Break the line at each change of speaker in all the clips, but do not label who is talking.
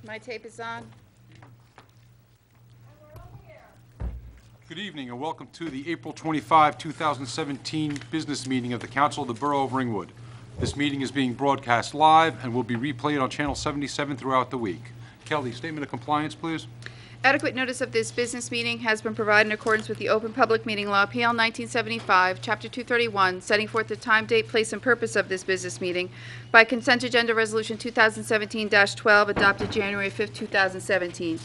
My tape is on.
Good evening and welcome to the April 25, 2017 business meeting of the Council of the Borough of Ringwood. This meeting is being broadcast live and will be replayed on Channel 77 throughout the week. Kelly, statement of compliance, please.
Adequate notice of this business meeting has been provided in accordance with the Open Public Meeting Law, PL 1975, Chapter 231, setting forth the time, date, place, and purpose of this business meeting by Consent Agenda Resolution 2017-12, adopted January 5, 2017.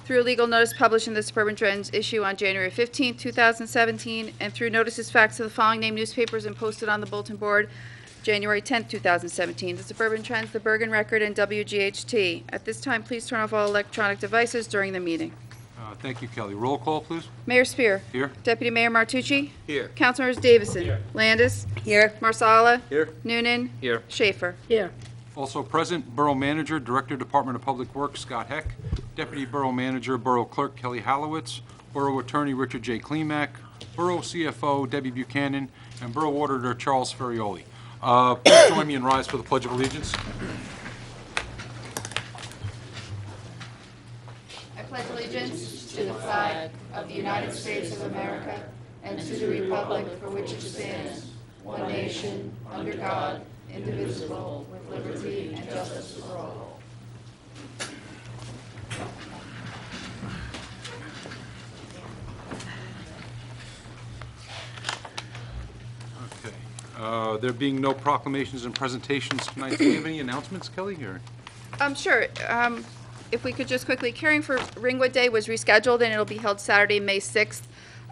Through a legal notice published in the Suburban Trends issue on January 15, 2017, and through notices faxed to the following named newspapers and posted on the bulletin board January 10, 2017, the Suburban Trends, the Bergen Record, and WGHT. At this time, please turn off all electronic devices during the meeting.
Thank you, Kelly. Roll call, please.
Mayor Spear.
Here.
Deputy Mayor Martucci.
Here.
Councilmembers Davison.
Here.
Landis.
Here.
Marsala.
Here.
Noonan.
Here.
Schaefer.
Here.
Also present, Borough Manager, Director, Department of Public Works, Scott Heck. Deputy Borough Manager, Borough Clerk, Kelly Halowitz. Borough Attorney, Richard J. Klemak. Borough CFO, Debbie Buchanan. And Borough Auditor, Charles Ferrioli. Please join me and rise for the Pledge of Allegiance.
I pledge allegiance to the flag of the United States of America and to the republic for which it stands, one nation, under God, indivisible, with liberty and justice for all.
Okay. There being no proclamations and presentations tonight, do we have any announcements, Kelly? Or?
Sure. If we could just quickly, Caring for Ringwood Day was rescheduled, and it'll be held Saturday, May 6th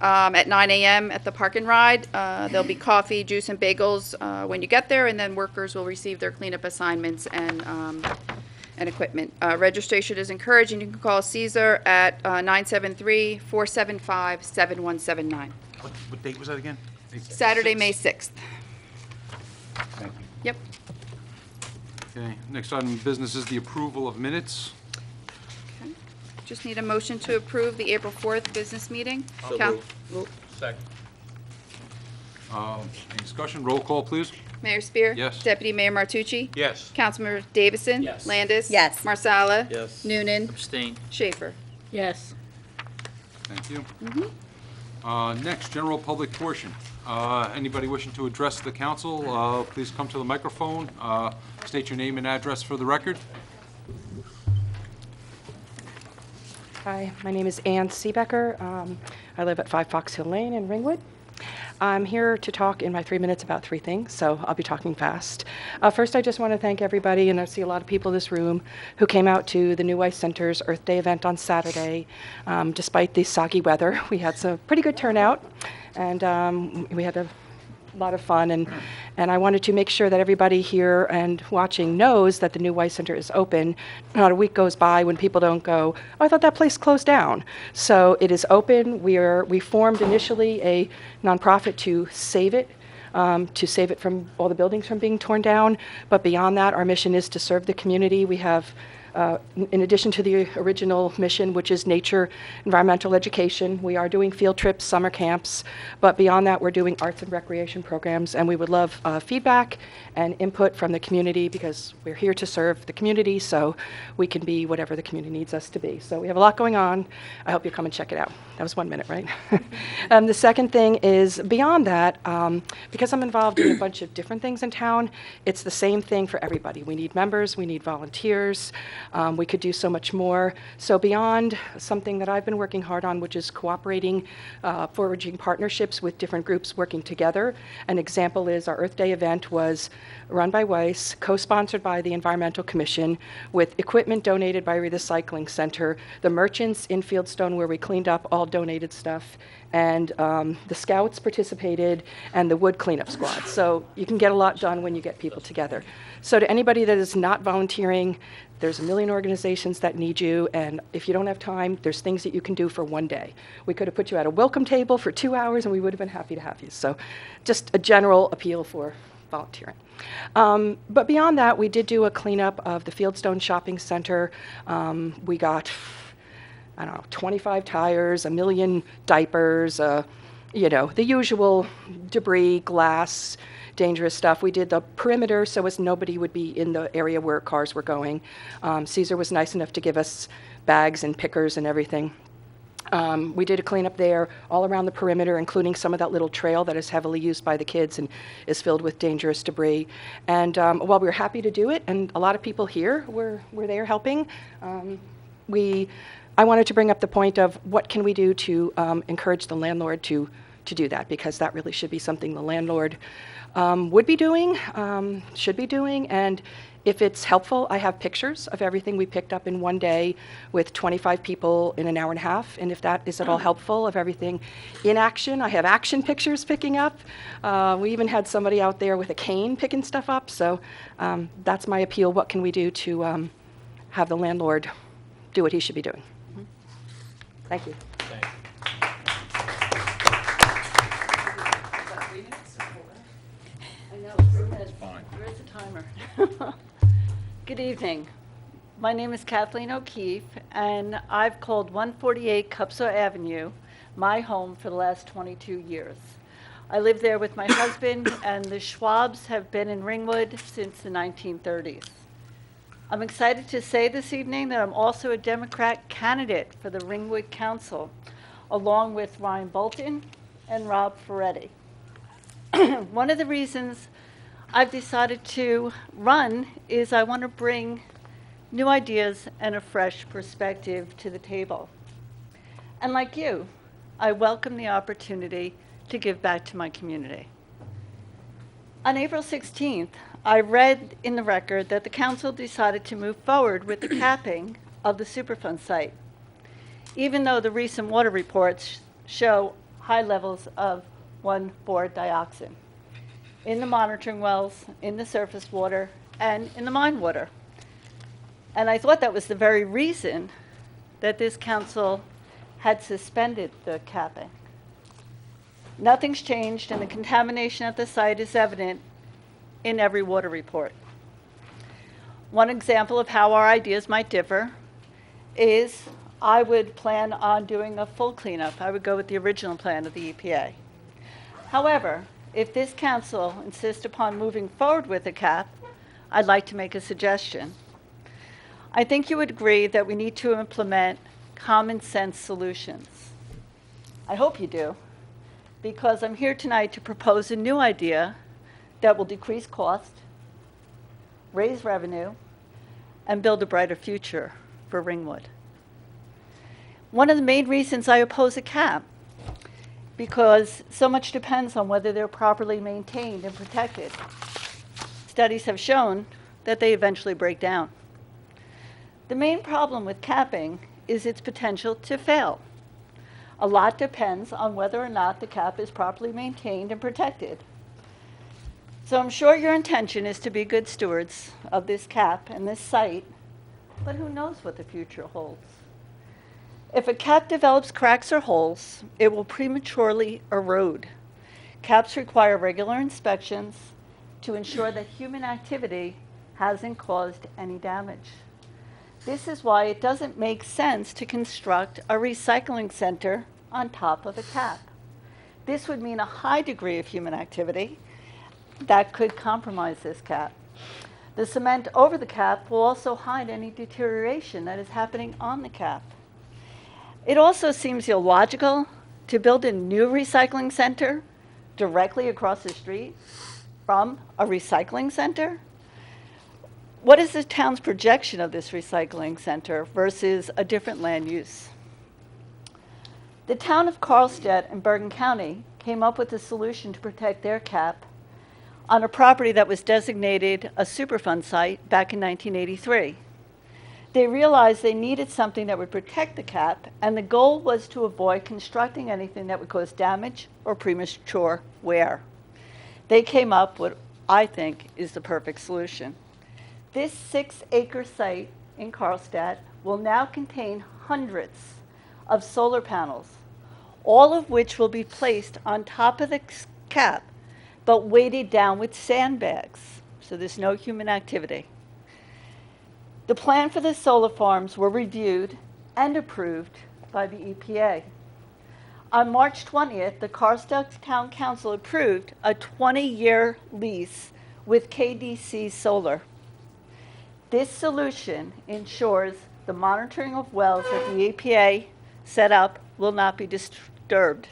at 9 a.m. at the Park and Ride. There'll be coffee, juice, and bagels when you get there, and then workers will receive their cleanup assignments and equipment. Registration is encouraged, and you can call Caesar at 973-475-7179.
What date was that again?
Saturday, May 6th.
Thank you.
Yep.
Okay, next item of business is the approval of minutes.
Okay. Just need a motion to approve the April 4th business meeting.
Second.
Any discussion? Roll call, please.
Mayor Spear.
Yes.
Deputy Mayor Martucci.
Yes.
Councilmember Davison.
Yes.
Landis.
Yes.
Marsala.
Yes.
Noonan.
Abstain.
Schaefer.
Yes.
Thank you. Next, general public portion. Anybody wishing to address the council, please come to the microphone. State your name and address for the record.
Hi, my name is Ann Seebecker. I live at 5 Fox Hill Lane in Ringwood. I'm here to talk in my 3 minutes about 3 things, so I'll be talking fast. First, I just want to thank everybody, and I see a lot of people in this room, who came out to the New Ice Center's Earth Day event on Saturday. Despite the soggy weather, we had some pretty good turnout, and we had a lot of fun, and I wanted to make sure that everybody here and watching knows that the New Ice Center is open. Not a week goes by when people don't go, oh, I thought that place closed down. So it is open. We formed initially a nonprofit to save it from all the buildings from being torn down. But beyond that, our mission is to serve the community. We have in addition to the original mission, which is nature, environmental education, we are doing field trips, summer camps, but beyond that, we're doing arts and recreation programs, and we would love feedback and input from the community, because we're here to serve the community, so we can be whatever the community needs us to be. So we have a lot going on. I hope you come and check it out. That was 1 minute, right? The second thing is, beyond that, because I'm involved in a bunch of different things in town, it's the same thing for everybody. We need members, we need volunteers. We could do so much more. So beyond something that I've been working hard on, which is cooperating, forging partnerships with different groups working together. An example is our Earth Day event was run by Weiss, co-sponsored by the Environmental Commission, with equipment donated by Recycling Center, the merchants in Fieldstone where we cleaned up all donated stuff, and the scouts participated, and the wood cleanup squad. So you can get a lot done when you get people together. So to anybody that is not volunteering, there's a million organizations that need you, and if you don't have time, there's things that you can do for 1 day. We could have put you at a welcome table for 2 hours, and we would have been happy to have you. So just a general appeal for volunteering. But beyond that, we did do a cleanup of the Fieldstone Shopping Center. We got, I don't know, 25 tires, 1 million diapers, you know, the usual debris, glass, dangerous stuff. We did the perimeter so as nobody would be in the area where cars were going. Caesar was nice enough to give us bags and pickers and everything. We did a cleanup there all around the perimeter, including some of that little trail that is heavily used by the kids and is filled with dangerous debris. And while we were happy to do it, and a lot of people here were there helping, I wanted to bring up the point of what can we do to encourage the landlord to do that, because that really should be something the landlord would be doing, should be doing. And if it's helpful, I have pictures of everything we picked up in one day with 25 people in an hour and a half. And if that is at all helpful, of everything in action, I have action pictures picking up. We even had somebody out there with a cane picking stuff up. So that's my appeal. What can we do to have the landlord do what he should be doing? Thank you.
Thanks. Fine.
Where's the timer? Good evening. My name is Kathleen O'Keefe, and I've called 148 Cupso Avenue my home for the last 22 years. I live there with my husband, and the Schwabs have been in Ringwood since the 1930s. I'm excited to say this evening that I'm also a Democrat candidate for the Ringwood Council, along with Ryan Bolton and Rob Ferretti. One of the reasons I've decided to run is I want to bring new ideas and a fresh perspective to the table. And like you, I welcome the opportunity to give back to my community. On April 16th, I read in the record that the council decided to move forward with the capping of the Superfund site, even though the recent water reports show high levels of 1,4-dioxin in the monitoring wells, in the surface water, and in the mine water. And I thought that was the very reason that this council had suspended the capping. Nothing's changed, and the contamination at the site is evident in every water report. One example of how our ideas might differ is I would plan on doing a full cleanup. I would go with the original plan of the EPA. However, if this council insists upon moving forward with a cap, I'd like to make a suggestion. I think you would agree that we need to implement common sense solutions. I hope you do, because I'm here tonight to propose a new idea that will decrease cost, raise revenue, and build a brighter future for Ringwood. One of the main reasons I oppose a cap, because so much depends on whether they're properly maintained and protected. Studies have shown that they eventually break down. The main problem with capping is its potential to fail. A lot depends on whether or not the cap is properly maintained and protected. So I'm sure your intention is to be good stewards of this cap and this site, but who knows what the future holds? If a cap develops cracks or holes, it will prematurely erode. Caps require regular inspections to ensure that human activity hasn't caused any damage. This is why it doesn't make sense to construct a recycling center on top of a cap. This would mean a high degree of human activity that could compromise this cap. The cement over the cap will also hide any deterioration that is happening on the cap. It also seems illogical to build a new recycling center directly across the street from a recycling center. What is the town's projection of this recycling center versus a different land use? The town of Carlstadt in Bergen County came up with a solution to protect their cap on a property that was designated a Superfund site back in 1983. They realized they needed something that would protect the cap, and the goal was to avoid constructing anything that would cause damage or premature wear. They came up with what I think is the perfect solution. This 6-acre site in Carlstadt will now contain hundreds of solar panels, all of which will be placed on top of the cap, but weighted down with sandbags, so there's no human activity. The plan for the solar farms were reviewed and approved by the EPA. On March 20th, the Carstuck Town Council approved a 20-year lease with KDC Solar. This solution ensures the monitoring of wells that the EPA set up will not be disturbed.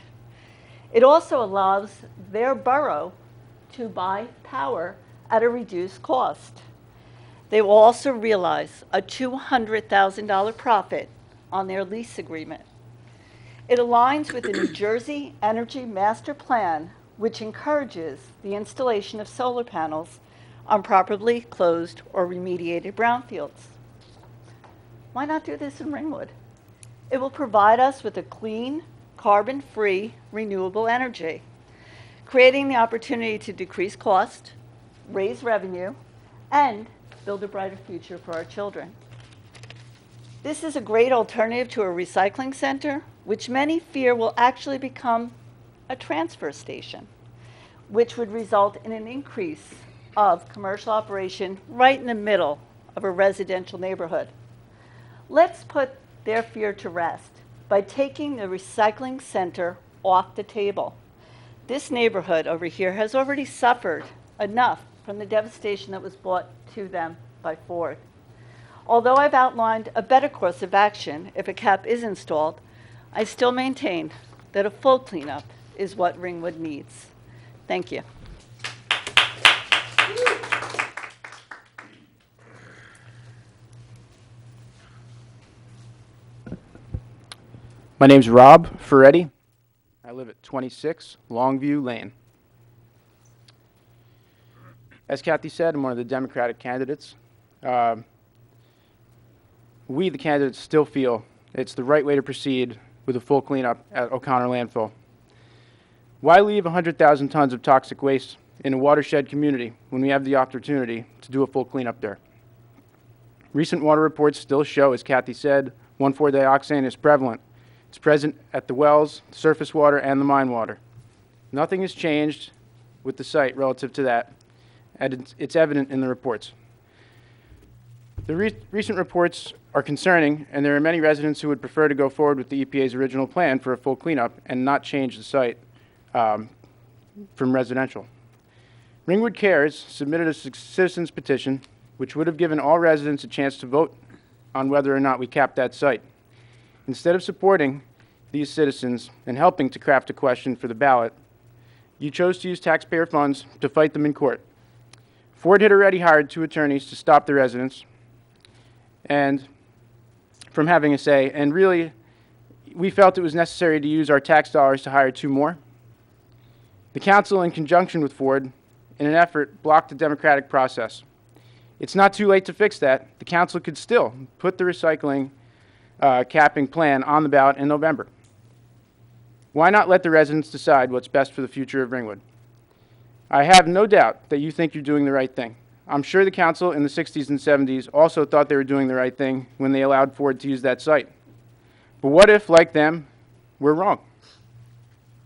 It also allows their borough to buy power at a reduced cost. They will also realize a $200,000 profit on their lease agreement. It aligns with the New Jersey Energy Master Plan, which encourages the installation of solar panels on properly closed or remediated brownfields. Why not do this in Ringwood? It will provide us with a clean, carbon-free, renewable energy, creating the opportunity to decrease cost, raise revenue, and build a brighter future for our children. This is a great alternative to a recycling center, which many fear will actually become a transfer station, which would result in an increase of commercial operation right in the middle of a residential neighborhood. Let's put their fear to rest by taking the recycling center off the table. This neighborhood over here has already suffered enough from the devastation that was brought to them by Ford. Although I've outlined a better course of action if a cap is installed, I still maintain that a full cleanup is what Ringwood needs. Thank you.
My name's Rob Ferretti. I live at 26 Longview Lane. As Kathy said, I'm one of the Democratic candidates. We, the candidates, still feel it's the right way to proceed with a full cleanup at O'Connor Landfill. Why leave 100,000 tons of toxic waste in a watershed community when we have the opportunity to do a full cleanup there? Recent water reports still show, as Kathy said, 1,4-dioxane is prevalent. It's present at the wells, surface water, and the mine water. Nothing has changed with the site relative to that, and it's evident in the reports. The recent reports are concerning, and there are many residents who would prefer to go forward with the EPA's original plan for a full cleanup and not change the site from residential. Ringwood Cares submitted a citizen's petition which would have given all residents a chance to vote on whether or not we cap that site. Instead of supporting these citizens and helping to craft a question for the ballot, you chose to use taxpayer funds to fight them in court. Ford had already hired 2 attorneys to stop the residents and from having a say, and really, we felt it was necessary to use our tax dollars to hire 2 more. The council, in conjunction with Ford, in an effort, blocked the democratic process. It's not too late to fix that. The council could still put the recycling capping plan on the ballot in November. Why not let the residents decide what's best for the future of Ringwood? I have no doubt that you think you're doing the right thing. I'm sure the council in the 60s and 70s also thought they were doing the right thing when they allowed Ford to use that site. But what if, like them, we're wrong?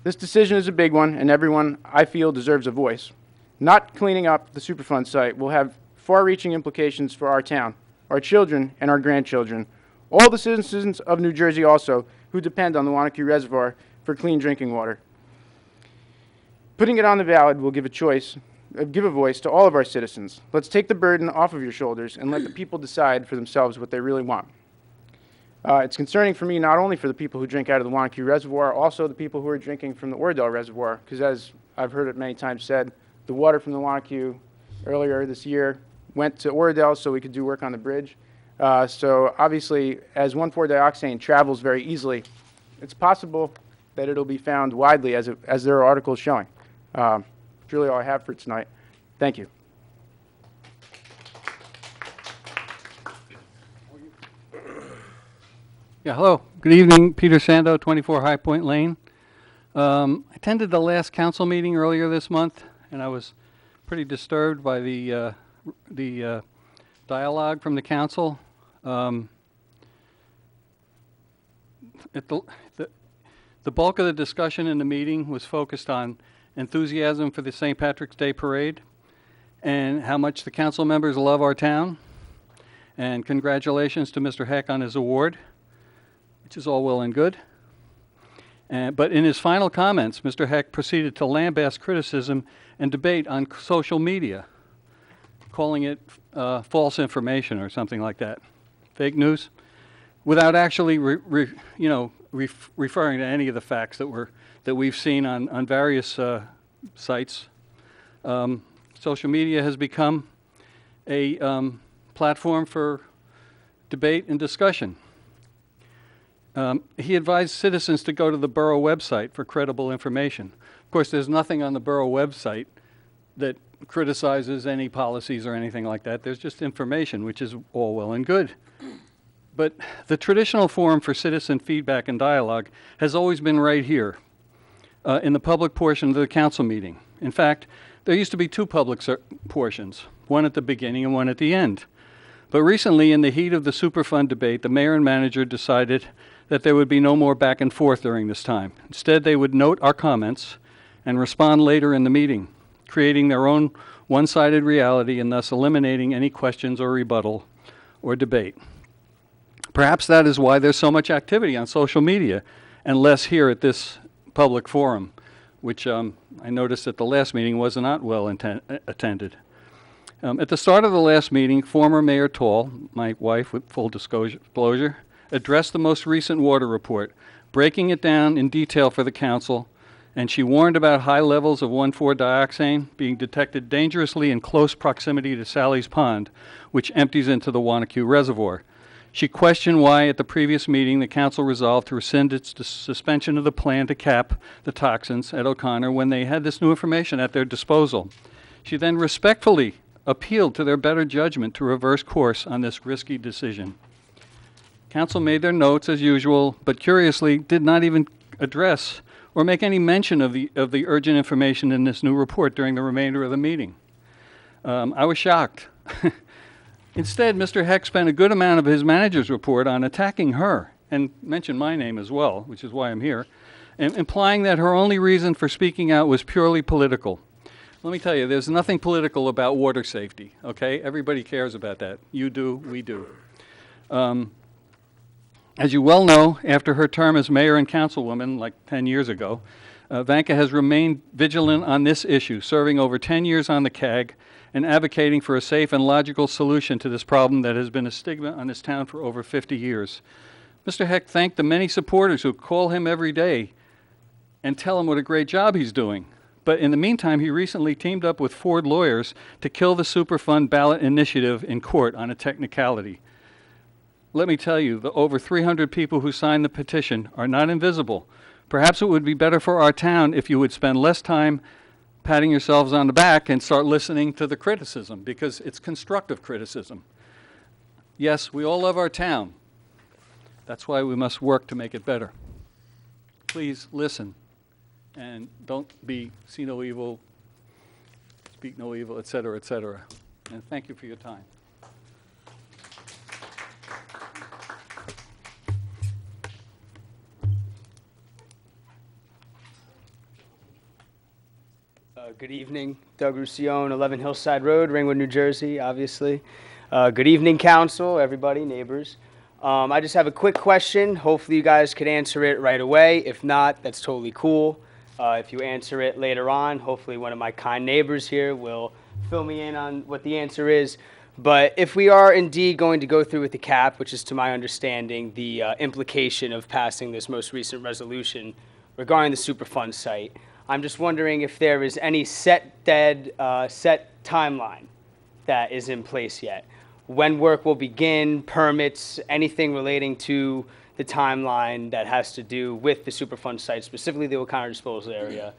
This decision is a big one, and everyone, I feel, deserves a voice. Not cleaning up the Superfund site will have far-reaching implications for our town, our children, and our grandchildren. All the citizens of New Jersey also, who depend on the Wanacue Reservoir for clean drinking water. Putting it on the ballot will give a voice to all of our citizens. Let's take the burden off of your shoulders and let the people decide for themselves what they really want. It's concerning for me not only for the people who drink out of the Wanacue Reservoir, also the people who are drinking from the Oradell Reservoir, because as I've heard it many times said, the water from the Wanacue earlier this year went to Oradell so we could do work on the bridge. So obviously, as 1,4-dioxane travels very easily, it's possible that it'll be found widely, as there are articles showing. That's really all I have for tonight. Thank you.
Yeah, hello. Good evening. Peter Sando, 24 High Point Lane. I attended the last council meeting earlier this month, and I was pretty disturbed by the dialogue from the council. The bulk of the discussion in the meeting was focused on enthusiasm for the St. Patrick's Day Parade and how much the council members love our town. And congratulations to Mr. Heck on his award, which is all well and good. But in his final comments, Mr. Heck proceeded to lambaste criticism and debate on social media, calling it false information or something like that, fake news, without actually referring to any of the facts that we've seen on various sites. Social media has become a platform for debate and discussion. He advised citizens to go to the Borough website for credible information. Of course, there's nothing on the Borough website that criticizes any policies or anything like that. There's just information, which is all well and good. But the traditional forum for citizen feedback and dialogue has always been right here, in the public portion of the council meeting. In fact, there used to be two public portions, one at the beginning and one at the end. But recently, in the heat of the Superfund debate, the mayor and manager decided that there would be no more back and forth during this time. Instead, they would note our comments and respond later in the meeting, creating their own one-sided reality and thus eliminating any questions or rebuttal or debate. Perhaps that is why there's so much activity on social media and less here at this public forum, which I noticed at the last meeting was not well attended. At the start of the last meeting, former Mayor Tall, my wife with full disclosure, addressed the most recent water report, breaking it down in detail for the council, and she warned about high levels of 1,4-dioxane being detected dangerously in close proximity to Sally's Pond, which empties into the Wanacue Reservoir. She questioned why, at the previous meeting, the council resolved to rescind its suspension of the plan to cap the toxins at O'Connor when they had this new information at their disposal. She then respectfully appealed to their better judgment to reverse course on this risky decision. Council made their notes as usual, but curiously did not even address or make any mention of the urgent information in this new report during the remainder of the meeting. I was shocked. Instead, Mr. Heck spent a good amount of his manager's report on attacking her, and mentioned my name as well, which is why I'm here, and implying that her only reason for speaking out was purely political. Let me tell you, there's nothing political about water safety, okay? Everybody cares about that. You do, we do. As you well know, after her term as mayor and councilwoman, like 10 years ago, Vanka has remained vigilant on this issue, serving over 10 years on the CAG and advocating for a safe and logical solution to this problem that has been a stigma on this town for over 50 years. Mr. Heck thanked the many supporters who call him every day and tell him what a great job he's doing. But in the meantime, he recently teamed up with Ford lawyers to kill the Superfund ballot initiative in court on a technicality. Let me tell you, the over 300 people who signed the petition are not invisible. Perhaps it would be better for our town if you would spend less time patting yourselves on the back and start listening to the criticism, because it's constructive criticism. Yes, we all love our town. That's why we must work to make it better. Please listen, and don't see no evil, speak no evil, et cetera, et cetera. And thank you for your time.
Good evening, Doug Roussillon, 11 Hillside Road, Ringwood, New Jersey, obviously. Good evening, council, everybody, neighbors. I just have a quick question. Hopefully you guys could answer it right away. If not, that's totally cool. If you answer it later on, hopefully one of my kind neighbors here will fill me in on what the answer is. But if we are indeed going to go through with the cap, which is to my understanding the implication of passing this most recent resolution regarding the Superfund site, I'm just wondering if there is any set timeline that is in place yet. When work will begin, permits, anything relating to the timeline that has to do with the Superfund site, specifically the O'Connor disposal area,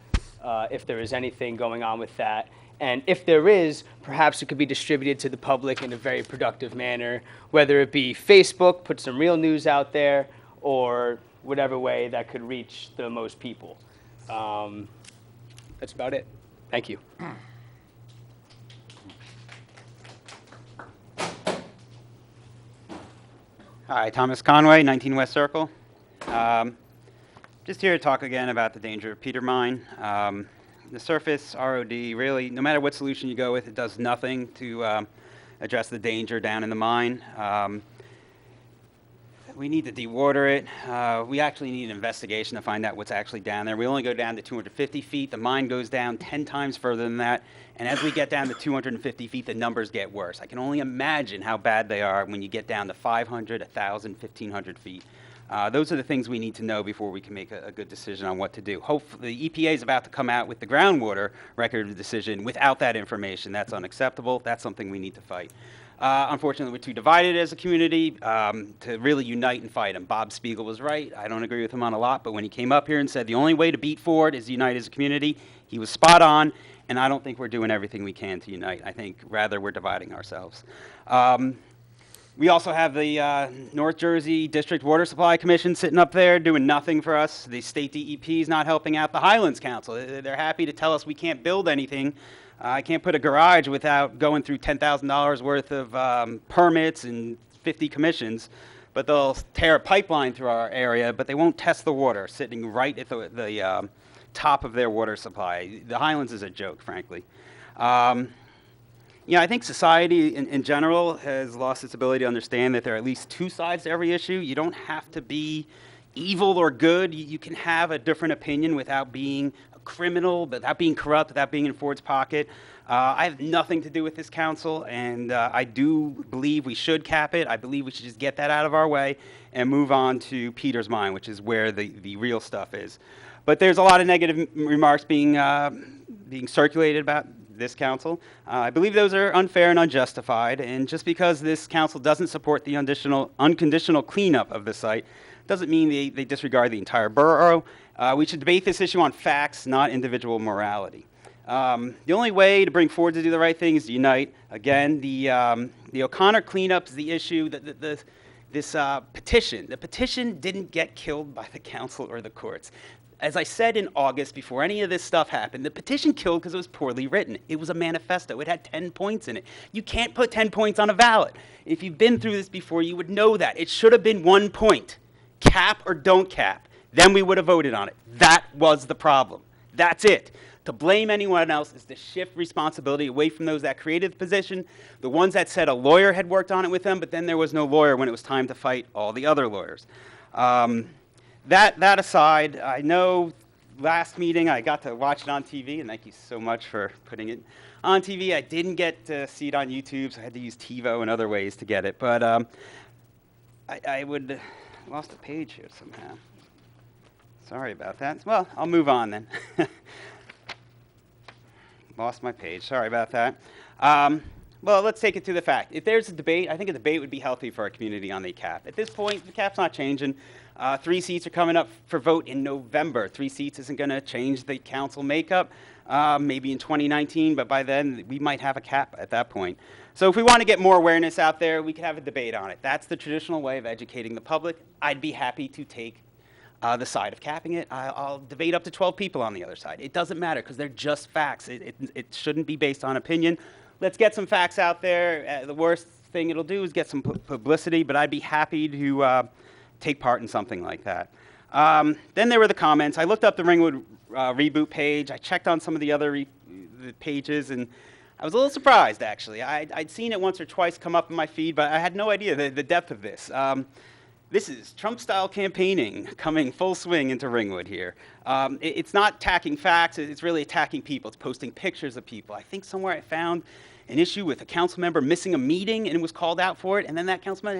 if there is anything going on with that. And if there is, perhaps it could be distributed to the public in a very productive manner, whether it be Facebook, put some real news out there, or whatever way that could reach the most people. That's about it. Thank you.
Hi, Thomas Conway, 19 West Circle. Just here to talk again about the danger of peter mine. The surface ROD, really, no matter what solution you go with, it does nothing to address the danger down in the mine. We need to dewater it. We actually need an investigation to find out what's actually down there. We only go down to 250 feet. The mine goes down 10 times further than that. And as we get down to 250 feet, the numbers get worse. I can only imagine how bad they are when you get down to 500, 1,000, 1,500 feet. Those are the things we need to know before we can make a good decision on what to do. Hopefully, the EPA is about to come out with the groundwater record of decision without that information. That's unacceptable. That's something we need to fight. Unfortunately, we're too divided as a community to really unite and fight. And Bob Spiegel was right. I don't agree with him on a lot, but when he came up here and said the only way to beat Ford is to unite as a community, he was spot on, and I don't think we're doing everything we can to unite. I think rather we're dividing ourselves. We also have the North Jersey District Water Supply Commission sitting up there doing nothing for us. The state DEP is not helping out. The Highlands Council, they're happy to tell us we can't build anything. I can't put a garage without going through $10,000 worth of permits and 50 commissions, but they'll tear a pipeline through our area, but they won't test the water, sitting right at the top of their water supply. The Highlands is a joke, frankly. I think society in general has lost its ability to understand that there are at least two sides to every issue. You don't have to be evil or good. You can have a different opinion without being a criminal, without being corrupt, without being in Ford's pocket. I have nothing to do with this council, and I do believe we should cap it. I believe we should just get that out of our way and move on to Peter's Mine, which is where the real stuff is. But there's a lot of negative remarks being circulated about this council. I believe those are unfair and unjustified, and just because this council doesn't support the unconditional cleanup of the site doesn't mean they disregard the entire borough. We should debate this issue on facts, not individual morality. The only way to bring Ford to do the right thing is to unite. Again, the O'Connor cleanup is the issue. This petition, the petition didn't get killed by the council or the courts. As I said in August, before any of this stuff happened, the petition killed because it was poorly written. It was a manifesto. It had 10 points in it. You can't put 10 points on a ballot. If you've been through this before, you would know that. It should have been 1 point. Cap or don't cap. Then we would have voted on it. That was the problem. That's it. To blame anyone else is to shift responsibility away from those that created the position, the ones that said a lawyer had worked on it with them, but then there was no lawyer when it was time to fight all the other lawyers. That aside, I know last meeting I got to watch it on TV, and thank you so much for putting it on TV. I didn't get to see it on YouTube, so I had to use TiVo and other ways to get it. But I lost a page here somehow. Sorry about that. Well, I'll move on then. Lost my page. Sorry about that. Well, let's take it to the fact. If there's a debate, I think a debate would be healthy for our community on the cap. At this point, the cap's not changing. 3 seats are coming up for vote in November. 3 seats isn't going to change the council makeup, maybe in 2019, but by then we might have a cap at that point. So if we want to get more awareness out there, we could have a debate on it. That's the traditional way of educating the public. I'd be happy to take the side of capping it. I'll debate up to 12 people on the other side. It doesn't matter because they're just facts. It shouldn't be based on opinion. Let's get some facts out there. The worst thing it'll do is get some publicity, but I'd be happy to take part in something like that. Then there were the comments. I looked up the Ringwood reboot page. I checked on some of the other the pages, and I was a little surprised, actually. I'd seen it once or twice come up in my feed, but I had no idea the depth of this. This is Trump-style campaigning coming full swing into Ringwood here. It's not attacking facts. It's really attacking people. It's posting pictures of people. I think somewhere I found an issue with a council member missing a meeting and was called out for it, and then that council member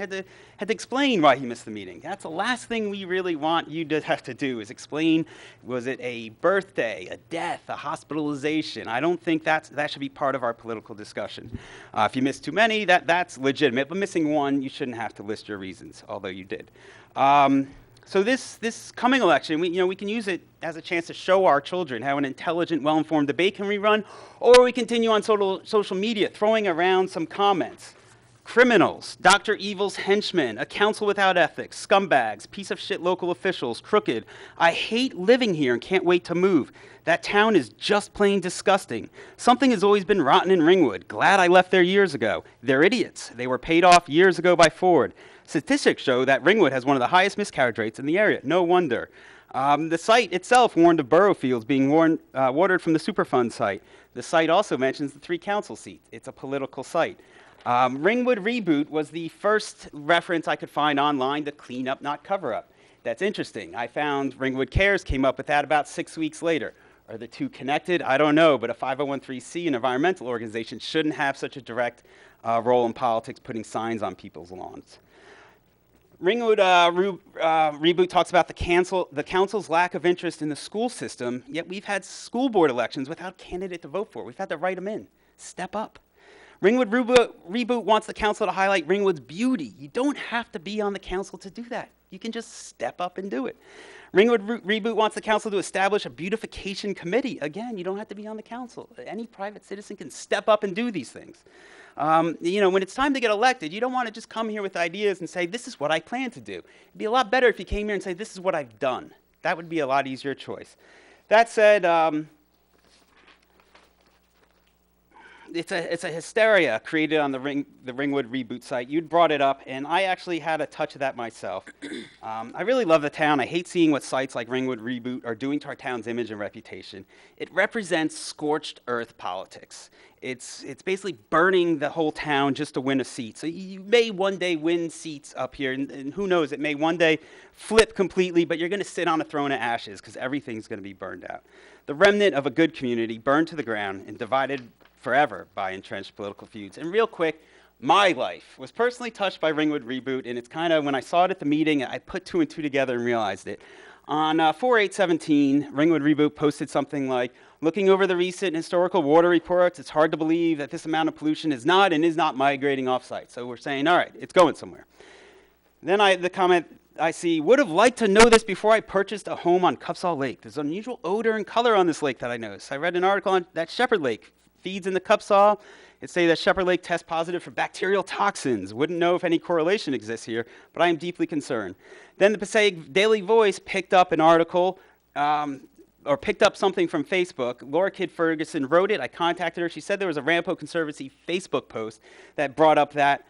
had to explain why he missed the meeting. That's the last thing we really want you to have to do is explain, was it a birthday, a death, a hospitalization? I don't think that should be part of our political discussion. If you miss too many, that's legitimate, but missing one, you shouldn't have to list your reasons, although you did. So this coming election, we can use it as a chance to show our children how an intelligent, well-informed debate can rerun, or we continue on social media throwing around some comments. Criminals, Dr. Evil's henchmen, a council without ethics, scumbags, piece of shit local officials, crooked. I hate living here and can't wait to move. That town is just plain disgusting. Something has always been rotten in Ringwood. Glad I left there years ago. They're idiots. They were paid off years ago by Ford. Statistics show that Ringwood has one of the highest miscarriage rates in the area. No wonder. The site itself warned of borough fields being watered from the Superfund site. The site also mentions the 3 council seats. It's a political site. Ringwood Reboot was the first reference I could find online to clean up, not cover up. That's interesting. I found Ringwood Cares came up with that about 6 weeks later. Are the two connected? I don't know, but a 501(c)(3), an environmental organization, shouldn't have such a direct role in politics putting signs on people's lawns. Ringwood Reboot talks about the council's lack of interest in the school system, yet we've had school board elections without a candidate to vote for. We've had to write them in. Step up. Ringwood Reboot wants the council to highlight Ringwood's beauty. You don't have to be on the council to do that. You can just step up and do it. Ringwood Reboot wants the council to establish a beautification committee. Again, you don't have to be on the council. Any private citizen can step up and do these things. You know, when it's time to get elected, you don't want to just come here with ideas and say, this is what I plan to do. It'd be a lot better if you came here and say, this is what I've done. That would be a lot easier choice. That said, it's a hysteria created on the Ringwood Reboot site. You'd brought it up, and I actually had a touch of that myself. I really love the town. I hate seeing what sites like Ringwood Reboot are doing to our town's image and reputation. It represents scorched earth politics. It's basically burning the whole town just to win a seat. So you may one day win seats up here, and who knows, it may one day flip completely, but you're going to sit on a throne of ashes because everything's going to be burned out. The remnant of a good community burned to the ground and divided forever by entrenched political feuds. And real quick, my life was personally touched by Ringwood Reboot, and it's kind of, when I saw it at the meeting, I put two and two together and realized it. On 4/8/17, Ringwood Reboot posted something like, looking over the recent historical water reports, it's hard to believe that this amount of pollution is not migrating off-site. So we're saying, all right, it's going somewhere. Then the comment I see, would have liked to know this before I purchased a home on Cupsaw Lake. There's unusual odor and color on this lake that I noticed. I read an article on that Shepherd Lake feeds in the Cupsaw. It say that Shepherd Lake tests positive for bacterial toxins. Wouldn't know if any correlation exists here, but I am deeply concerned. Then the Passaic Daily Voice picked up an article, or picked up something from Facebook. Laura Kidd Ferguson wrote it. I contacted her. She said there was a Rampo Conservancy Facebook post that brought up that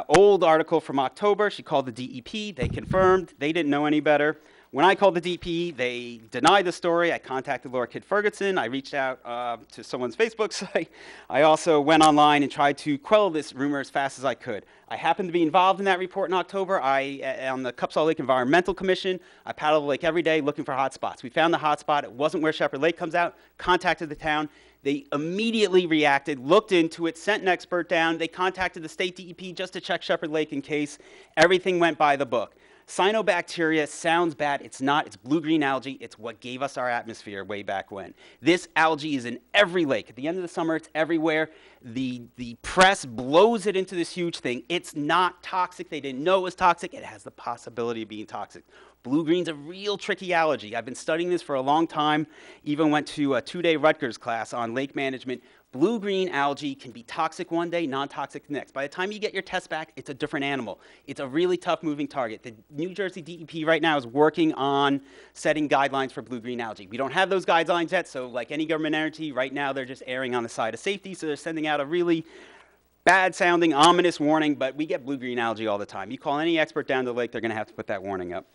old article from October. She called the DEP. They confirmed. They didn't know any better. When I called the DP, they denied the story. I contacted Laura Kidd Ferguson. I reached out to someone's Facebook site. I also went online and tried to quell this rumor as fast as I could. I happened to be involved in that report in October. On the Cupsaw Lake Environmental Commission, I paddled the lake every day looking for hot spots. We found the hot spot. It wasn't where Shepherd Lake comes out. Contacted the town. They immediately reacted, looked into it, sent an expert down. They contacted the state DEP just to check Shepherd Lake in case. Everything went by the book. Cyanobacteria sounds bad. It's not. It's blue-green algae. It's what gave us our atmosphere way back when. This algae is in every lake. At the end of the summer, it's everywhere. The press blows it into this huge thing. It's not toxic. They didn't know it was toxic. It has the possibility of being toxic. Blue-green's a real tricky algae. I've been studying this for a long time. Even went to a 2-day Rutgers class on lake management. Blue-green algae can be toxic one day, non-toxic the next. By the time you get your test back, it's a different animal. It's a really tough moving target. The New Jersey DEP right now is working on setting guidelines for blue-green algae. We don't have those guidelines yet, so like any government entity, right now they're just erring on the side of safety, so they're sending out a really bad-sounding, ominous warning, but we get blue-green algae all the time. You call any expert down the lake, they're going to have to put that warning up.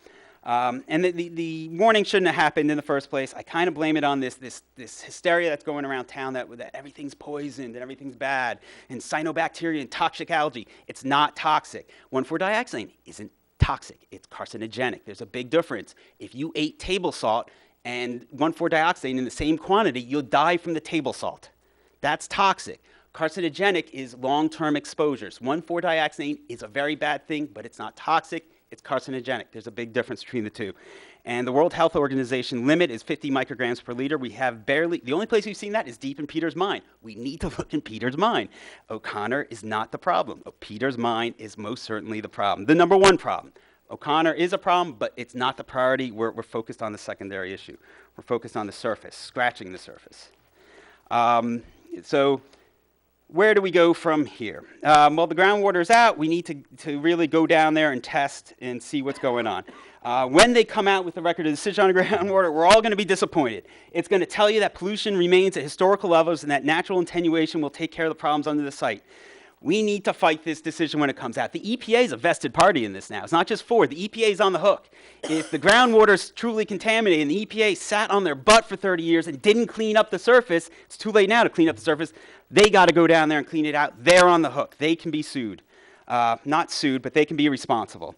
And the warning shouldn't have happened in the first place. I kind of blame it on this hysteria that's going around town that everything's poisoned and everything's bad, and cyanobacteria and toxic algae. It's not toxic. 1,4-dioxane isn't toxic. It's carcinogenic. There's a big difference. If you ate table salt and 1,4-dioxane in the same quantity, you'll die from the table salt. That's toxic. Carcinogenic is long-term exposures. 1,4-dioxane is a very bad thing, but it's not toxic. It's carcinogenic. There's a big difference between the two. And the World Health Organization limit is 50 micrograms per liter. We have the only place we've seen that is deep in Peter's Mine. We need to look in Peter's Mine. O'Connor is not the problem. Peter's Mine is most certainly the problem. The number one problem. O'Connor is a problem, but it's not the priority. We're focused on the secondary issue. We're focused on the surface, scratching the surface. So where do we go from here? Well, the groundwater's out. We need to really go down there and test and see what's going on. When they come out with the record of decision on groundwater, we're all going to be disappointed. It's going to tell you that pollution remains at historical levels and that natural attenuation will take care of the problems under the site. We need to fight this decision when it comes out. The EPA is a vested party in this now. It's not just Ford. The EPA is on the hook. If the groundwater is truly contaminated and the EPA sat on their butt for 30 years and didn't clean up the surface, it's too late now to clean up the surface, They got to go down there and clean it out. They're on the hook. They can be sued. Not sued, but they can be responsible.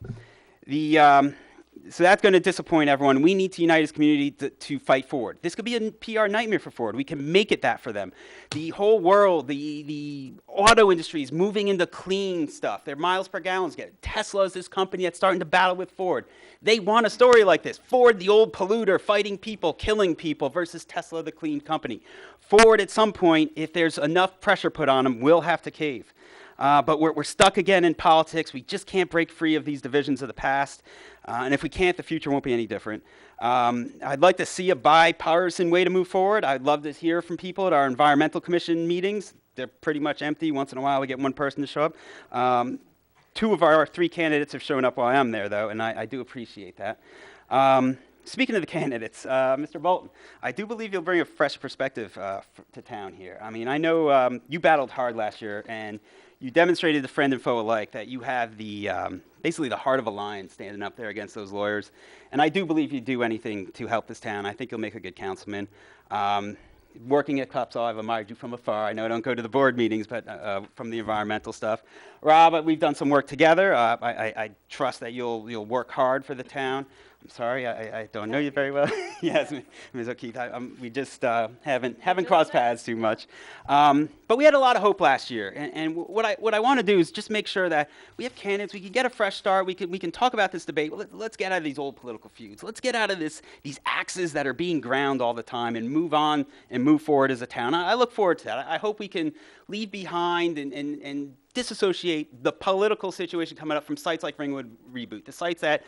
So that's going to disappoint everyone. We need to unite as a community to fight Ford. This could be a PR nightmare for Ford. We can make it that for them. The whole world, the auto industry is moving into clean stuff. Their miles per gallon is getting. Tesla is this company that's starting to battle with Ford. They want a story like this. Ford, the old polluter, fighting people, killing people, versus Tesla, the clean company. Ford, at some point, if there's enough pressure put on them, will have to cave. But we're stuck again in politics. We just can't break free of these divisions of the past. And if we can't, the future won't be any different. I'd like to see a bipartisan way to move forward. I'd love to hear from people at our environmental commission meetings. They're pretty much empty. Once in a while, we get one person to show up. 2 of our 3 candidates have shown up while I'm there, though, and I do appreciate that. Speaking of the candidates, Mr. Bolton, I do believe you'll bring a fresh perspective to town here. I mean, I know you battled hard last year, and you demonstrated to friend and foe alike that you have the basically the heart of a lion standing up there against those lawyers. And I do believe you'd do anything to help this town. I think you'll make a good councilman. Working at CUPSO, I've admired you from afar. I know I don't go to the board meetings, but from the environmental stuff. Rob, we've done some work together. I trust that you'll work hard for the town. I'm sorry, I don't know you very well. Yes, Ms. O'Keefe, we just haven't crossed paths too much. But we had a lot of hope last year, and what I want to do is just make sure that we have candidates. We can get a fresh start. We can talk about this debate. Let's get out of these old political feuds. Let's get out of these axes that are being ground all the time and move on and move forward as a town. I look forward to that. I hope we can leave behind and disassociate the political situation coming up from sites like Ringwood Reboot, the sites that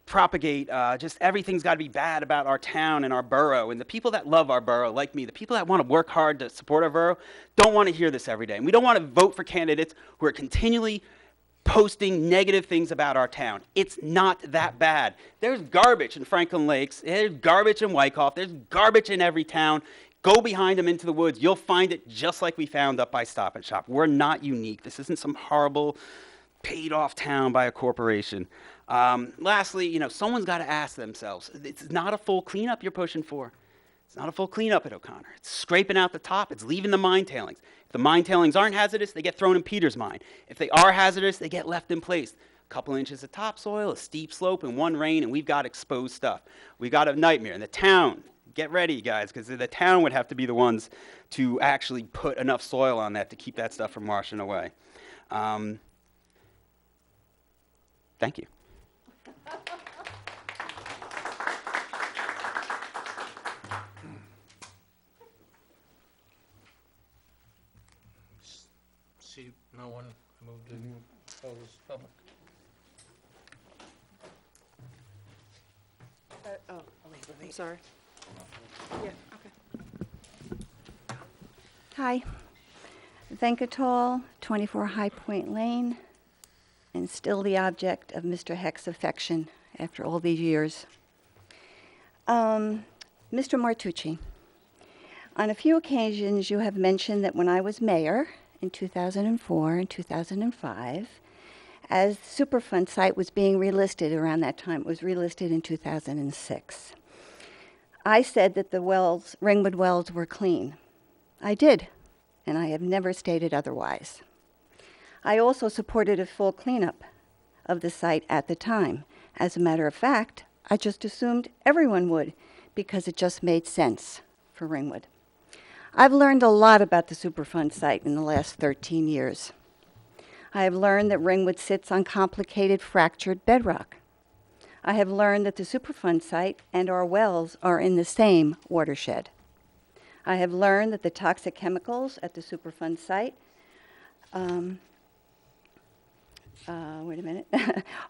propagate just everything's got to be bad about our town and our borough. And the people that love our borough, like me, the people that want to work hard to support our borough, don't want to hear this every day. And we don't want to vote for candidates who are continually posting negative things about our town. It's not that bad. There's garbage in Franklin Lakes. There's garbage in Wyckoff. There's garbage in every town. Go behind them into the woods. You'll find it just like we found up by Stop and Shop. We're not unique. This isn't some horrible paid-off town by a corporation. Lastly, someone's got to ask themselves, it's not a full cleanup you're pushing for. It's not a full cleanup at O'Connor. It's scraping out the top. It's leaving the mine tailings. If the mine tailings aren't hazardous, they get thrown in Peter's mine. If they are hazardous, they get left in place. A couple inches of topsoil, a steep slope, and one rain, and we've got exposed stuff. We've got a nightmare. And the town, get ready, guys, because the town would have to be the ones to actually put enough soil on that to keep that stuff from washing away. Thank you.
See no one, I move to close public.
I'm sorry.
Yeah, okay.
Hi, Venkatall, 24 High Point Lane, and still the object of Mr. Heck's affection after all these years. Mr. Martucci, on a few occasions you have mentioned that when I was mayor in 2004 and 2005, as the Superfund site was being relisted around that time, it was relisted in 2006. I said that the wells, Ringwood wells, were clean. I did, and I have never stated otherwise. I also supported a full cleanup of the site at the time. As a matter of fact, I just assumed everyone would because it just made sense for Ringwood. I've learned a lot about the Superfund site in the last 13 years. I have learned that Ringwood sits on complicated fractured bedrock. I have learned that the Superfund site and our wells are in the same watershed. I have learned that the toxic chemicals at the Superfund site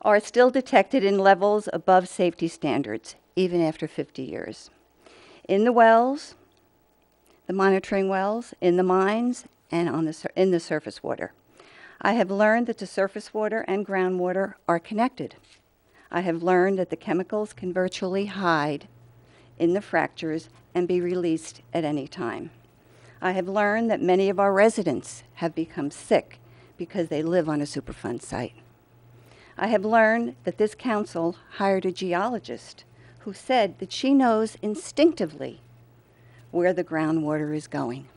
are still detected in levels above safety standards, even after 50 years. In the wells, the monitoring wells, in the mines, and in the surface water. I have learned that the surface water and groundwater are connected. I have learned that the chemicals can virtually hide in the fractures and be released at any time. I have learned that many of our residents have become sick because they live on a Superfund site. I have learned that this council hired a geologist who said that she knows instinctively where the groundwater is going.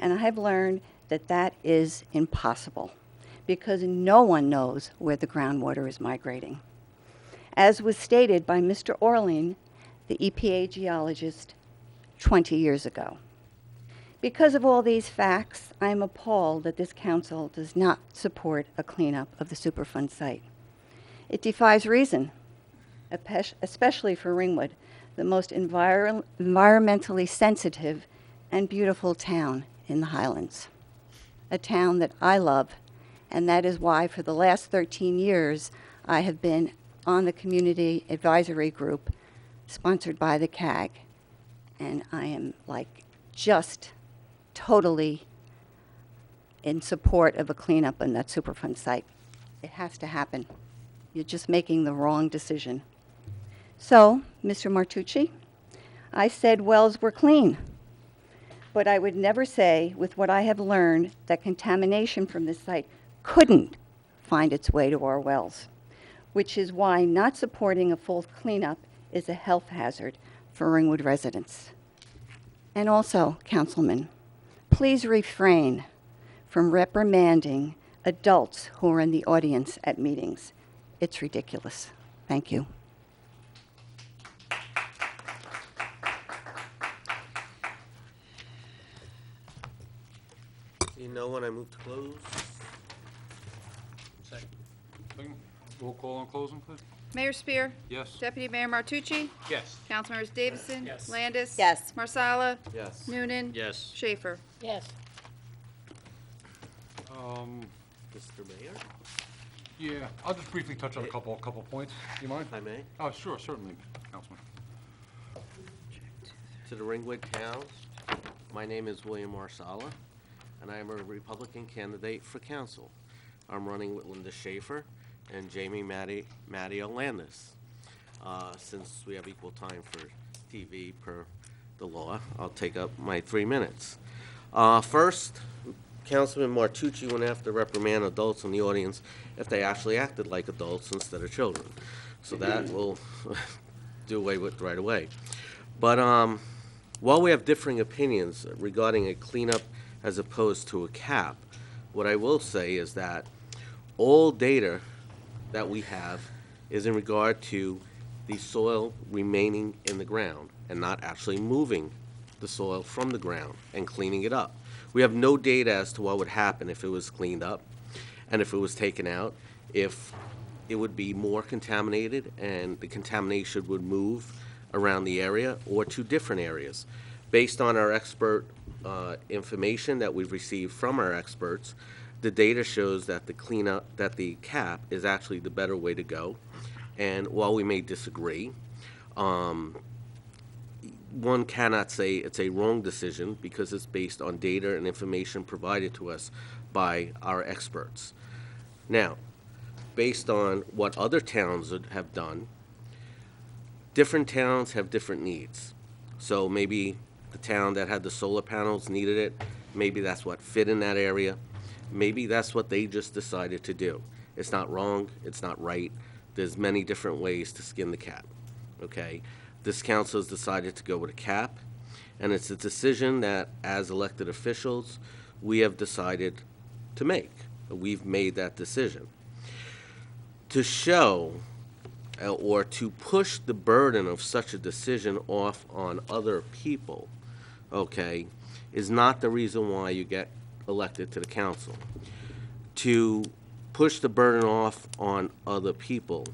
And I have learned that that is impossible because no one knows where the groundwater is migrating. As was stated by Mr. Orling, the EPA geologist, 20 years ago. Because of all these facts, I am appalled that this council does not support a cleanup of the Superfund site. It defies reason, especially for Ringwood, the most environmentally sensitive and beautiful town in the Highlands. A town that I love, and that is why for the last 13 years I have been on the community advisory group sponsored by the CAG. And I am just totally in support of a cleanup on that Superfund site. It has to happen. You're just making the wrong decision. So, Mr. Martucci, I said wells were clean, but I would never say, with what I have learned, that contamination from this site couldn't find its way to our wells, which is why not supporting a full cleanup is a health hazard for Ringwood residents. And also, Councilman, please refrain from reprimanding adults who are in the audience at meetings. It's ridiculous. Thank you.
Seeing no one, I move to close.
Second. Roll call on closing, please.
Mayor Spear.
Yes.
Deputy Mayor Martucci.
Yes.
Councilmembers Davison.
Yes.
Landis.
Yes.
Marsala.
Yes.
Noonan.
Yes.
Schaefer.
Yes.
Mr. Mayor,
Yeah, I'll just briefly touch on a couple points. Do you mind?
if I may,
Oh, sure, certainly, Councilman.
to the Ringwood towns, my name is William Marsala, and I am a Republican candidate for council. I'm running with Linda Schaefer and Jamie Matteo Landis. Since we have equal time for TV per the law, I'll take up my 3 minutes. First, Councilman Martucci went after reprimand adults in the audience if they actually acted like adults instead of children. So that will do away with right away. But while we have differing opinions regarding a cleanup as opposed to a cap, what I will say is that all data that we have is in regard to the soil remaining in the ground and not actually moving the soil from the ground and cleaning it up. We have no data as to what would happen if it was cleaned up and if it was taken out, if it would be more contaminated and the contamination would move around the area or to different areas. Based on our expert information that we've received from our experts, the data shows that the cleanup, that the cap is actually the better way to go. And while we may disagree, one cannot say it's a wrong decision because it's based on data and information provided to us by our experts. Now, based on what other towns have done, different towns have different needs. So maybe the town that had the solar panels needed it, maybe that's what fit in that area, maybe that's what they just decided to do. It's not wrong, it's not right. There's many different ways to skin the cat, okay? This council has decided to go with a cap, and it's a decision that, as elected officials, we have decided to make. We've made that decision. To show or to push the burden of such a decision off on other people, okay, is not the reason why you get elected to the council. To push the burden off on other people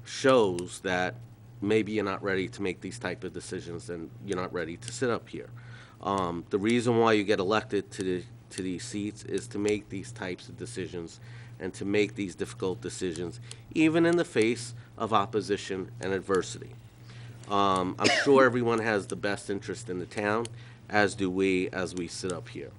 shows that maybe you're not ready to make these type of decisions and you're not ready to sit up here. The reason why you get elected to these seats is to make these types of decisions and to make these difficult decisions, even in the face of opposition and adversity. I'm sure everyone has the best interest in the town, as do we as we sit up here.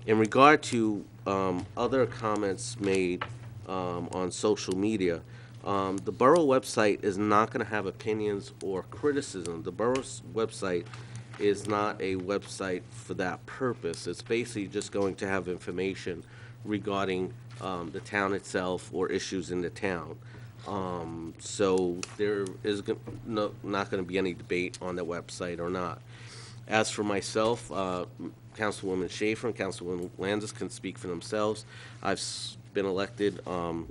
In regard to other comments made on social media, the Borough website is not going to have opinions or criticism. The Borough's website is not a website for that purpose. It's basically just going to have information regarding the town itself or issues in the town. So there is not going to be any debate on the website or not. As for myself, Councilwoman Schaefer and Councilwoman Landis can speak for themselves. I've been elected to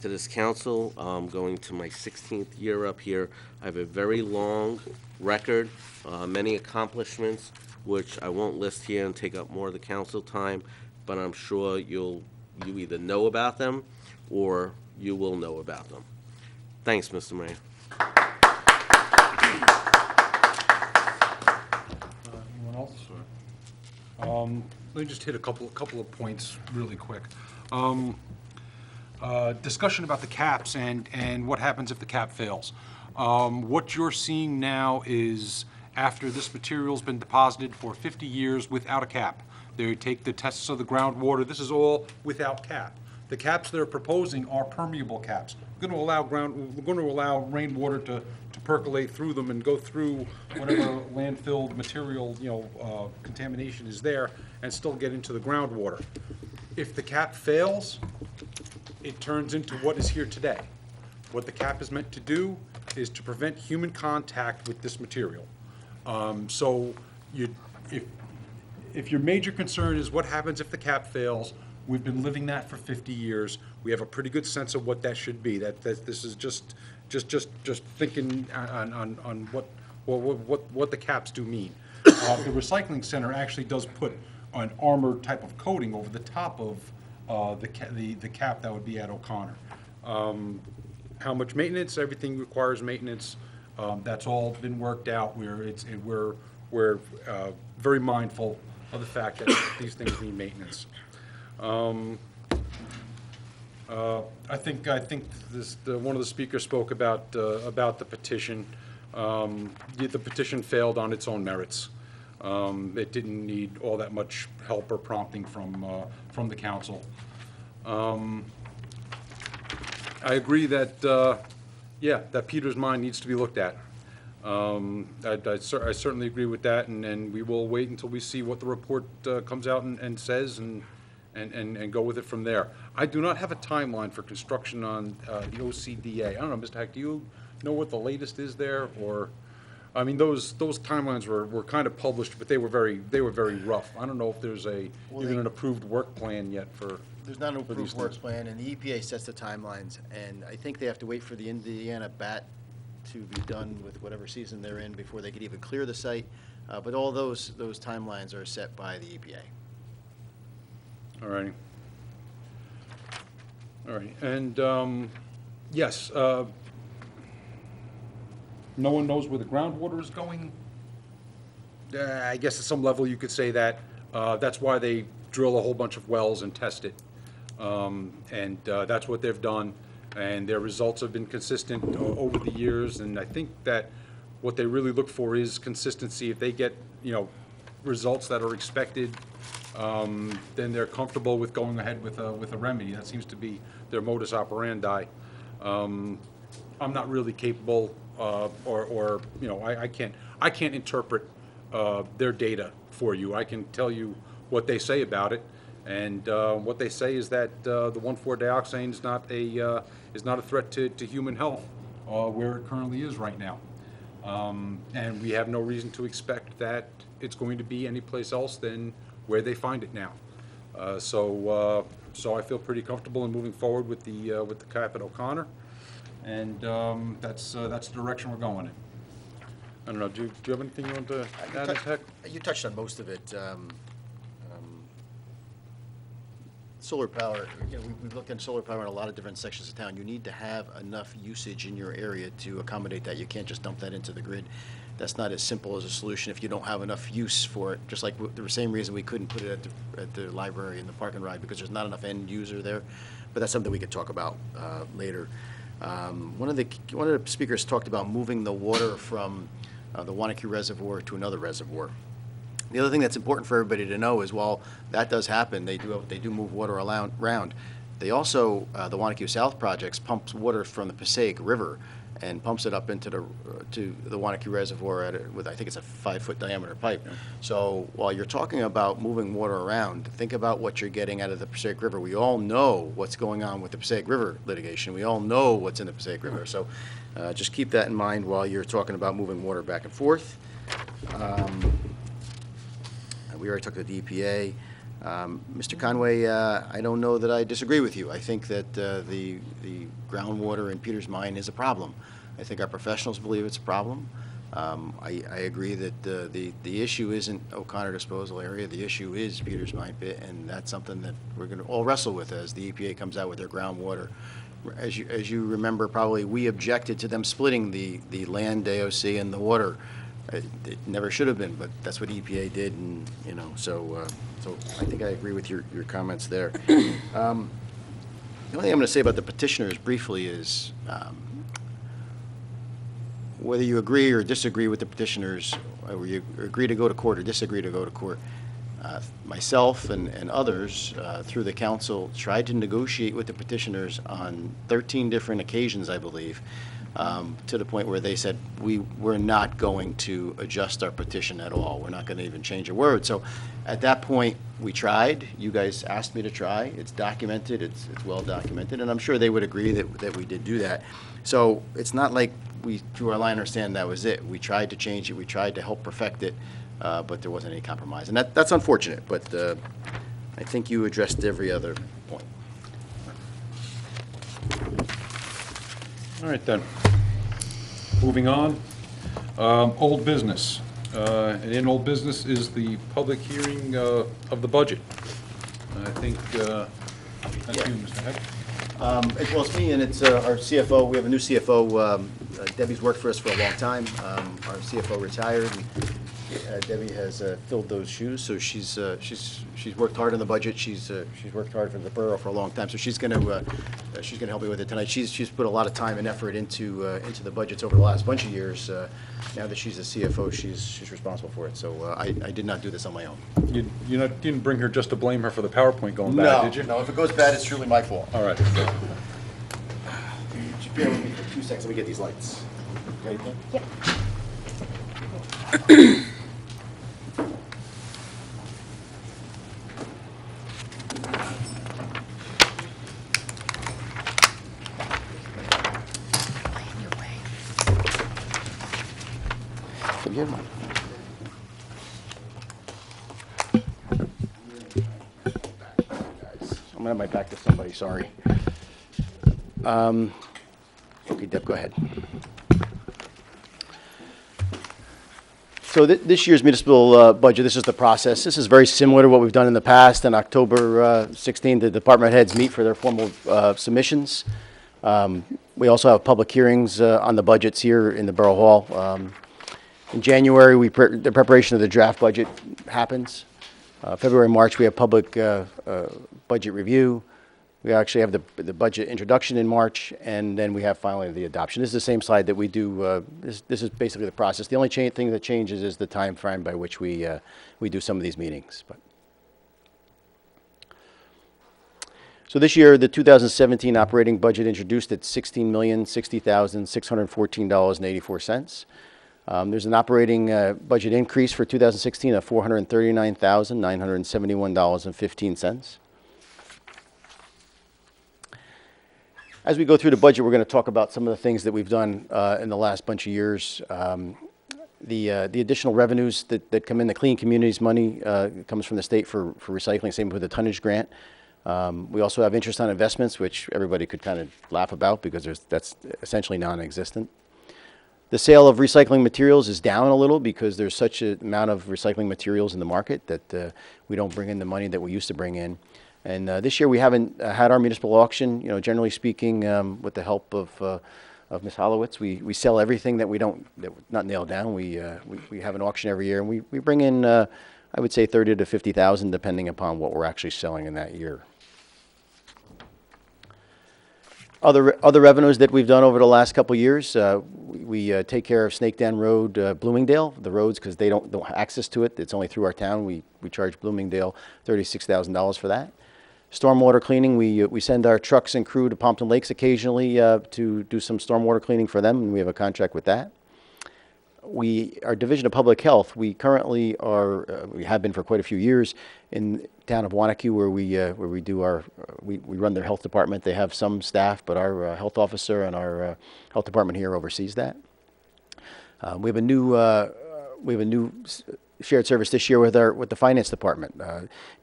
this council, going to my 16th year up here. I have a very long record, many accomplishments, which I won't list here and take up more of the council time, but I'm sure you either know about them or you will know about them. Thanks, Mr. Mayor.
Anyone else? Let me just hit a couple of points really quick. Discussion about the caps and what happens if the cap fails. What you're seeing now is after this material's been deposited for 50 years without a cap. They take the tests of the groundwater. This is all without cap. The caps they're proposing are permeable caps. We're going to allow rainwater to percolate through them and go through whatever landfill material, contamination is there, and still get into the groundwater. If the cap fails, it turns into what is here today. What the cap is meant to do is to prevent human contact with this material. So if your major concern is what happens if the cap fails, we've been living that for 50 years. We have a pretty good sense of what that should be. That this is just thinking on what the caps do mean. The recycling center actually does put an armor type of coating over the top of the cap that would be at O'Connor. How much maintenance? Everything requires maintenance. That's all been worked out. We're very mindful of the fact that these things need maintenance. I think one of the speakers spoke about the petition. The petition failed on its own merits. It didn't need all that much help or prompting from the council. I agree that that Peter's Mine needs to be looked at. I certainly agree with that, and we will wait until we see what the report comes out and says, and go with it from there. I do not have a timeline for construction on the OCDA. I don't know, Mr. Heck, do you know what the latest is there? Or, I mean, those timelines were kind of published, but they were very rough. I don't know if there's even an approved work plan yet for.
There's not an approved work plan, and the EPA sets the timelines, and I think they have to wait for the Indiana bat to be done with whatever season they're in before they could even clear the site. But all those timelines are set by the EPA.
All righty. All right, and yes, no one knows where the groundwater is going. I guess at some level you could say that. That's why they drill a whole bunch of wells and test it. And that's what they've done, and their results have been consistent over the years, and I think that what they really look for is consistency. If they get, results that are expected, then they're comfortable with going ahead with a remedy. That seems to be their modus operandi. I'm not really capable, I can't interpret their data for you. I can tell you what they say about it, and what they say is that the 1,4-dioxane is not a threat to human health where it currently is right now, and we have no reason to expect that it's going to be anyplace else than where they find it now. So I feel pretty comfortable in moving forward with the cap at O'Connor, and that's the direction we're going in. I don't know. Do you have anything you want to add, Heck?
You touched on most of it. Solar power, we've looked at solar power in a lot of different sections of town. You need to have enough usage in your area to accommodate that. You can't just dump that into the grid. That's not as simple as a solution if you don't have enough use for it. Just like the same reason we couldn't put it at the library in the park and ride, because there's not enough end user there. But that's something we could talk about later. One of the speakers talked about moving the water from the Wanacue Reservoir to another reservoir. The other thing that's important for everybody to know is while that does happen, they do move water around. They also, the Wanacue South projects pumps water from the Passaic River and pumps it up into the Wanacue Reservoir with, I think it's a 5-foot diameter pipe. Yeah. So while you're talking about moving water around, think about what you're getting out of the Passaic River. We all know what's going on with the Passaic River litigation. We all know what's in the Passaic River. So just keep that in mind while you're talking about moving water back and forth. We already talked to the EPA. Mr. Conway, I don't know that I disagree with you. I think that the groundwater in Peters Mine is a problem. I think our professionals believe it's a problem. I agree that the issue isn't O'Connor disposal area. The issue is Peters Mine pit, and that's something that we're going to all wrestle with as the EPA comes out with their groundwater. As you remember, probably we objected to them splitting the land AOC and the water. It never should have been, but that's what EPA did, and so I think I agree with your comments there. The only thing I'm going to say about the petitioners briefly is whether you agree or disagree with the petitioners, or you agree to go to court or disagree to go to court, myself and others through the council tried to negotiate with the petitioners on 13 different occasions, I believe, to the point where they said, we're not going to adjust our petition at all. We're not going to even change a word. So at that point, we tried. You guys asked me to try. It's documented. It's well documented. And I'm sure they would agree that we did do that. So it's not like we drew our line in the sand, that was it. We tried to change it. We tried to help perfect it, but there wasn't any compromise. And that's unfortunate, but I think you addressed every other point.
All right, then. Moving on. Old business. And in old business is the public hearing of the budget. I think that's you, Mr. Heck.
Well, it's me and it's our CFO. We have a new CFO. Debbie's worked for us for a long time. Our CFO retired. Debbie has filled those shoes, so she's worked hard on the budget. She's worked hard for the borough for a long time, so she's going to help me with it tonight. She's put a lot of time and effort into the budgets over the last bunch of years. Now that she's a CFO, she's responsible for it. So I did not do this on my own.
You didn't bring her just to blame her for the PowerPoint going bad, did you?
No. If it goes bad, it's truly my fault.
All right.
Just bear with me for 2 seconds. Let me get these lights. Ready?
Yep.
Forgive me. I'm gonna have my back to somebody, sorry. Okay, Deb, go ahead. So this year's municipal budget, this is the process. This is very similar to what we've done in the past. On October 16th, the department heads meet for their formal submissions. We also have public hearings on the budgets here in the Borough Hall. In January, the preparation of the draft budget happens. February, March, we have public budget review. We actually have the budget introduction in March, and then we have finally the adoption. This is the same slide that we do. This is basically the process. The only thing that changes is the time frame by which we do some of these meetings. So this year, the 2017 operating budget introduced at $16,060,614.84. There's an operating budget increase for 2016 of $439,971.15. As we go through the budget, we're going to talk about some of the things that we've done in the last bunch of years. The additional revenues that come in, the Clean Communities money comes from the state for recycling, same with the tonnage grant. We also have interest on investments, which everybody could kind of laugh about because that's essentially non-existent. The sale of recycling materials is down a little because there's such an amount of recycling materials in the market that we don't bring in the money that we used to bring in. And this year we haven't had our municipal auction. Generally speaking, with the help of Ms. Holowitz, we sell everything that that's not nailed down. We have an auction every year, and we bring in, I would say, 30 to 50,000, depending upon what we're actually selling in that year. Other revenues that we've done over the last couple of years, we take care of Snakedown Road, Bloomingdale, the roads, because they don't have access to it. It's only through our town. We charge Bloomingdale $36,000 for that. Stormwater cleaning, we send our trucks and crew to Pompton Lakes occasionally to do some stormwater cleaning for them, and we have a contract with that. Our Division of Public Health, we currently we have been for quite a few years in town of Wanacue, where we run their health department. They have some staff, but our health officer and our health department here oversees that. We have a new shared service this year with the finance department.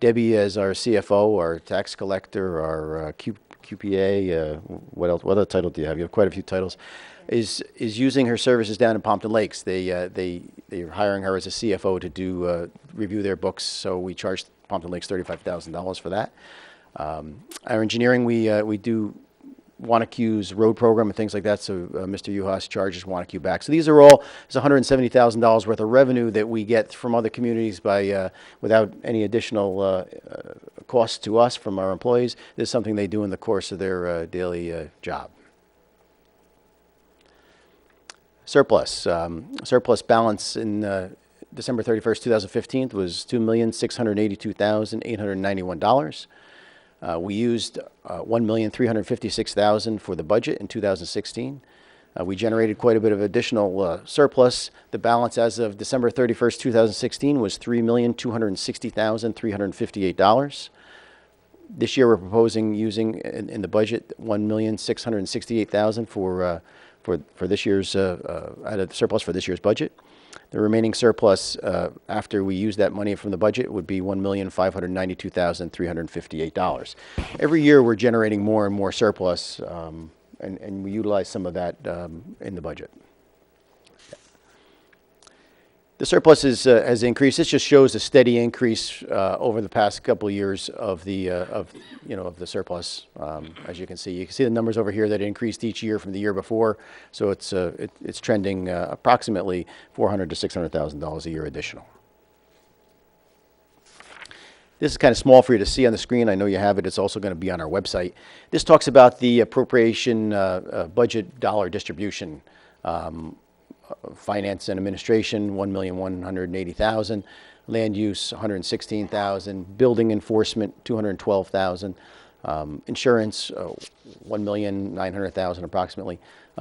Debbie as our CFO, our tax collector, our QPA, what else? What other title do you have? You have quite a few titles. Is using her services down in Pompton Lakes. They're hiring her as a CFO to do review their books. So we charged Pompton Lakes $35,000 for that. Our engineering, we do Wanaque's road program and things like that, so Mr. Uhas charges Wanaque back. So these are all, it's $170,000 worth of revenue that we get from other communities by, without any additional cost to us from our employees. This is something they do in the course of their daily job. Surplus. Surplus balance in December 31st, 2015 was $2,682,891. We used $1,356,000 for the budget in 2016. We generated quite a bit of additional surplus. The balance as of December 31st, 2016 was $3,260,358. This year we're proposing using in the budget $1,668,000 for this year's out of surplus for this year's budget. The remaining surplus after we use that money from the budget would be $1,592,358. Every year we're generating more and more surplus, and we utilize some of that in the budget. The surplus has increased. This just shows a steady increase over the past couple of years of the the surplus. As you can see the numbers over here that increased each year from the year before. So it's trending approximately $400,000 to $600,000 a year additional. This is kind of small for you to see on the screen. I know you have it. It's also going to be on our website. This talks about the appropriation budget dollar distribution. Finance and administration, $1,180,000. Land use, $116,000. Building enforcement, $212,000. Insurance, $1,900,000 approximately.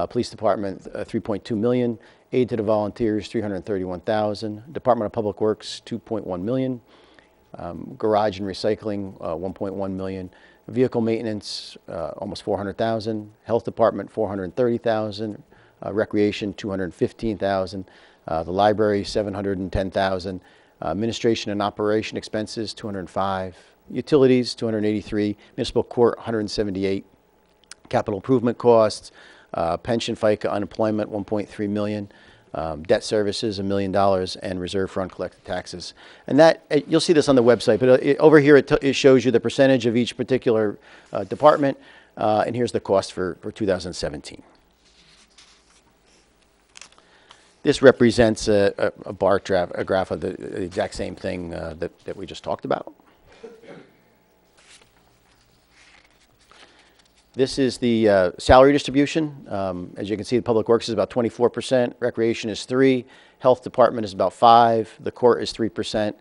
Police department, $3.2 million. Aid to the volunteers, $331,000. Department of Public Works, $2.1 million. Garage and recycling, $1.1 million. Vehicle maintenance, almost $400,000. Health department, $430,000. Recreation, $215,000. The library, $710,000. Administration and operation expenses, $205,000. Utilities, $283,000. Municipal court, $178,000. Capital improvement costs, pension, FICA, unemployment, $1.3 million. Debt services, $1 million, and reserve fund collected taxes. And that you'll see this on the website, but over here it shows you the percentage of each particular department, and here's the cost for 2017. This represents a bar graph of the exact same thing that we just talked about. This is the salary distribution. As you can see, the Public Works is about 24%, Recreation is 3%, Health Department is about 5%, the Court is 3%,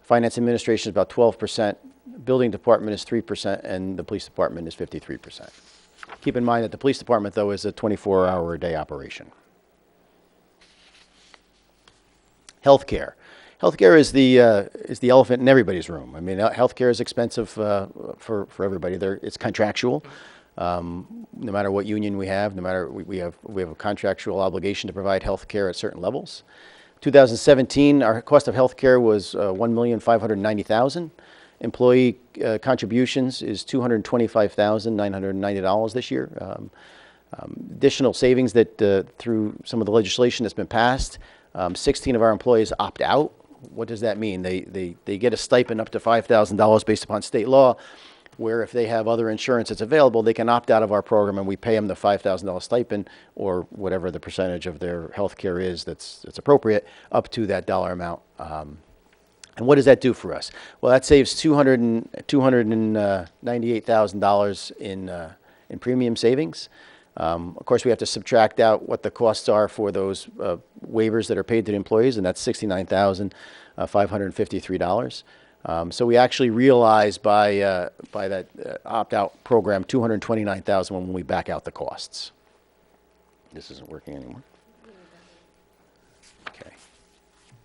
Finance Administration is about 12%, Building Department is 3%, and the Police Department is 53%. Keep in mind that the Police Department, though, is a 24-hour-a-day operation. Healthcare. Healthcare is the elephant in everybody's room. I mean, healthcare is expensive for everybody. It's contractual. No matter what union we have, no matter we have a contractual obligation to provide healthcare at certain levels. 2017, our cost of healthcare was $1,590,000. Employee contributions is $225,990 this year. Additional savings that through some of the legislation that's been passed. 16 of our employees opt out. What does that mean? They get a stipend up to $5,000 based upon state law, where if they have other insurance that's available, they can opt out of our program and we pay them the $5,000 stipend or whatever the percentage of their health care is that's appropriate up to that dollar amount. And what does that do for us? Well, that saves $298,000 in premium savings. Of course, we have to subtract out what the costs are for those waivers that are paid to the employees, and that's $69,553. So we actually realize by that opt-out program $229,000 when we back out the costs. This isn't working anymore. Okay.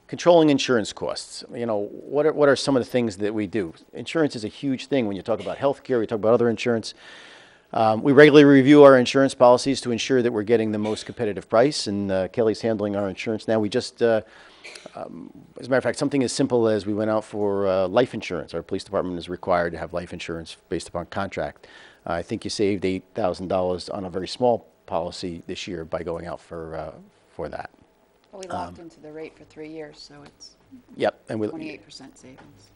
Controlling insurance costs. You know, what are some of the things that we do? Insurance is a huge thing when you talk about healthcare, we talk about other insurance. We regularly review our insurance policies to ensure that we're getting the most competitive price, and Kelly's handling our insurance now. We just As a matter of fact, something as simple as we went out for life insurance. Our police department is required to have life insurance based upon contract. I think you saved $8,000 on a very small policy this year by going out for that.
Well, we locked into the rate for 3 years, so it's
Yep. And
28% savings.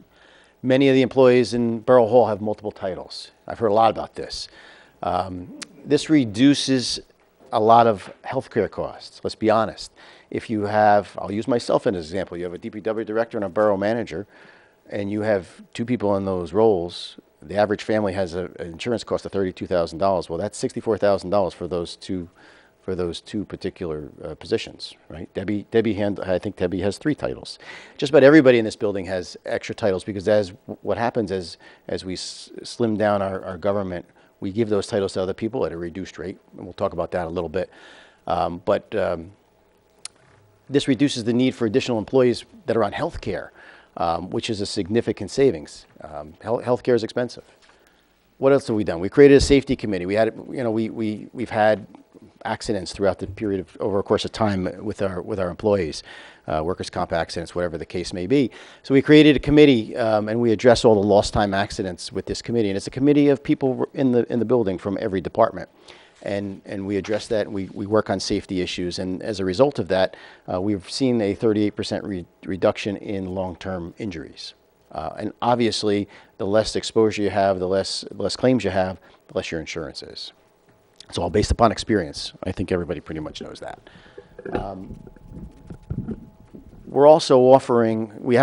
many of the employees in Borough Hall have multiple titles. I've heard a lot about this. This reduces a lot of healthcare costs. Let's be honest. If you have, I'll use myself as an example, you have a DPW director and a borough manager, and you have two people in those roles, the average family has an insurance cost of $32,000. Well, that's $64,000 for those two particular positions, right? I think Debbie has 3 titles. Just about everybody in this building has extra titles because what happens as we slim down our government, we give those titles to other people at a reduced rate, and we'll talk about that a little bit. This reduces the need for additional employees that are on health care, which is a significant savings. Health care is expensive. What else have we done? We created a safety committee. We've had accidents throughout the period over a course of time with our employees, workers' comp accidents, whatever the case may be. So we created a committee, and we address all the lost time accidents with this committee. And it's a committee of people in the building from every department. And we address that, and we work on safety issues. And as a result of that, we've seen a 38% reduction in long-term injuries. And obviously, the less exposure you have, the less claims you have, the less your insurance is. It's all based upon experience. I think everybody pretty much knows that. We're also offering, we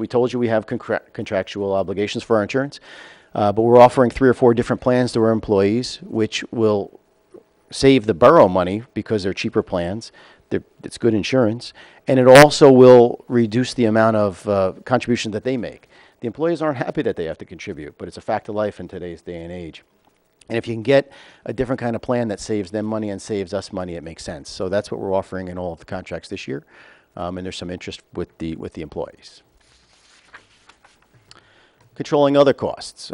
told you we have contractual obligations for our insurance, but we're offering 3 or 4 different plans to our employees, which will save the borough money because they're cheaper plans. It's good insurance, and it also will reduce the amount of contribution that they make. The employees aren't happy that they have to contribute, but it's a fact of life in today's day and age. And if you can get a different kind of plan that saves them money and saves us money, it makes sense. So that's what we're offering in all of the contracts this year, and there's some interest with the employees. Controlling other costs.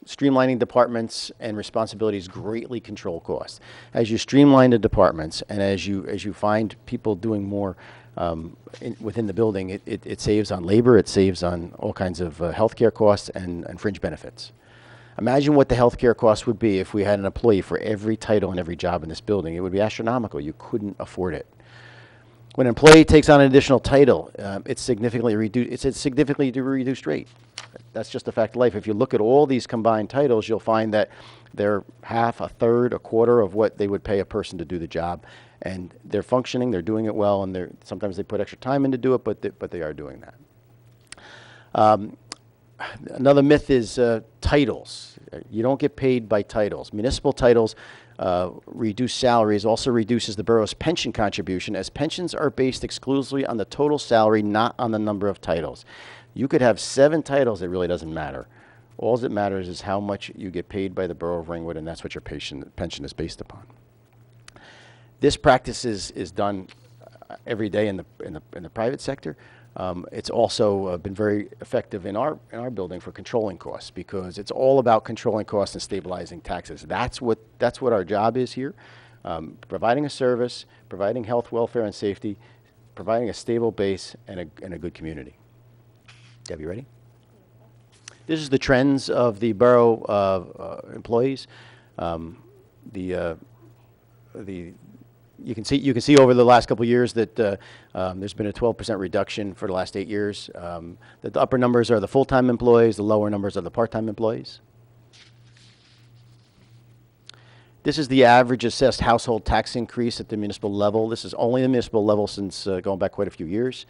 Streamlining departments and responsibilities greatly control costs. As you streamline the departments and as you find people doing more within the building, it saves on labor, it saves on all kinds of healthcare costs and fringe benefits. Imagine what the healthcare costs would be if we had an employee for every title and every job in this building. It would be astronomical. You couldn't afford it. When an employee takes on an additional title, it's significantly reduced rate. That's just a fact of life. If you look at all these combined titles, you'll find that they're half, a third, a quarter of what they would pay a person to do the job. And they're functioning, they're doing it well, and sometimes they put extra time in to do it, but they are doing that. Another myth is titles. You don't get paid by titles. Municipal titles reduce salaries, also reduces the borough's pension contribution, as pensions are based exclusively on the total salary, not on the number of titles. You could have 7 titles, it really doesn't matter. All that matters is how much you get paid by the Borough of Ringwood, and that's what your pension is based upon. This practice is done every day in the private sector. It's also been very effective in our building for controlling costs, because it's all about controlling costs and stabilizing taxes. That's what our job is here, providing a service, providing health, welfare, and safety, providing a stable base and a good community. Debbie, ready? This is the trends of the borough employees. You can see over the last couple of years that there's been a 12% reduction for the last 8 years. The upper numbers are the full-time employees, the lower numbers are the part-time employees. This is the average assessed household tax increase at the municipal level. This is only the municipal level since going back quite a few years.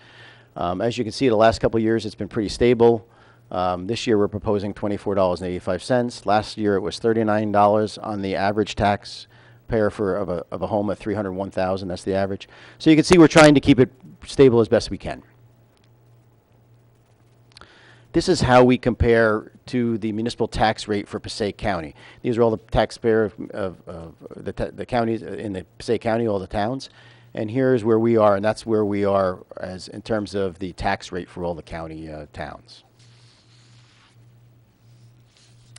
As you can see, the last couple of years it's been pretty stable. This year we're proposing $24.85. Last year it was $39 on the average tax payer of a home of $301,000. That's the average. So you can see we're trying to keep it stable as best we can. This is how we compare to the municipal tax rate for Passaic County. These are all the taxpayer of the counties in the Passaic County, all the towns. And here's where we are, and that's where we are as in terms of the tax rate for all the county towns.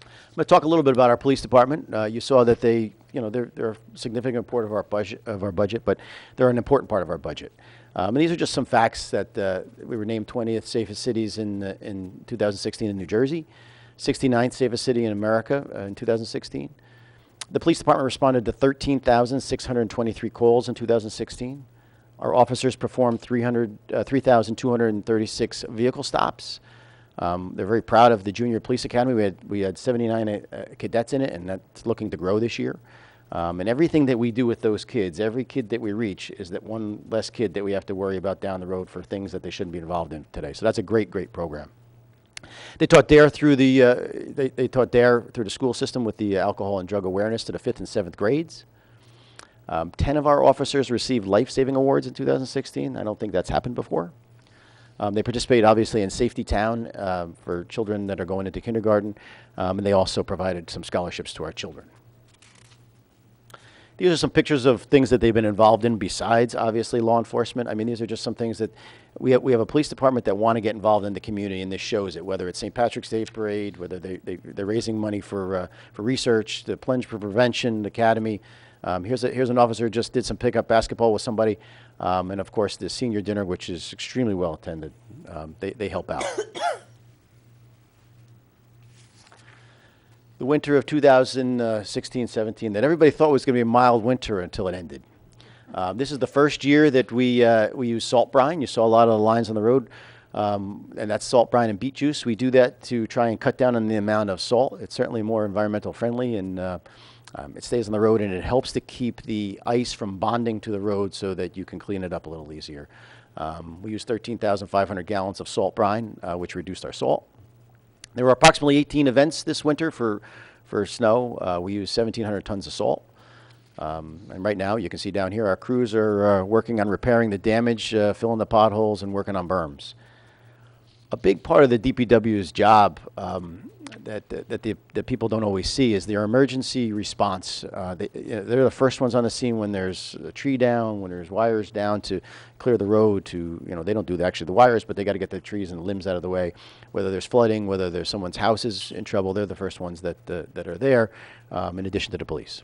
I'm going to talk a little bit about our police department. You saw that they they're a significant part of our budget, but they're an important part of our budget. And these are just some facts that we were named 20th safest cities in 2016 in New Jersey, 69th safest city in America in 2016. The police department responded to 13,623 calls in 2016. Our officers performed 3,236 vehicle stops. They're very proud of the Junior Police Academy. We had 79 cadets in it, and that's looking to grow this year. And everything that we do with those kids, every kid that we reach, is that one less kid that we have to worry about down the road for things that they shouldn't be involved in today. So that's a great, great program. They taught DARE through the school system with the alcohol and drug awareness to the 5th and 7th grades. 10 of our officers received life-saving awards in 2016. I don't think that's happened before. They participate, obviously, in Safety Town for children that are going into kindergarten, and they also provided some scholarships to our children. These are some pictures of things that they've been involved in besides, obviously, law enforcement. I mean, these are just some things that we have a police department that want to get involved in the community, and this shows it, whether it's St. Patrick's Day Parade, whether they're raising money for research, the Plunge for Prevention, the Academy. Here's an officer who just did some pickup basketball with somebody, and of course the senior dinner, which is extremely well attended. They help out. The winter of 2016-17 that everybody thought was going to be a mild winter until it ended. This is the first year that we used salt brine. You saw a lot of the lines on the road, and that's salt brine and beet juice. We do that to try and cut down on the amount of salt. It's certainly more environmental friendly, and it stays on the road, and it helps to keep the ice from bonding to the road so that you can clean it up a little easier. We used 13,500 gallons of salt brine, which reduced our salt. There were approximately 18 events this winter for snow. We used 1,700 tons of salt. And right now, you can see down here, our crews are working on repairing the damage, filling the potholes, and working on berms. A big part of the DPW's job that people don't always see is their emergency response. They're the first ones on the scene when there's a tree down, when there's wires down to clear the road to, they don't do actually the wires, but they got to get the trees and the limbs out of the way. Whether there's flooding, whether there's someone's house is in trouble, they're the first ones that are there, in addition to the police.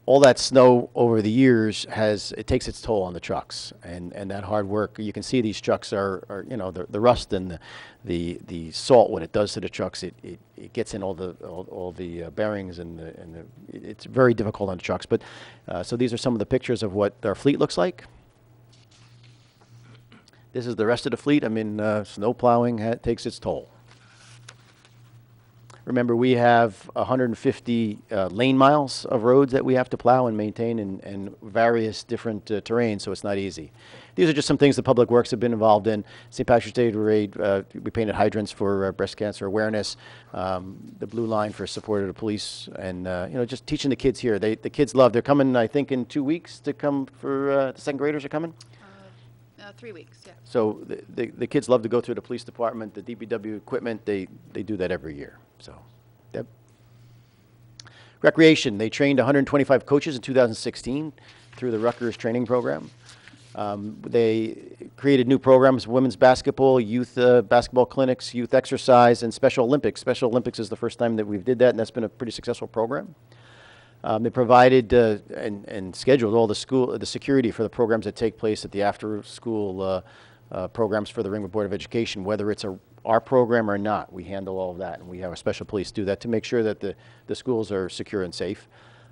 All that snow over the years it takes its toll on the trucks, and that hard work. You can see these trucks are the rust and the salt, what it does to the trucks, it gets in all the bearings, and it's very difficult on the trucks. But so these are some of the pictures of what our fleet looks like. This is the rest of the fleet. I mean, snow plowing takes its toll. Remember, we have 150 lane miles of roads that we have to plow and maintain in various different terrains, so it's not easy. These are just some things the Public Works have been involved in. St. Patrick's Day Parade, we painted hydrants for breast cancer awareness, the blue line for support of the police, and just teaching the kids here. The kids love. They're coming, I think, in 2 weeks to come for the second graders are coming.
3 weeks, yeah.
So the kids love to go through the police department, the DPW equipment. They do that every year. So, yep. Recreation, they trained 125 coaches in 2016 through the Rutgers training program. They created new programs, women's basketball, youth basketball clinics, youth exercise, and Special Olympics. Special Olympics is the first time that we've did that, and that's been a pretty successful program. They provided and scheduled all the security for the programs that take place at the after-school programs for the Ringwood Board of Education, whether it's our program or not. We handle all of that, and we have a special police do that to make sure that the schools are secure and safe.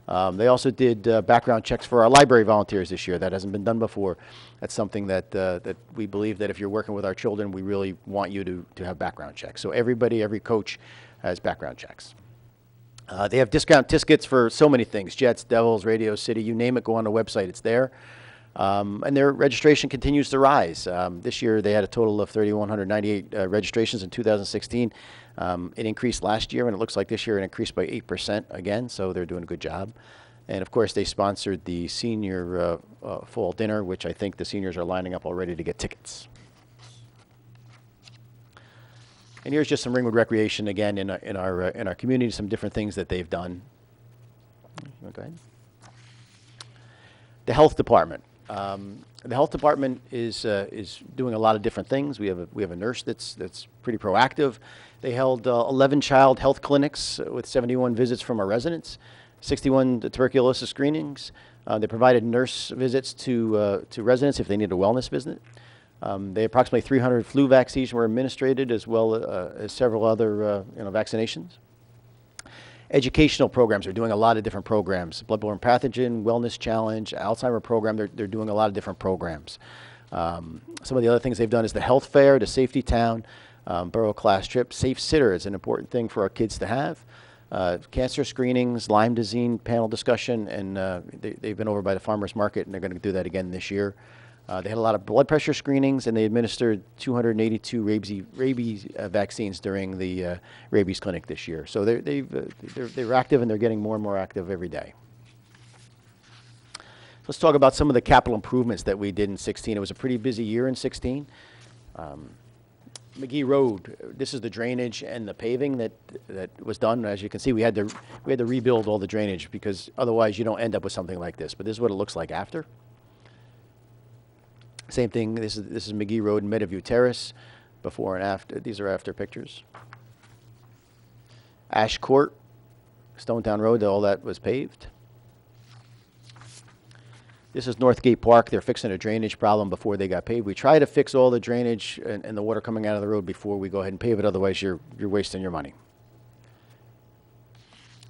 They also did background checks for our library volunteers this year. That hasn't been done before. That's something that we believe that if you're working with our children, we really want you to have background checks. So every coach has background checks. They have discount tickets for so many things, Jets, Devils, Radio City, you name it, go on the website, it's there. And their registration continues to rise. This year they had a total of 3,198 registrations in 2016. It increased last year, and it looks like this year it increased by 8% again, so they're doing a good job. And of course they sponsored the senior fall dinner, which I think the seniors are lining up already to get tickets. And here's just some Ringwood recreation again in our community, some different things that they've done. Go ahead. The health department. The health department is doing a lot of different things. We have a nurse that's pretty proactive. They held 11 child health clinics with 71 visits from our residents, 61 tuberculosis screenings. They provided nurse visits to residents if they need a wellness visit. They approximately 300 flu vaccines were administered, as well as several other vaccinations. Educational programs. They're doing a lot of different programs. Bloodborne pathogen, wellness challenge, Alzheimer program. They're doing a lot of different programs. Some of the other things they've done is the health fair, the safety town, borough class trip. Safe sitter is an important thing for our kids to have. Cancer screenings, Lyme disease panel discussion, and they've been over by the farmers market, and they're going to do that again this year. They had a lot of blood pressure screenings, and they administered 282 rabies vaccines during the rabies clinic this year. So they're active, and they're getting more and more active every day. Let's talk about some of the capital improvements that we did in 16. It was a pretty busy year in 16. McGee Road, this is the drainage and the paving that was done. As you can see, we had to rebuild all the drainage, because otherwise you don't end up with something like this. But this is what it looks like after. Same thing, this is McGee Road and Meadowview Terrace, before and after. These are after pictures. Ash Court, Stonetown Road, all that was paved. This is Northgate Park. They're fixing a drainage problem before they got paved. We try to fix all the drainage and the water coming out of the road before we go ahead and pave it, otherwise you're wasting your money.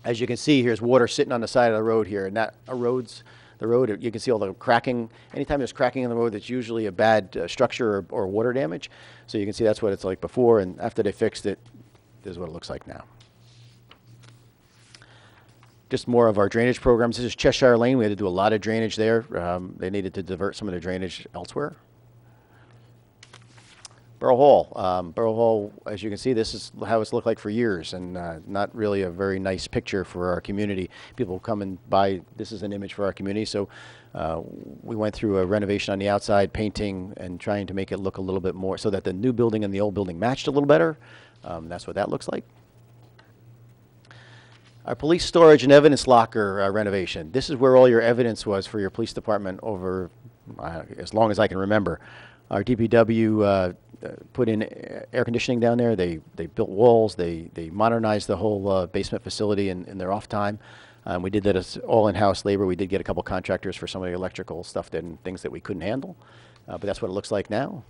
As you can see, here's water sitting on the side of the road here, and that erodes the road. You can see all the cracking. Anytime there's cracking in the road, it's usually a bad structure or water damage. So you can see that's what it's like before, and after they fixed it, this is what it looks like now. Just more of our drainage programs. This is Cheshire Lane. We had to do a lot of drainage there. They needed to divert some of the drainage elsewhere. Borough Hall. Borough Hall, as you can see, this is how it's looked like for years, and not really a very nice picture for our community. People come and buy, this is an image for our community, so we went through a renovation on the outside, painting, and trying to make it look a little bit more, so that the new building and the old building matched a little better. That's what that looks like. Our police storage and evidence locker renovation. This is where all your evidence was for your police department over as long as I can remember. Our DPW put in air conditioning down there. They built walls. They modernized the whole basement facility in their off time. We did that as all in-house labor. We did get a couple contractors for some of the electrical stuff and things that we couldn't handle. But that's what it looks like now.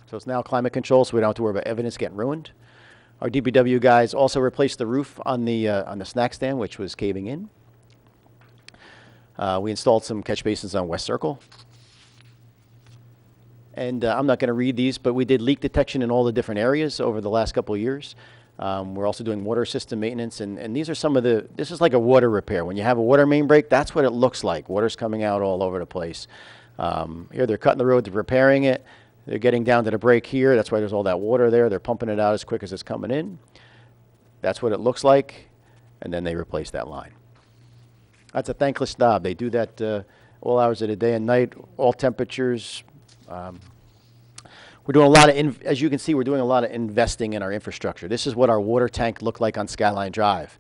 So it's now climate control, so we don't have to worry about evidence getting ruined. Our DPW guys also replaced the roof on the snack stand, which was caving in. We installed some catch basins on West Circle. And I'm not going to read these, but we did leak detection in all the different areas over the last couple of years. We're also doing water system maintenance, and these are some of the, this is like a water repair. When you have a water main break, that's what it looks like. Water's coming out all over the place. Here they're cutting the road, they're repairing it. They're getting down to the break here. That's why there's all that water there. They're pumping it out as quick as it's coming in. That's what it looks like, and then they replace that line. That's a thankless job. They do that all hours of the day and night, all temperatures. We're doing a lot of, as you can see, we're doing a lot of investing in our infrastructure. This is what our water tank looked like on Skyline Drive.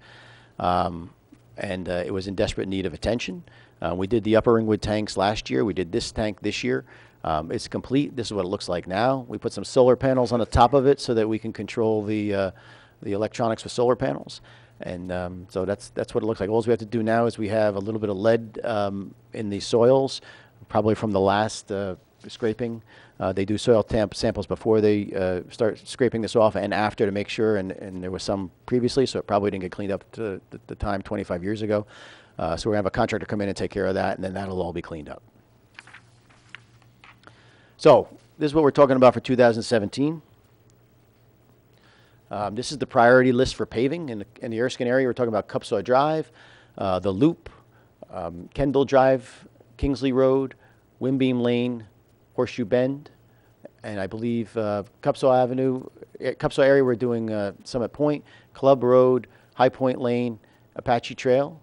It was in desperate need of attention. We did the upper Ringwood tanks last year. We did this tank this year. It's complete. This is what it looks like now. We put some solar panels on the top of it so that we can control the electronics with solar panels. And so that's what it looks like. All we have to do now is we have a little bit of lead in the soils, probably from the last scraping. They do soil samples before they start scraping this off and after to make sure, and there was some previously, so it probably didn't get cleaned up to the time 25 years ago. So we're going to have a contractor come in and take care of that, and then that'll all be cleaned up. So this is what we're talking about for 2017. This is the priority list for paving in the Erskine area. We're talking about Cupsaw Drive, the Loop, Kendall Drive, Kingsley Road, Wimbeam Lane, Horseshoe Bend, and I believe Cupsaw Avenue, Cupsaw area we're doing Summit Point, Club Road, High Point Lane, Apache Trail.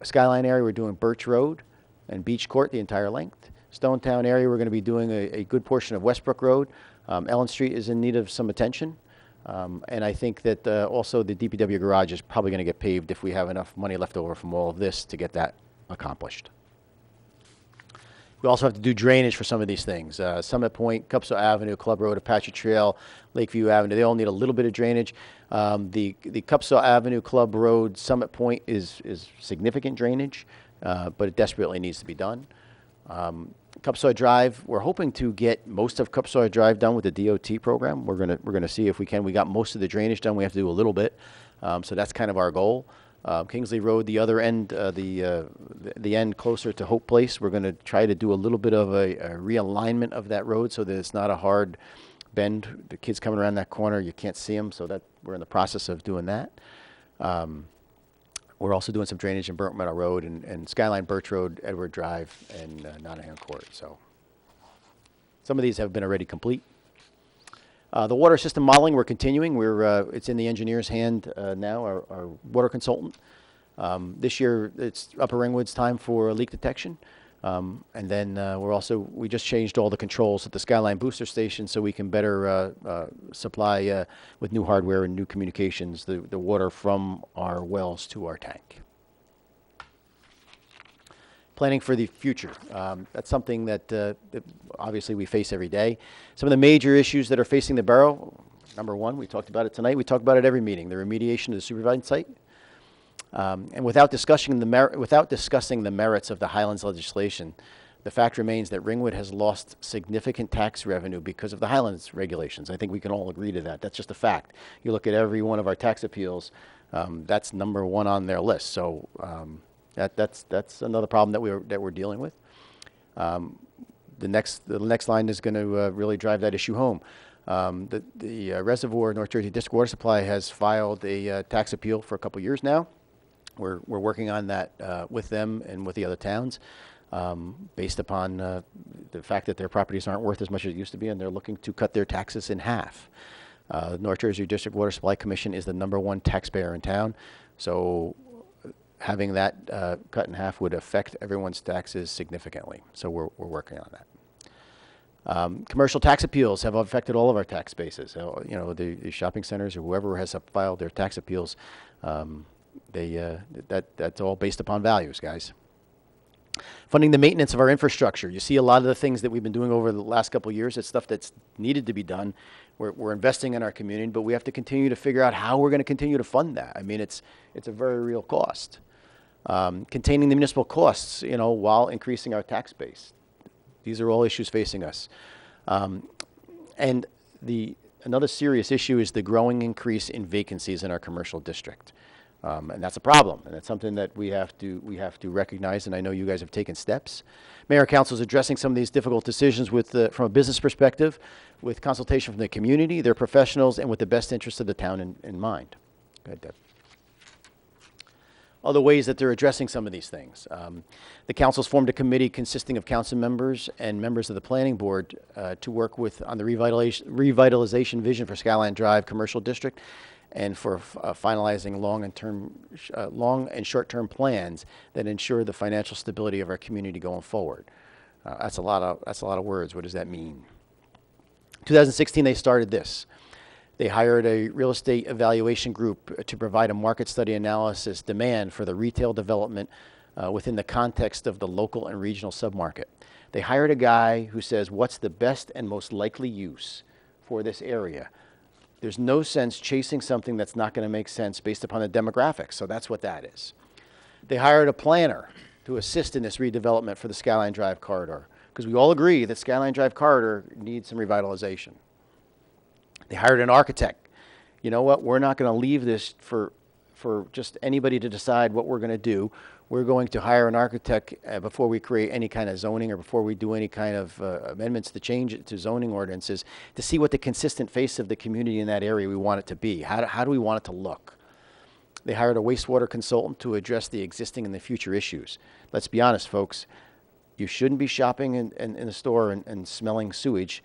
Skyline area we're doing Birch Road and Beach Court the entire length. Stonetown area we're going to be doing a good portion of Westbrook Road. Ellen Street is in need of some attention. And I think that also the DPW garage is probably going to get paved if we have enough money left over from all of this to get that accomplished. We also have to do drainage for some of these things. Summit Point, Cupso Avenue, Club Road, Apache Trail, Lakeview Avenue, they all need a little bit of drainage. The Cupso Avenue, Club Road, Summit Point is significant drainage, but it desperately needs to be done. Cupso Drive, we're hoping to get most of Cupso Drive done with the DOT program. We're gonna see if we can. We got most of the drainage done. We have to do a little bit, so that's kind of our goal. Kingsley Road, the other end, the end closer to Hope Place, we're going to try to do a little bit of a realignment of that road so that it's not a hard bend. The kids coming around that corner, you can't see them, so that we're in the process of doing that. We're also doing some drainage in Burnt Meadow Road and Skyline Birch Road, Edward Drive, and Nottingham Court. So some of these have been already complete. The water system modeling, we're continuing. It's in the engineer's hand now, our water consultant. This year, it's Upper Ringwood's time for leak detection. And then we just changed all the controls at the Skyline Booster Station so we can better supply with new hardware and new communications the water from our wells to our tank. Planning for the future. That's something that obviously we face every day. Some of the major issues that are facing the borough, number one, we talked about it tonight, we talk about it every meeting, the remediation of the supervised site. And without discussing the merits of the Highlands legislation, the fact remains that Ringwood has lost significant tax revenue because of the Highlands regulations. I think we can all agree to that. That's just a fact. You look at every one of our tax appeals, that's number one on their list. So that's another problem that we're dealing with. The next line is going to really drive that issue home. The Reservoir North Jersey District Water Supply has filed a tax appeal for a couple years now. We're working on that with them and with the other towns, based upon the fact that their properties aren't worth as much as it used to be, and they're looking to cut their taxes in half. North Jersey District Water Supply Commission is the #1 taxpayer in town, so having that cut in half would affect everyone's taxes significantly. So we're working on that. Commercial tax appeals have affected all of our tax bases. The shopping centers or whoever has filed their tax appeals, that's all based upon values, guys. Funding the maintenance of our infrastructure. You see a lot of the things that we've been doing over the last couple of years. It's stuff that's needed to be done. We're investing in our community, but we have to continue to figure out how we're going to continue to fund that. I mean, it's a very real cost. Containing the municipal costs, while increasing our tax base. These are all issues facing us. And another serious issue is the growing increase in vacancies in our commercial district. And that's a problem, and it's something that we have to recognize, and I know you guys have taken steps. Mayor and Council is addressing some of these difficult decisions from a business perspective, with consultation from the community, their professionals, and with the best interests of the town in mind. Go ahead, Deb. Other ways that they're addressing some of these things. The council's formed a committee consisting of council members and members of the planning board to work on the revitalization vision for Skyline Drive Commercial District, and for finalizing long and short-term plans that ensure the financial stability of our community going forward. That's a lot of words. What does that mean? 2016, they started this. They hired a real estate evaluation group to provide a market study analysis demand for the retail development within the context of the local and regional submarket. They hired a guy who says, what's the best and most likely use for this area? There's no sense chasing something that's not going to make sense based upon the demographics, so that's what that is. They hired a planner to assist in this redevelopment for the Skyline Drive corridor, because we all agree that Skyline Drive corridor needs some revitalization. They hired an architect. You know what? We're not going to leave this for just anybody to decide what we're going to do. We're going to hire an architect before we create any kind of zoning or before we do any kind of amendments to change it to zoning ordinances to see what the consistent face of the community in that area we want it to be. How do we want it to look? They hired a wastewater consultant to address the existing and the future issues. Let's be honest, folks. You shouldn't be shopping in the store and smelling sewage,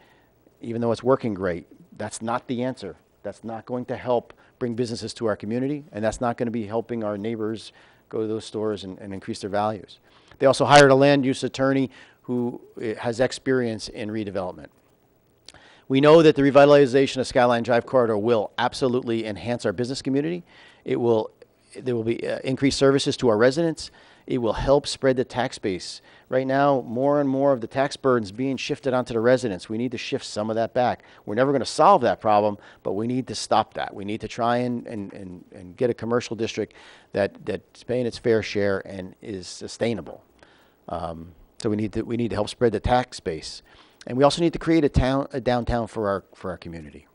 even though it's working great. That's not the answer. That's not going to help bring businesses to our community, and that's not going to be helping our neighbors go to those stores and increase their values. They also hired a land use attorney who has experience in redevelopment. We know that the revitalization of Skyline Drive corridor will absolutely enhance our business community. There will be increased services to our residents. It will help spread the tax base. Right now, more and more of the tax burden's being shifted onto the residents. We need to shift some of that back. We're never going to solve that problem, but we need to stop that. We need to try and get a commercial district that's paying its fair share and is sustainable. So we need to help spread the tax base, and we also need to create a downtown for our community.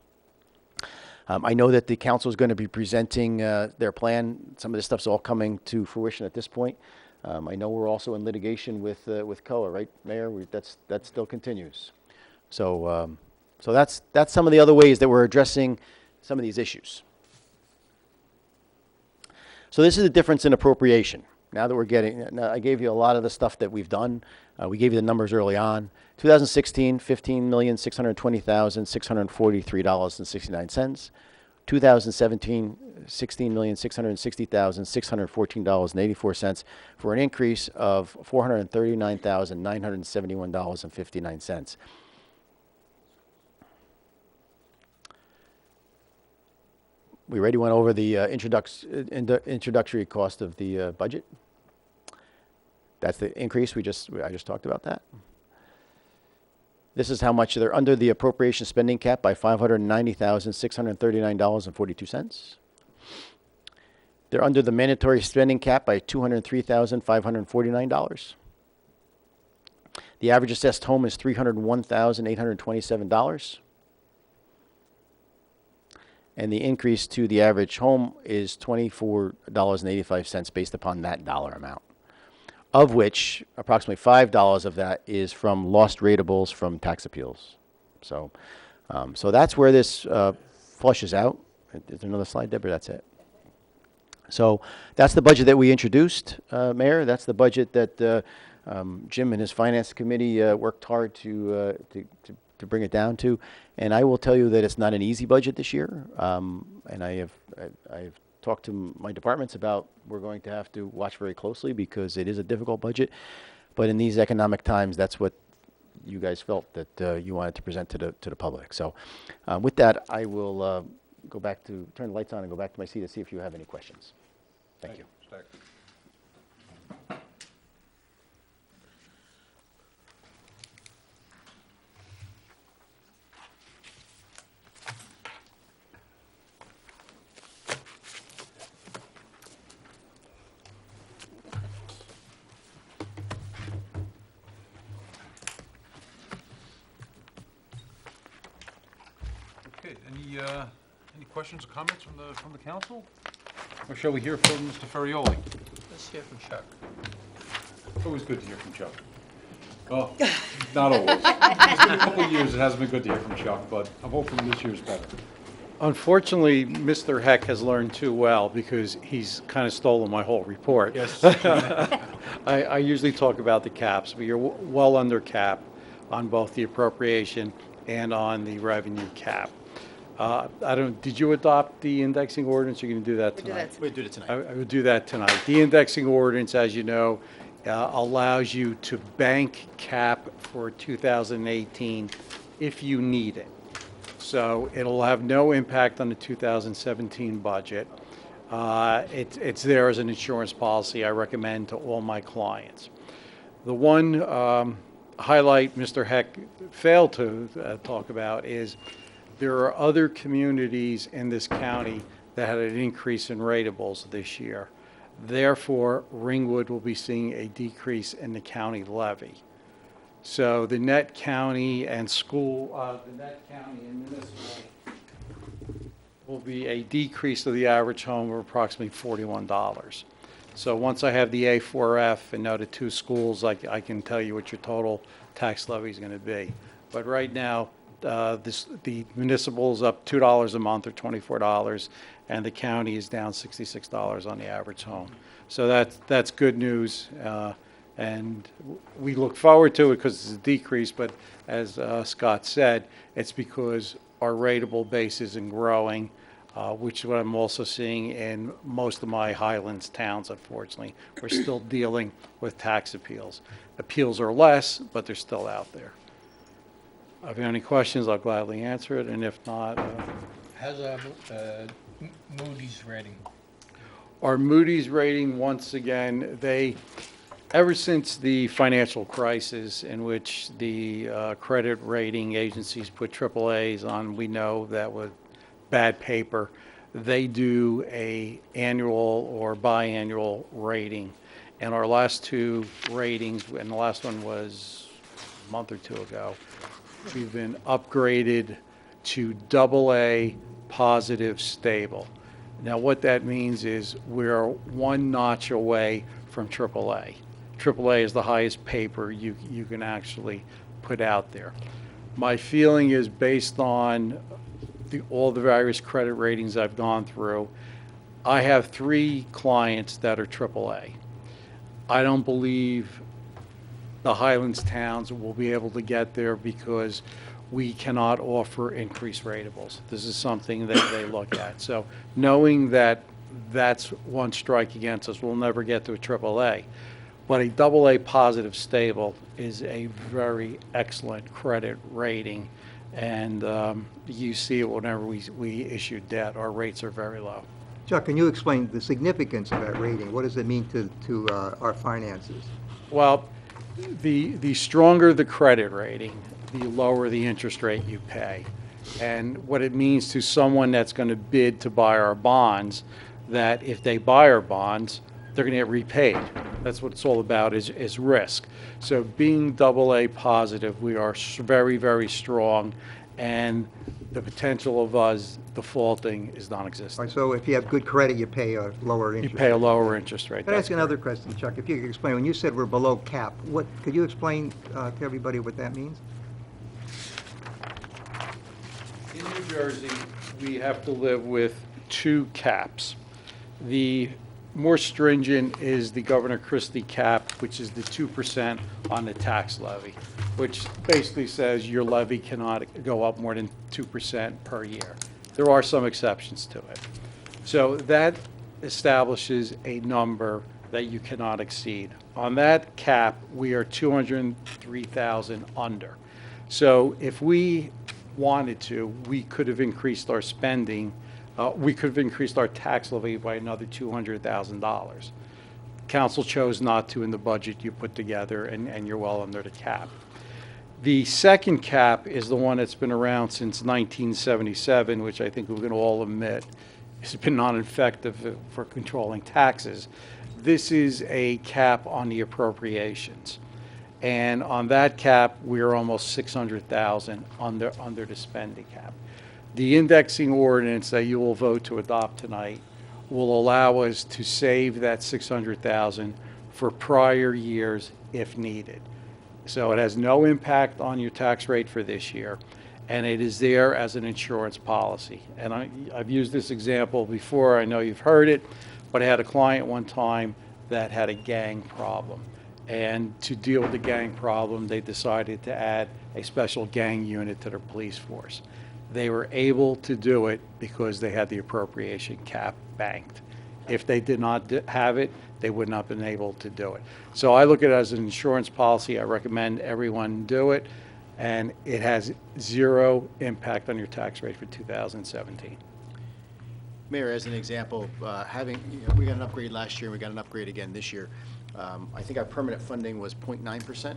I know that the council is going to be presenting their plan. Some of this stuff's all coming to fruition at this point. I know we're also in litigation with COA, right, Mayor? That still continues. So that's some of the other ways that we're addressing some of these issues. So this is the difference in appropriation. Now that we're getting, now I gave you a lot of the stuff that we've done. We gave you the numbers early on. 2016, $15,620,643.69. 2017, $16,660,614.84 for an increase of $439,971.59. We already went over the introductory cost of the budget. That's the increase I just talked about that. This is how much they're under the appropriation spending cap by $590,639.42. They're under the mandatory spending cap by $203,549. The average assessed home is $301,827. And the increase to the average home is $24.85 based upon that dollar amount, of which approximately $5 of that is from lost ratables from tax appeals. So that's where this flushes out. Is there another slide, Deborah? That's it. So that's the budget that we introduced, Mayor. That's the budget that Jim and his finance committee worked hard to bring it down to. And I will tell you that it's not an easy budget this year. And I've talked to my departments about we're going to have to watch very closely because it is a difficult budget. But in these economic times, that's what you guys felt that you wanted to present to the public. So with that, I will go back to turn the lights on and go back to my seat to see if you have any questions. Thank you.
Okay, any questions or comments from the council? Or shall we hear from Mr. Ferrioli?
Let's hear from Chuck.
Always good to hear from Chuck. Well, not always. It's been a couple of years, it hasn't been good to hear from Chuck, but I'm hoping this year's better.
Unfortunately, Mr. Heck has learned too well because he's kind of stolen my whole report.
Yes.
I usually talk about the caps, but you're well under cap on both the appropriation and on the revenue cap. Did you adopt the indexing ordinance? You're going to do that tonight?
We'll do it tonight.
I would do that tonight. The indexing ordinance, as you know, allows you to bank cap for 2018 if you need it. So it'll have no impact on the 2017 budget. It's there as an insurance policy I recommend to all my clients. The one highlight Mr. Heck failed to talk about is there are other communities in this county that had an increase in ratables this year. Therefore, Ringwood will be seeing a decrease in the county levy. So the net county and municipal will be a decrease of the average home of approximately $41. So once I have the A4F and know the two schools, I can tell you what your total tax levy is going to be. But right now, the municipal is up $2 a month or $24, and the county is down $66 on the average home. So that's good news, and we look forward to it because it's a decrease. But as Scott said, it's because our rateable base isn't growing, which is what I'm also seeing in most of my Highlands towns. Unfortunately, we're still dealing with tax appeals. Appeals are less, but they're still out there. If you have any questions, I'll gladly answer it, and if not...
How's Moody's rating?
Our Moody's rating, once again, ever since the financial crisis in which the credit rating agencies put AAAs on, we know that was bad paper. They do a annual or biannual rating. And our last two ratings, and the last one was a month or two ago, we've been upgraded to AA positive stable. Now what that means is we're one notch away from AAA. AAA is the highest paper you can actually put out there. My feeling is, based on all the various credit ratings I've gone through, I have 3 clients that are AAA. I don't believe the Highlands towns will be able to get there because we cannot offer increased ratables. This is something that they look at. So knowing that that's one strike against us, we'll never get to a AAA. But a AA positive stable is a very excellent credit rating. And you see it whenever we issue debt. Our rates are very low.
Chuck, can you explain the significance of that rating? What does it mean to our finances?
Well, the stronger the credit rating, the lower the interest rate you pay. And what it means to someone that's going to bid to buy our bonds, that if they buy our bonds, they're going to get repaid. That's what it's all about, is risk. So being AA positive, we are very, very strong, and the potential of us defaulting is non-existent.
All right, so if you have good credit, you pay a lower interest
You pay a
rate.
lower interest rate.
Can I
That's
ask another question, Chuck? If you could explain, when you said we're below cap, could you explain to everybody what that means?
In New Jersey, we have to live with 2 caps. The more stringent is the Governor Christie cap, which is the 2% on the tax levy, which basically says your levy cannot go up more than 2% per year. There are some exceptions to it. So that establishes a number that you cannot exceed. On that cap, we are 203,000 under. So if we wanted to, we could have increased our spending. We could have increased our tax levy by another $200,000. Council chose not to in the budget you put together, and you're well under the cap. The second cap is the one that's been around since 1977, which I think we can all admit has been non-effective for controlling taxes. This is a cap on the appropriations. And on that cap, we're almost 600,000 under the spending cap. The indexing ordinance that you will vote to adopt tonight will allow us to save that 600,000 for prior years if needed. So it has no impact on your tax rate for this year, and it is there as an insurance policy. And I've used this example before. I know you've heard it, but I had a client one time that had a gang problem. And to deal with the gang problem, they decided to add a special gang unit to their police force. They were able to do it because they had the appropriation cap banked. If they did not have it, they would not have been able to do it. So I look at it as an insurance policy. I recommend everyone do it, and it has 0 impact on your tax rate for 2017.
Mayor, as an example, we got an upgrade last year, we got an upgrade again this year. I think our permanent funding was 0.9%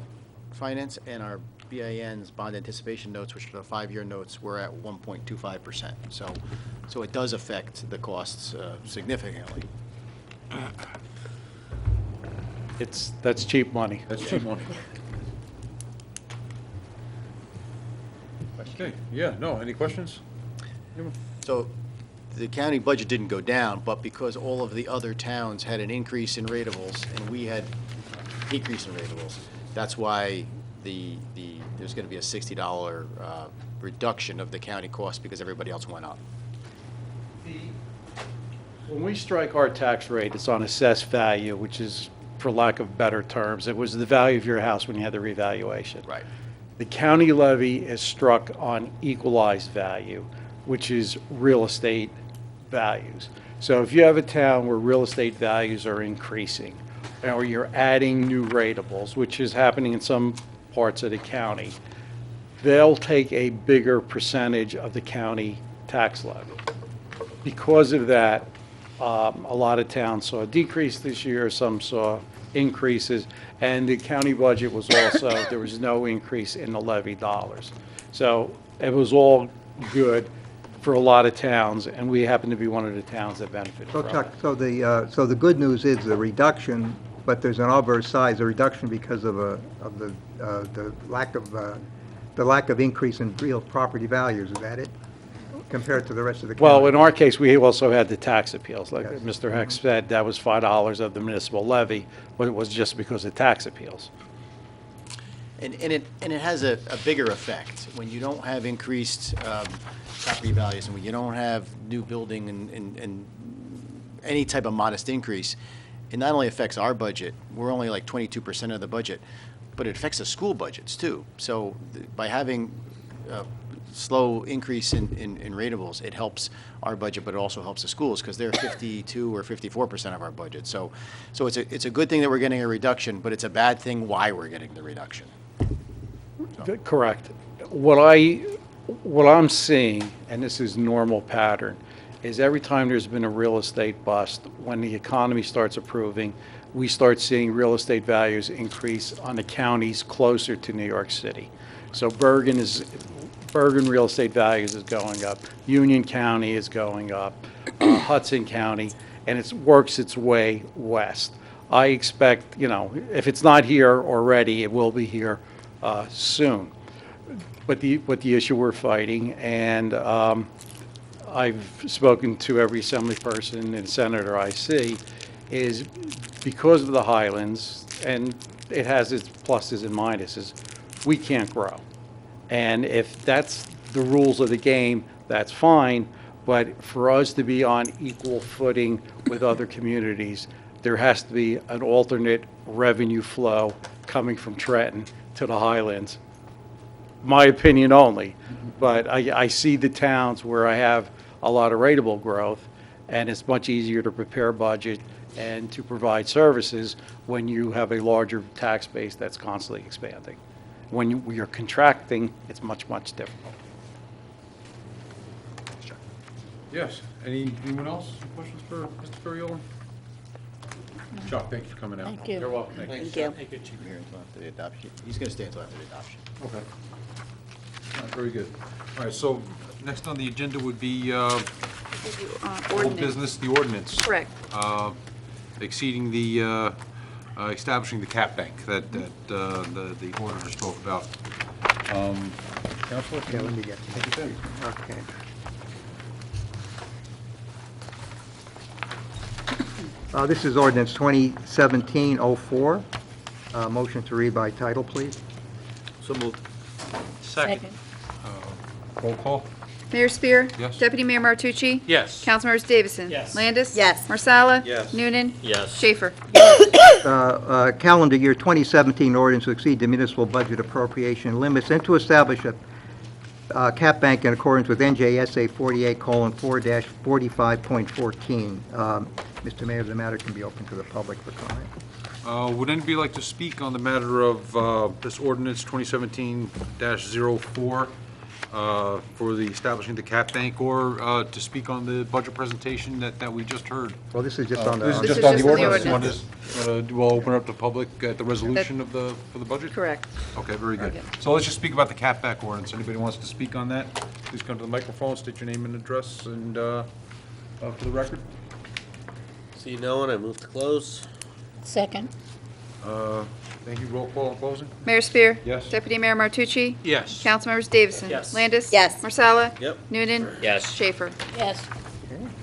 finance, and our BIN's bond anticipation notes, which are the 5-year notes, were at 1.25%. So it does affect the costs significantly.
That's cheap money.
That's cheap money. Okay, yeah, no, any questions?
So the county budget didn't go down, but because all of the other towns had an increase in ratables and we had decrease in ratables, that's why there's going to be a $60 reduction of the county cost because everybody else went up.
When we strike our tax rate, it's on assessed value, which is, for lack of better terms, it was the value of your house when you had the revaluation.
Right.
The county levy is struck on equalized value, which is real estate values. So if you have a town where real estate values are increasing, or you're adding new ratables, which is happening in some parts of the county, they'll take a bigger percentage of the county tax levy. Because of that, A lot of towns saw a decrease this year, some saw increases, and the county budget was also, there was no increase in the levy dollars. So it was all good for a lot of towns, and we happen to be one of the towns that benefited
So
from it.
Chuck, so the good news is the reduction, but there's an adverse side, a reduction because of the lack of increase in real property values, is that it? Compared to the rest of the county?
Well, in our case, we also had the tax appeals. Like
Yes.
Mr. Heck said, that was $5 of the municipal levy, but it was just because of tax appeals.
And it has a bigger effect. When you don't have increased property values, and when you don't have new building and any type of modest increase, it not only affects our budget, we're only like 22% of the budget, but it affects the school budgets too. So by having slow increase in ratables, it helps our budget, but it also helps the schools because they're 52 or 54% of our budget. So it's a good thing that we're getting a reduction, but it's a bad thing why we're getting the reduction.
Correct. What I'm seeing, and this is normal pattern, is every time there's been a real estate bust, when the economy starts improving, we start seeing real estate values increase on the counties closer to New York City. So Bergen real estate values is going up, Union County is going up, Hudson County, and it works its way west. I expect, if it's not here already, it will be here soon. But the issue we're fighting, and I've spoken to every assembly person and senator I see, is because of the Highlands, and it has its pluses and minuses, we can't grow. And if that's the rules of the game, that's fine, but for us to be on equal footing with other communities, there has to be an alternate revenue flow coming from Trenton to the Highlands. My opinion only, but I see the towns where I have a lot of rateable growth, and it's much easier to prepare budget and to provide services when you have a larger tax base that's constantly expanding. When you're contracting, it's much, much difficult.
Yes. Anyone else? Questions for Mr. Ferriola? Chuck, thank you for coming out.
Thank you.
You're welcome.
Thank you.
Here until after the adoption. He's going to stay until after the adoption.
Okay. All right, very good. All right, so next on the agenda would be old
Ordinance.
business, the ordinance.
Correct.
Exceeding the, establishing the cap bank that the auditor spoke about. Counselor?
Yeah, let me get
Take it in.
Okay. This is ordinance 2017-04. Motion to read by title, please.
So moved.
Second.
Roll call?
Mayor Spear?
Yes.
Deputy Mayor Martucci?
Yes.
Councilmembers Davison?
Yes.
Landis?
Yes.
Marsala?
Yes.
Noonan?
Yes.
Schaefer?
Calendar year 2017 ordinance to exceed the municipal budget appropriation limits and to establish a cap bank in accordance with NJSA 48:4-45.14. Mr. Mayor, the matter can be open to the public for comment.
Would anybody like to speak on the matter of this ordinance 2017-04 for the establishing the cap bank, or to speak on the budget presentation that we just heard?
Well, this is just on the...
This is
This
just
is
on
just
the
on the
ordinance. We'll open up to public at the resolution of the, for the budget?
Correct.
Okay, very good.
Okay.
So let's just speak about the cap back ordinance. Anybody wants to speak on that? Please come to the microphone, state your name and address, and for the record.
See no one, I move to close.
Second.
Thank you. Roll call on closing?
Mayor Spear?
Yes.
Deputy Mayor Martucci?
Yes.
Councilmembers Davison?
Yes.
Landis?
Yes.
Marsala?
Yep.
Noonan?
Yes.
Schaefer?
Yes.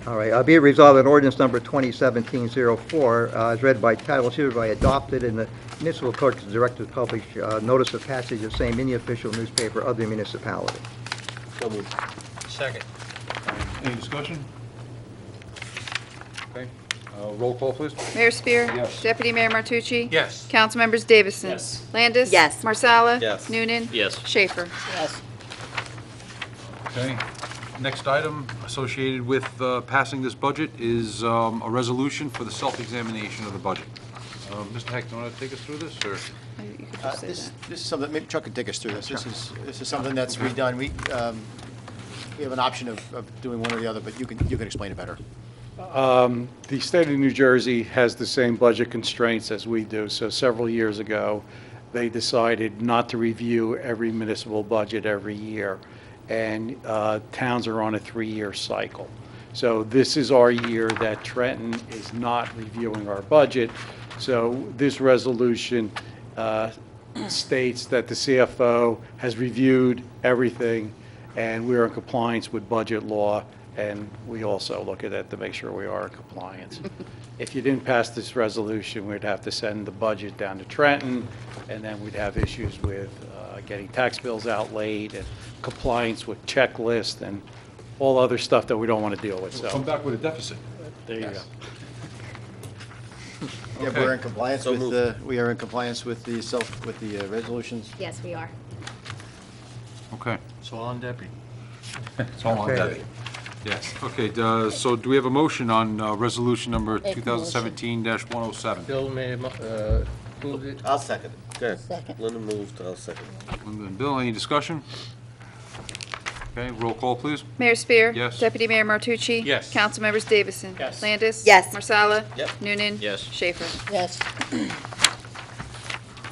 All right, be it resolved that ordinance number 2017-04, as read by title, is hereby adopted, and the municipal clerk is directed to publish notice of passage of same in the official newspaper of the municipality.
So moved.
Second.
Any discussion? Okay. Roll call, please.
Mayor Spear?
Yes.
Deputy Mayor Martucci?
Yes.
Councilmembers Davison?
Yes.
Landis?
Yes.
Marsala?
Yes.
Noonan?
Yes.
Schaefer?
Yes.
Okay. Next item associated with passing this budget is a resolution for the self-examination of the budget. Mr. Heck, do you want to take us through this, or?
You could just say
This
that.
is something, maybe Chuck could take us through this. This is something that's redone. We have an option of doing one or the other, but you can explain it better.
The state of New Jersey has the same budget constraints as we do. So several years ago, they decided not to review every municipal budget every year. And towns are on a 3-year cycle. So this is our year that Trenton is not reviewing our budget. So this resolution states that the CFO has reviewed everything, and we are in compliance with budget law, and we also look at it to make sure we are in compliance. If you didn't pass this resolution, we'd have to send the budget down to Trenton, and then we'd have issues with getting tax bills out late and compliance with checklist and all other stuff that we don't want to deal with,
Come
so.
back with a deficit.
There you go.
Yeah,
Okay.
we're in compliance
So
with
moved.
we are in compliance with the resolutions.
Yes, we are.
Okay.
So on deputy.
It's all on
Okay.
Debbie. Yes, okay, so do we have a motion on resolution number
Make a motion.
2017-107?
Bill moved it.
I'll second it. Good.
Second.
Linda moved, I'll second it.
Linda and Bill, any discussion? Okay, roll call, please.
Mayor Spear.
Yes.
Deputy Mayor Martucci.
Yes.
Councilmembers Davison.
Yes.
Landis.
Yes.
Marsala.
Yep.
Noonan.
Yes.
Schaefer.
Yes.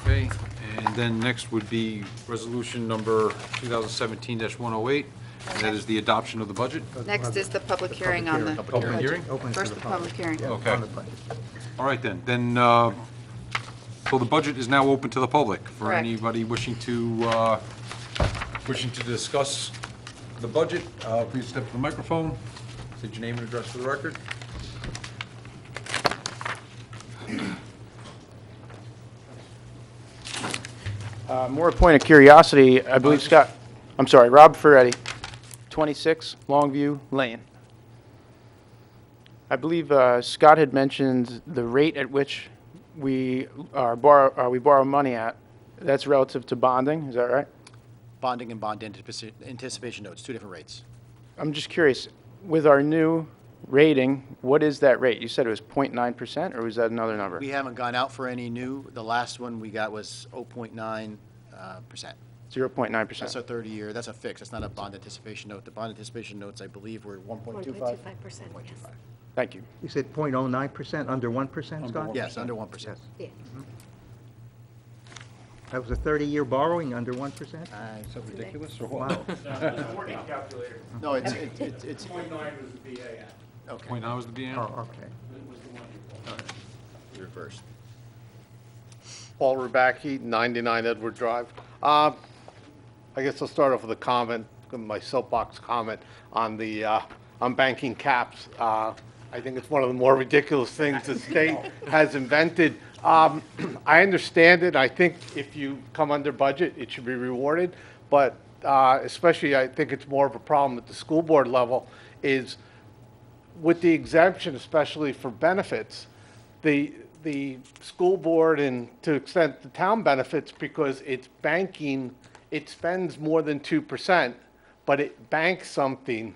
Okay, and then next would be resolution number 2017-108, and that is the adoption of the budget.
Next is the public hearing on the,
Public hearing?
Open to
first the public hearing.
Yeah,
Okay.
on the budget.
All right then, so the budget is now open to the public for
Correct.
anybody wishing to discuss the budget. Please step to the microphone, state your name and address for the record.
More a point of curiosity, I believe Scott, I'm sorry, Rob Ferretti, 26 Longview Lane. I believe Scott had mentioned the rate at which we borrow money at. That's relative to bonding, is that right?
Bonding and bond anticipation notes, two different rates.
I'm just curious, with our new rating, what is that rate? You said it was 0.9%, or was that another number?
We haven't gone out for any new. The last one we got was 0.9%.
0.9%.
That's a 30-year, that's a fix, that's not a bond anticipation note. The bond anticipation notes, I believe, were 1.25.
1.25%, yes.
Thank you.
You said 0.09%, under 1%, Scott?
Yes, under 1%.
Yeah.
That was a 30-year borrowing, under 1%?
So ridiculous, or what?
Wow.
No, it's, okay,
0.9 was the BN?
Oh, okay.
reversed.
Paul Rubacki, 99 Edward Drive. I guess I'll start off with a comment, my soapbox comment on the on banking caps. I think it's one of the more ridiculous things the state has invented. I understand it. I think if you come under budget, it should be rewarded. But especially, I think it's more of a problem at the school board level is with the exemption, especially for benefits, the school board and to extent the town benefits because it's banking, it spends more than 2%, but it banks something,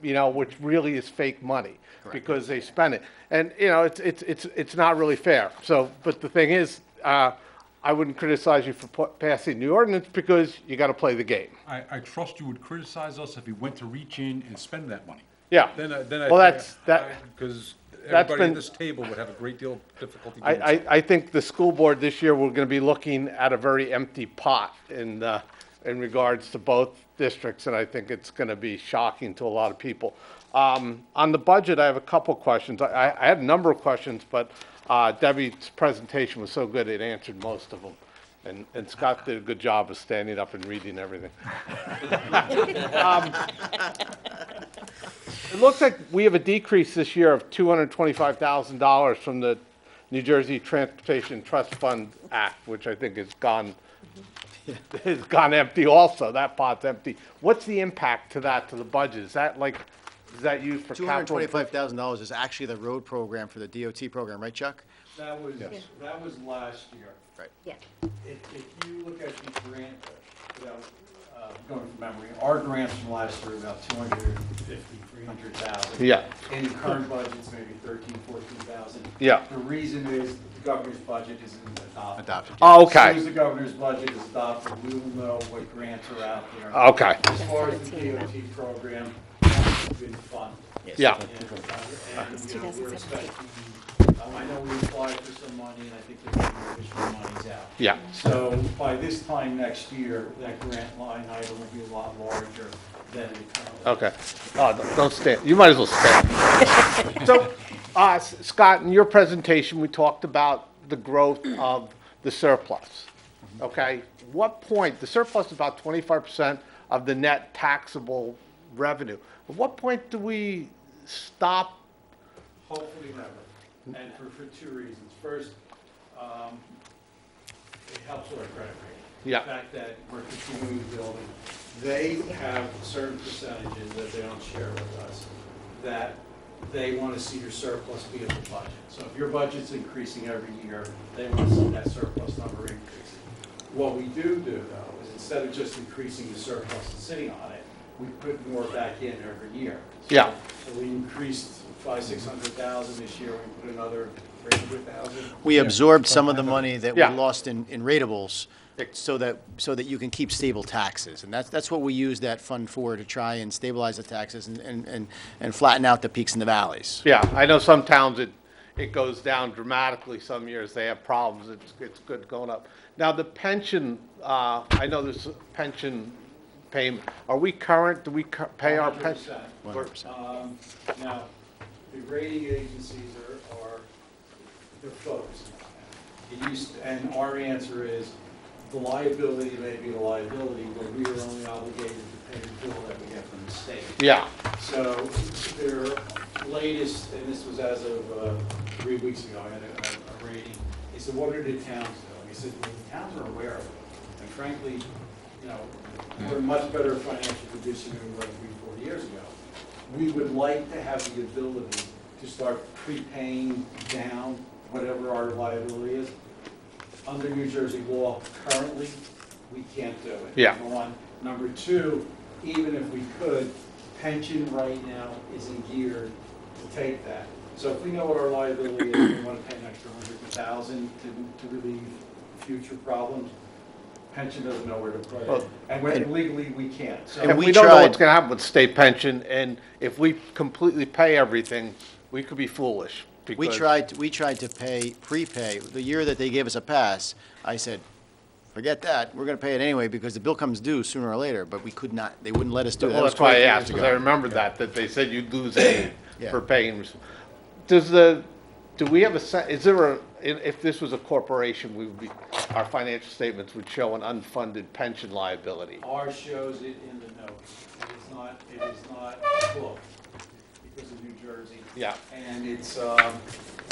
which really is fake money because they spend it. And, it's not really fair. So, but the thing is, I wouldn't criticize you for passing the ordinance because you got to play the game.
I trust you would criticize us if we went to reach in and spend that money.
Yeah.
Then
Well,
because
that's
everybody at
been-
this table would have a great deal of difficulty doing so.
I think the school board this year, we're going to be looking at a very empty pot in regards to both districts, and I think it's going to be shocking to a lot of people. On the budget, I have a couple questions. I had a number of questions, but Debbie's presentation was so good, it answered most of them. And Scott did a good job of standing up and reading everything. It looks like we have a decrease this year of $225,000 from the New Jersey Transportation Trust Fund Act, which I think has gone empty also. That pot's empty. What's the impact to the budget? Is that used for capital?
$225,000 is actually the road program for the DOT program, right, Chuck?
That was last year.
Right.
Yeah.
If you look at the grant, going from memory, our grants from last year were about 250, 300,000.
Yeah.
In the current budget's maybe 13, 14,000.
Yeah.
The reason is the governor's budget isn't adopted.
Adopted.
Oh,
As soon
okay.
as the governor's budget is adopted, we will know what grants are out there.
Okay.
As far as the DOT program, it's been funded.
Yeah.
It's 2017. I know we applied for some money, and I think there's some additional monies out.
Yeah.
So by this time next year, that grant line item will be a lot larger than it currently.
Okay. Oh, don't stand. You might as well stand. So, Scott, in your presentation, we talked about the growth of the surplus. Okay? What point, the surplus is about 25% of the net taxable revenue. At what point do we stop?
Hopefully never, and for two reasons. First, it helps with our credit rating.
Yeah.
The fact that we're continuing to build it. They have certain percentages that they don't share with us, that they want to see your surplus be at the budget. So if your budget's increasing every year, they want to see that surplus number increasing. What we do though, is instead of just increasing the surplus and sitting on it, we put more back in every year. So,
Yeah.
So we increased 600,000 this year, we put another 300,000.
We absorbed some of the money that we
Yeah.
lost in ratables so that you can keep stable taxes. And that's what we use that fund for, to try and stabilize the taxes and flatten out the peaks and the valleys.
Yeah, I know some towns it goes down dramatically. Some years they have problems. It's good going up. Now, the pension, I know there's a pension payment. Are we current? Do we pay our pension?
100%. Now, the rating agencies are they're focused on that. And our answer is, the liability may be a liability, but we are only obligated to pay the bill that we get from the state.
Yeah.
So their latest, and this was as of 3 weeks ago, I had a rating. They said, what are the towns doing? He said, well, the towns are aware of it. And frankly, we're in much better financial condition than we were 3-4 years ago. We would like to have the ability to start prepaying down whatever our liability is. Under New Jersey law, currently, we can't do it.
Yeah.
Number one. Number two, even if we could, pension right now isn't geared to take that. So if we know what our liability is, we want to pay an extra $100,000 to relieve future problems, pension doesn't know where to put it. And legally, we can't. So
And we don't know what's going to happen with state pension, and if we completely pay everything, we could be foolish.
We tried to prepay. The year that they gave us a pass, I said, forget that, we're going to pay it anyway because the bill comes due sooner or later, but we could not, they wouldn't let us do it.
Well,
That was
that's why I
23
asked,
years
because
ago.
I remembered that they said you'd lose aid
Yeah.
for paying. Do we have if this was a corporation, our financial statements would show an unfunded pension liability?
Ours shows it in the notes. It is not booked because of New Jersey.
Yeah.
And it's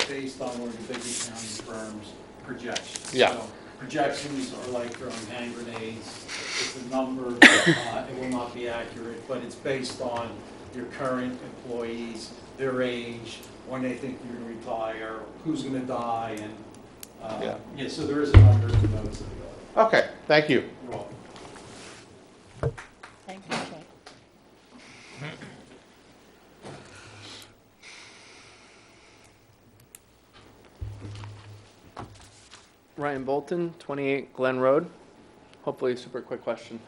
based on one of the big accounting firms' projections.
Yeah.
So projections are like throwing hand grenades. It's a number. It will not be accurate, but it's based on your current employees, their age, when they think you're going to retire, who's going to die, and yeah. So there is a number in the notes of the audit.
Okay, thank you.
You're welcome.
Thank you, Jay.
Ryan Bolton, 28 Glen Road. Hopefully a super quick question.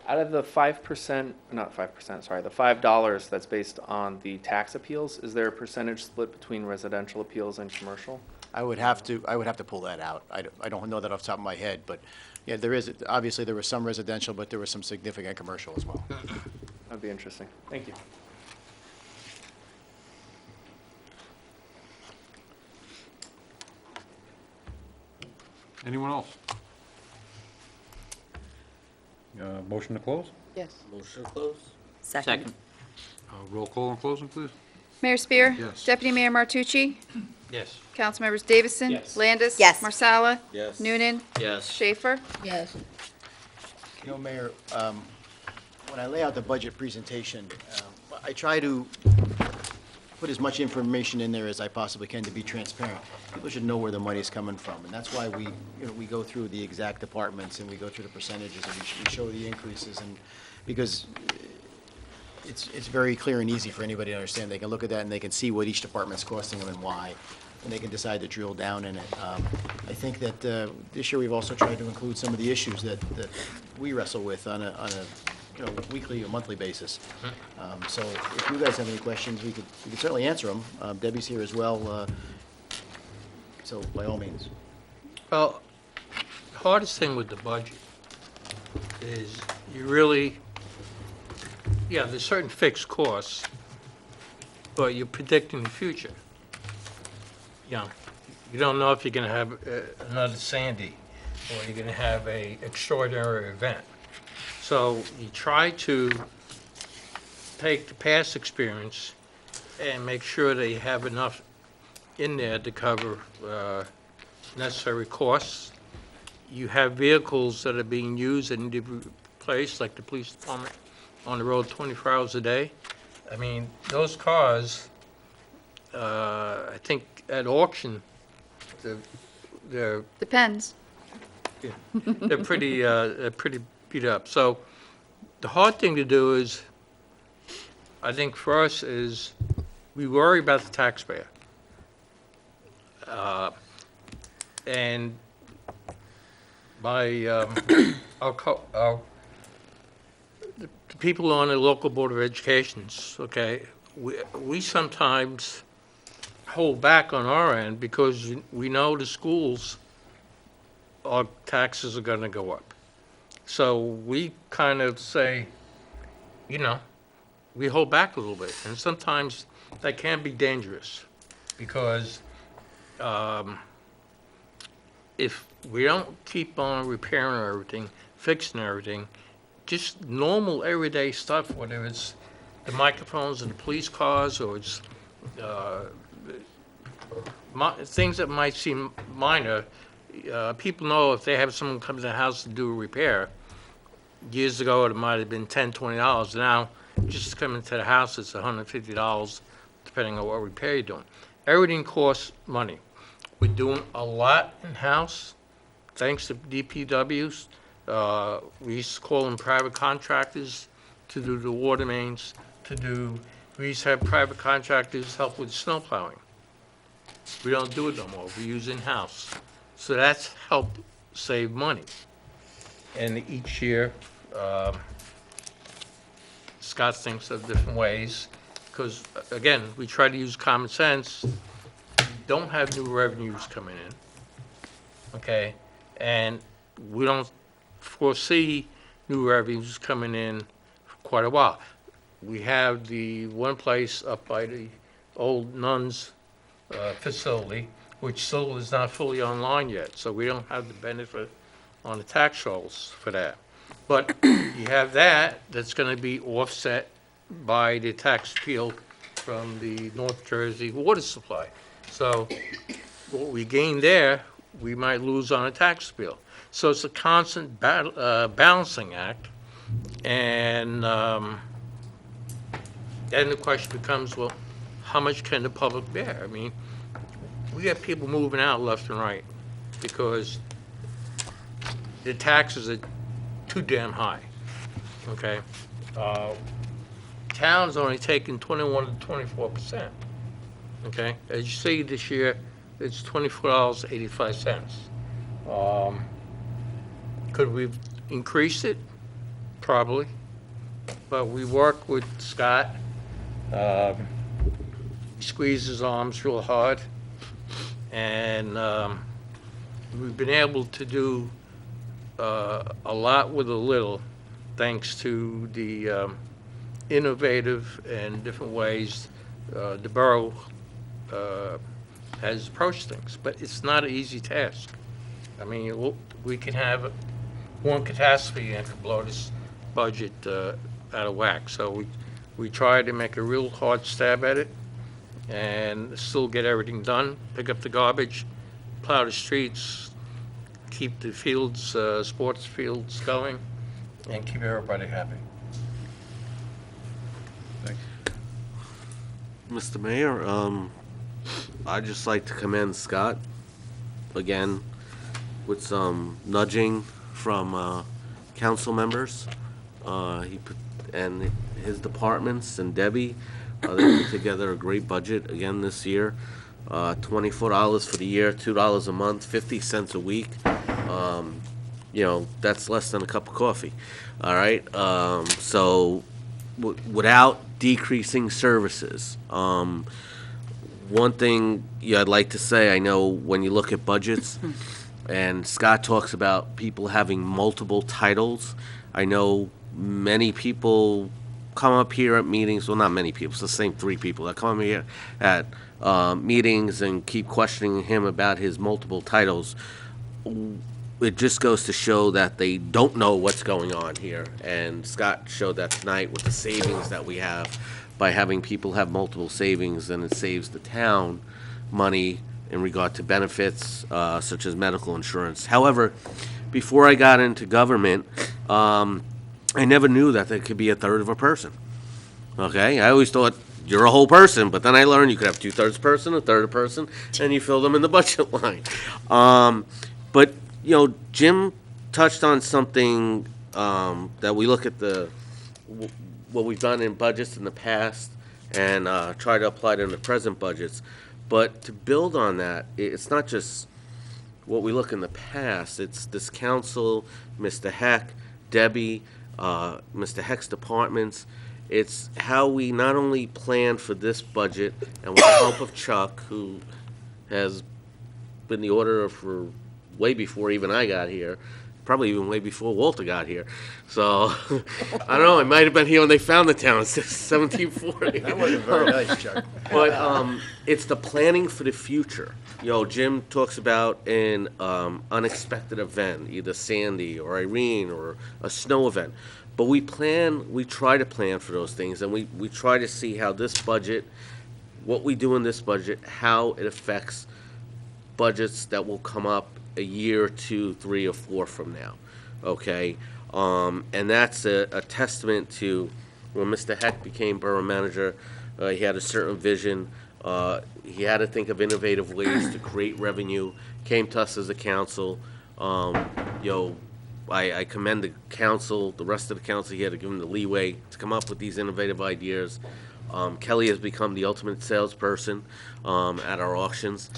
Out of the 5%, not 5%, sorry, the $5 that's based on the tax appeals, is there a percentage split between residential appeals and commercial?
I would have to pull that out. I don't know that off the top of my head, but yeah, there is, obviously there was some residential, but there was some significant commercial as well.
That'd be interesting. Thank you.
Anyone else? Motion to close?
Yes.
Motion closed?
Second.
Roll call on closing, please.
Mayor Spear?
Yes.
Deputy Mayor Martucci?
Yes.
Councilmembers Davison?
Yes.
Landis?
Yes.
Marsala?
Yes.
Noonan?
Yes.
Schaefer?
Yes.
Mayor, when I lay out the budget presentation, I try to put as much information in there as I possibly can to be transparent. People should know where the money's coming from, and that's why we go through the exact departments and we go through the percentages and we show the increases, and because it's very clear and easy for anybody to understand. They can look at that and they can see what each department's costing them and why, and they can decide to drill down in it. I think that this year we've also tried to include some of the issues that we wrestle with on a weekly or monthly basis. So if you guys have any questions, we could certainly answer them. Debbie's here as well, so by all means.
Well, the hardest thing with the budget is you really, there's certain fixed costs, but you're predicting the future. You don't know if you're going to have another Sandy or you're going to have a extraordinary event. So you try to take the past experience and make sure that you have enough in there to cover necessary costs. You have vehicles that are being used and need to be replaced, like the police department on the road 24 hours a day. I mean, those cars, I think at auction, they're
Depends.
they're pretty beat up. So the hard thing to do is, I think for us, is we worry about the taxpayer. And by the people on the local Board of Educations, okay, we sometimes hold back on our end because we know the schools, our taxes are going to go up. So we kind of say, we hold back a little bit. And sometimes that can be dangerous because if we don't keep on repairing everything, fixing everything, just normal everyday stuff, whether it's the microphones in the police cars or it's things that might seem minor, people know if they have someone come to the house to do a repair. Years ago, it might have been $10, $20. Now, just coming to the house, it's $150, depending on what repair you're doing. Everything costs money. We're doing a lot in-house, thanks to DPWs. We used to call them private contractors to do the water mains, we used to have private contractors help with snow plowing. We don't do it no more. We use in-house. So that's helped save money. And each year, Scott thinks of different ways, because, again, we try to use common sense. We don't have new revenues coming in, okay? And we don't foresee new revenues coming in for quite a while. We have the one place up by the old nuns facility, which still is not fully online yet, so we don't have the benefit on the tax rolls for that. But you have that's going to be offset by the tax appeal from the North Jersey water supply. So what we gain there, we might lose on a tax appeal. So it's a constant balancing act. And then the question becomes, well, how much can the public bear? I mean, we have people moving out left and right because the taxes are too damn high, okay? Town's only taking 21 to 24%, okay? As you see this year, it's $24.85. Could we have increased it? Probably, but we work with Scott. He squeezes his arms real hard, and we've been able to do a lot with a little, thanks to the innovative and different ways the borough has approached things. But it's not an easy task. I mean, we can have one catastrophe and could blow this budget out of whack. So we try to make a real hard stab at it and still get everything done, pick up the garbage, plow the streets, keep the fields, sports fields going, and keep everybody happy.
Mr. Mayor, I'd just like to commend Scott again with some nudging from council members. He put, and his departments and Debbie, they put together a great budget again this year. $24 for the year, $2 a month, 50 cents a week. that's less than a cup of coffee, all right? So without decreasing services, one thing I'd like to say, I know when you look at budgets, and Scott talks about people having multiple titles, I know many people come up here at meetings, well, not many people, it's the same 3 people that come here at meetings and keep questioning him about his multiple titles. It just goes to show that they don't know what's going on here. And Scott showed that tonight with the savings that we have by having people have multiple savings, and it saves the town money in regard to benefits such as medical insurance. However, before I got into government, I never knew that there could be a third of a person. Okay, I always thought you're a whole person, but then I learned you could have 2/3 person, a third person, and you fill them in the budget line. But Jim touched on something that we look at what we've done in budgets in the past and try to apply it in the present budgets. But to build on that, it's not just what we look in the past. It's this council, Mr. Heck, Debbie, Mr. Heck's departments. It's how we not only plan for this budget, and with the help of Chuck, who has been the auditor for way before even I got here, probably even way before Walter got here. So, I don't know, it might have been here when they found the town in 1740.
That wasn't very nice, Chuck.
But it's the planning for the future. Jim talks about an unexpected event, either Sandy or Irene or a snow event. But we try to plan for those things, and we try to see how this budget, what we do in this budget, how it affects budgets that will come up a year, 2, 3, or 4 from now, okay? And that's a testament to when Mr. Heck became borough manager, he had a certain vision. He had to think of innovative ways to create revenue, came to us as a council. I commend the council, the rest of the council. He had to give them the leeway to come up with these innovative ideas. Kelly has become the ultimate salesperson at our auctions.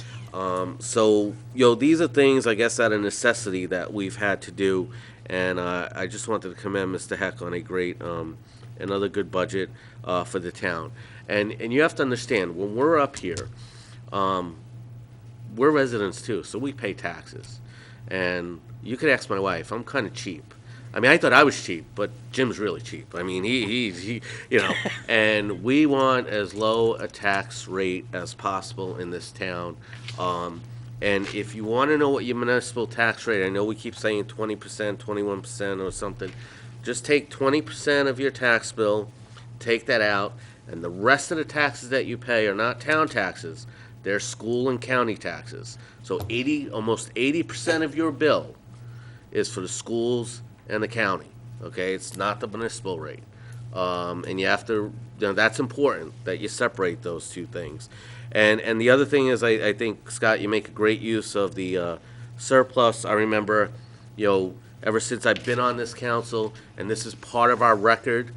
So these are things, I guess, out of necessity that we've had to do. And I just wanted to commend Mr. Heck on a great, another good budget for the town. And you have to understand, when we're up here, we're residents too, so we pay taxes. And you could ask my wife, I'm kind of cheap. I mean, I thought I was cheap, but Jim's really cheap. I mean, he and we want as low a tax rate as possible in this town. And if you want to know what your municipal tax rate, I know we keep saying 20%, 21% or something, just take 20% of your tax bill, take that out, and the rest of the taxes that you pay are not town taxes, they're school and county taxes. So almost 80% of your bill is for the schools and the county, okay? It's not the municipal rate. And you have to, that's important that you separate those two things. And the other thing is, I think, Scott, you make a great use of the surplus. I remember, ever since I've been on this council, and this is part of our record,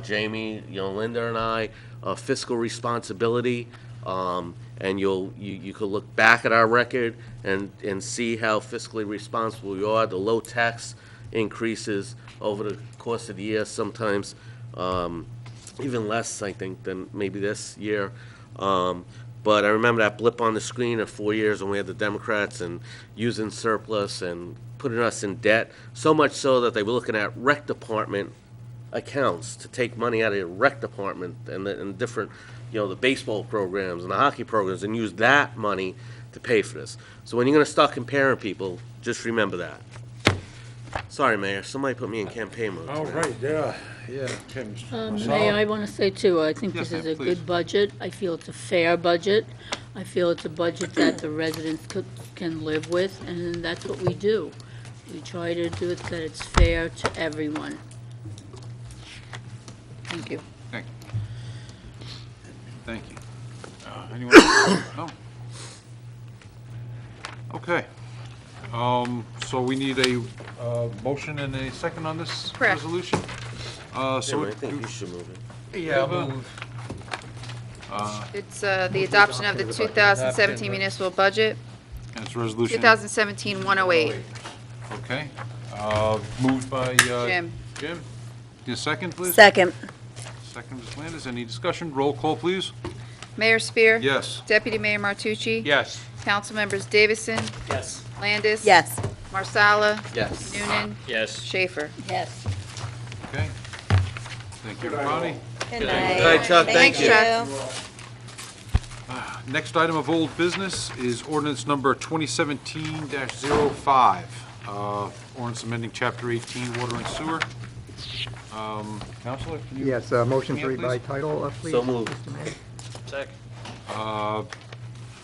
Jamie, Linda and I, fiscal responsibility, and you could look back at our record and see how fiscally responsible we are. The low tax increases over the course of the year, sometimes even less, I think, than maybe this year. But I remember that blip on the screen of 4 years when we had the Democrats and using surplus and putting us in debt, so much so that they were looking at rec department accounts to take money out of the rec department and different, the baseball programs and the hockey programs, and use that money to pay for this. So when you're going to start comparing people, just remember that. Sorry, Mayor, somebody put me in campaign mode.
All right, yeah. Kim.
Mayor, I want to say too, I think
Yes,
this is
ma'am,
a
please.
good budget. I feel it's a fair budget. I feel it's a budget that the residents can live with, and that's what we do. We try to do it that it's fair to everyone. Thank you.
Thank you. Thank you. Anyone else? No? Okay. So we need a motion and a second on this
Correct.
resolution?
I think you should move it.
Yeah, move.
It's the adoption of the 2017 municipal budget,
It's resolution.
2017-108.
Okay. Moved by
Jim.
Jim. Need a second, please?
Second.
Second, Ms. Landis. Any discussion? Roll call, please.
Mayor Spear.
Yes.
Deputy Mayor Martucci.
Yes.
Council members Davison.
Yes.
Landis.
Yes.
Marsala.
Yes.
Noonan.
Yes.
Schaefer.
Yes.
Okay. Thank you, everybody.
Good
Good night, Chuck. Thank you.
Chuck.
Next item of old business is ordinance number 2017-05. Ordinance amending Chapter 18, Water and Sewer. Counselor, can you?
Yes, motion to
Yeah,
read by
please.
title, please.
So moved.
Mr. Mayor.
Second.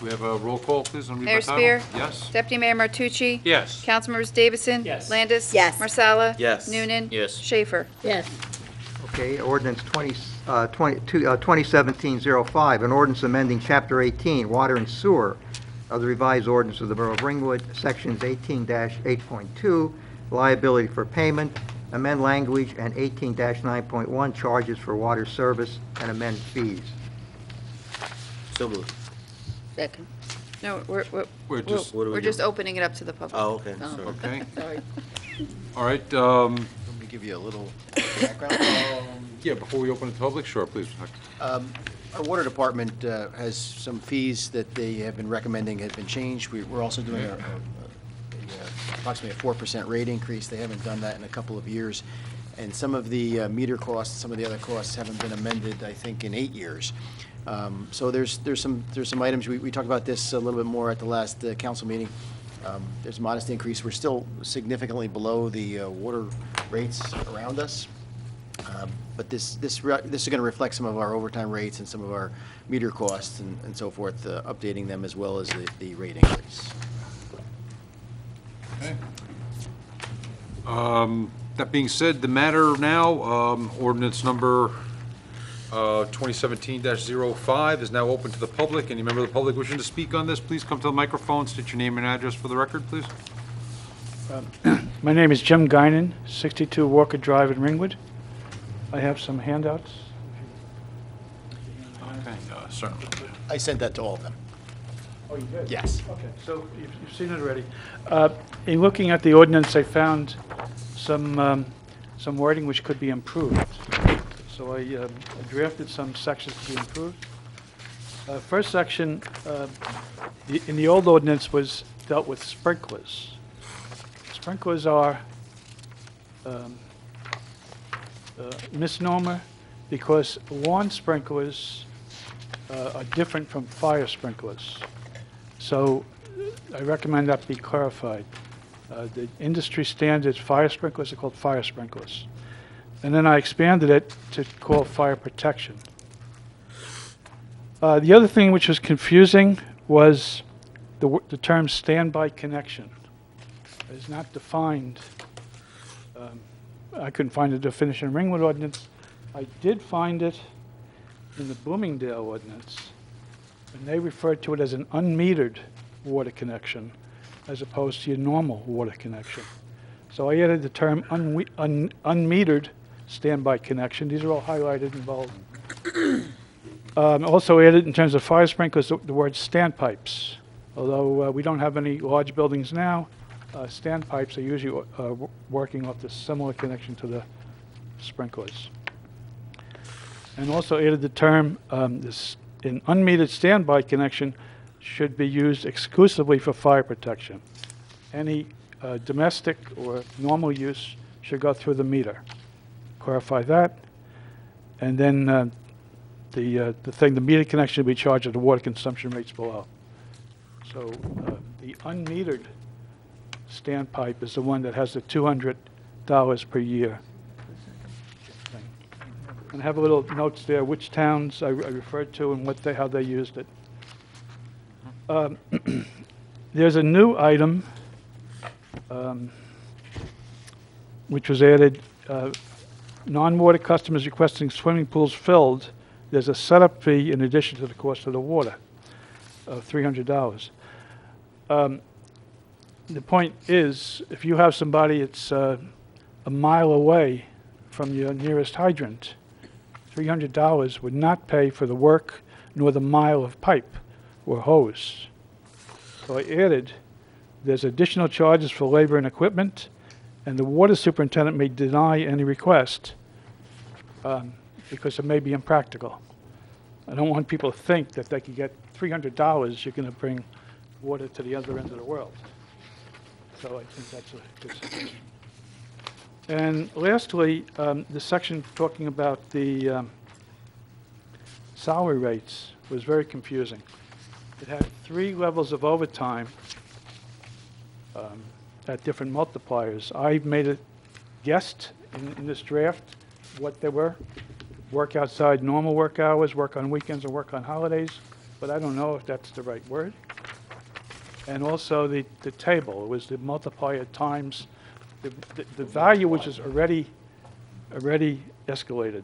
We have a roll call, please, on read by
Mayor
title?
Spear.
Yes.
Deputy Mayor Martucci.
Yes.
Council members Davison.
Yes.
Landis.
Yes.
Marsala.
Yes.
Noonan.
Yes.
Schaefer.
Yes.
Okay, ordinance 2017-05, an ordinance amending Chapter 18, Water and Sewer of the revised ordinance of the Borough of Ringwood, Sections 18-8.2, liability for payment, amend language, and 18-9.1, charges for water service, and amend fees.
So moved.
Second.
No,
We're just,
What do we
we're
do?
just opening it up to the public.
Oh, okay,
Oh.
sorry.
okay.
Sorry.
All right,
Let me give you a little background.
yeah, before we open it to public, sure, please.
Our water department has some fees that they have been recommending have been changed. We're also doing approximately a 4% rate increase. They haven't done that in a couple of years. And some of the meter costs, some of the other costs haven't been amended, I think, in 8 years. So there's some items, we talked about this a little bit more at the last council meeting. There's a modest increase. We're still significantly below the water rates around us. But this is going to reflect some of our overtime rates and some of our meter costs and so forth, updating them as well as the rate increase.
Okay. That being said, the matter now, ordinance number 2017-05 is now open to the public. Any member of the public wishing to speak on this, please come to the microphone, state your name and address for the record, please.
My name is Jim Guinan, 62 Walker Drive in Ringwood. I have some handouts.
Okay, certainly.
I sent that to all of them.
Oh, you did?
Yes.
Okay, so you've seen it already. In looking at the ordinance, I found some wording which could be improved. So I drafted some sections to be improved. First section, in the old ordinance was dealt with sprinklers. Sprinklers are misnomer because lawn sprinklers are different from fire sprinklers. So I recommend that be clarified. The industry standard fire sprinklers are called fire sprinklers. And then I expanded it to call fire protection. The other thing which was confusing was the term standby connection. It is not defined. I couldn't find a definition in Ringwood ordinance. I did find it in the Bloomingdale ordinance, and they referred to it as an unmetered water connection as opposed to your normal water connection. So I added the term unmetered standby connection. These are all highlighted in bold. Also added in terms of fire sprinklers the word standpipes. Although we don't have any large buildings now, standpipes are usually working off the similar connection to the sprinklers. And also added the term, an unmetered standby connection should be used exclusively for fire protection. Any domestic or normal use should go through the meter. Clarify that. And then the meter connection should be charged at the water consumption rates below. So the unmetered standpipe is the one that has the $200 per year. And I have a little notes there, which towns I referred to and how they used it. There's a new item which was added. Non-water customers requesting swimming pools filled, there's a setup fee in addition to the cost of the water of $300. The point is, if you have somebody that's a mile away from your nearest hydrant, $300 would not pay for the work nor the mile of pipe or hose. So I added, there's additional charges for labor and equipment, And the water superintendent may deny any request because it may be impractical. I don't want people to think that they could get $300, you're going to bring water to the other end of the world. So I think that's a good suggestion. And lastly, the section talking about the salary rates was very confusing. It had 3 levels of overtime at different multipliers. I made a guessed in this draft what they were. Work outside normal work hours, work on weekends, or work on holidays, but I don't know if that's the right word. And also the table, it was the multiplier times the value, which is already escalated.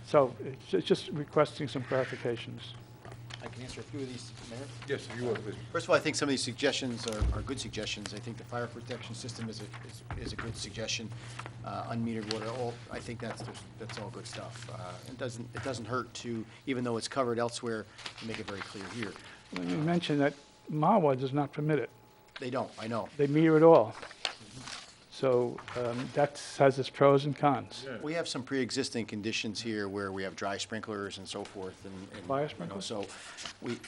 So it's just requesting some clarifications.
I can answer a few of these, Mayor.
Yes, if you would, please.
First of all, I think some of these suggestions are good suggestions. I think the fire protection system is a good suggestion. Unmetered water, I think that's all good stuff. It doesn't hurt to, even though it's covered elsewhere, to make it very clear here.
Well, you mentioned that MAWA does not permit it.
They don't, I know.
They meter it all. So that has its pros and cons.
We have some pre-existing conditions here where we have dry sprinklers and so forth, and
Fire
you know,
sprinklers?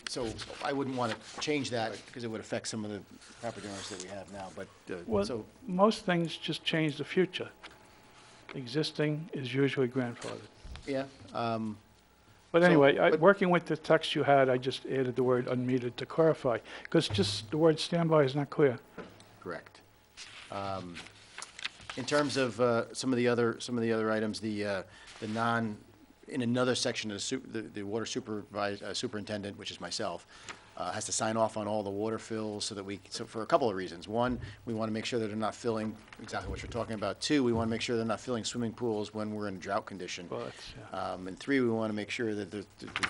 so I wouldn't want to change that because it would affect some of the property owners that we have now. But
Well,
so
most things just change the future. Existing is usually grandfathered.
yeah.
But
So-
anyway,
but-
working with the text you had, I just added the word unmetered to clarify, because just the word standby is not clear.
Correct. In terms of some of the other items, the in another section, the water superintendent, which is myself, has to sign off on all the water fills so for a couple of reasons. One, we want to make sure that they're not filling exactly what you're talking about. 2, we want to make sure they're not filling swimming pools when we're in drought condition.
Well,
And 3, we want to make sure that there's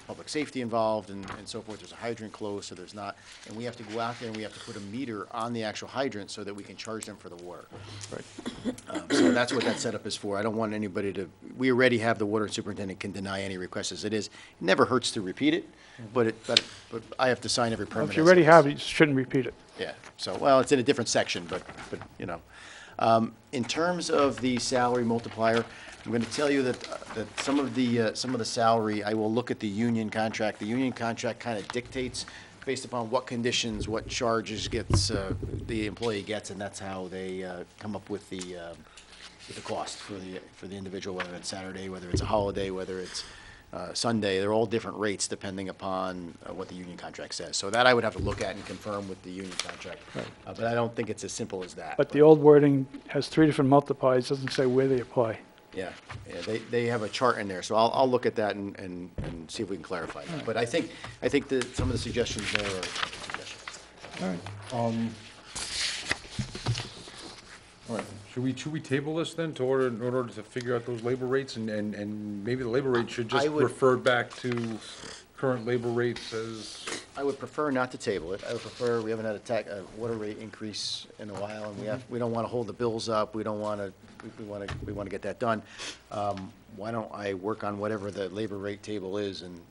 public safety involved and so forth. There's a hydrant close, so there's not, and we have to go out there and we have to put a meter on the actual hydrant so that we can charge them for the water.
Right.
So that's what that setup is for. I don't want anybody to, we already have the water superintendent can deny any request as it is. It never hurts to repeat it, but I have to sign every permit.
If you
as
already
it
have
is.
it, you shouldn't repeat it.
Yeah, so, well, it's in a different section, but you know. In terms of the salary multiplier, I'm going to tell you that some of the salary, I will look at the union contract. The union contract kind of dictates, based upon what conditions, what charges the employee gets, and that's how they come up with the cost for the individual, whether it's Saturday, whether it's a holiday, whether it's Sunday. They're all different rates depending upon what the union contract says. So that I would have to look at and confirm with the union contract.
Right.
But I don't think it's as simple as that.
But the old wording has 3 different multipliers, doesn't say where they apply.
Yeah, they have a chart in there, so I'll look at that and see if we can clarify that. But I think that some of the suggestions there are good suggestions.
All right.
All right, should we table this then in order to figure out those labor rates and maybe the labor rate should just
I would-
refer back to current labor rates as,
I would prefer not to table it. I would prefer, we haven't had a water rate increase in a while, and we don't want to hold the bills up. We don't want to, we want to get that done. Why don't I work on whatever the labor rate table is and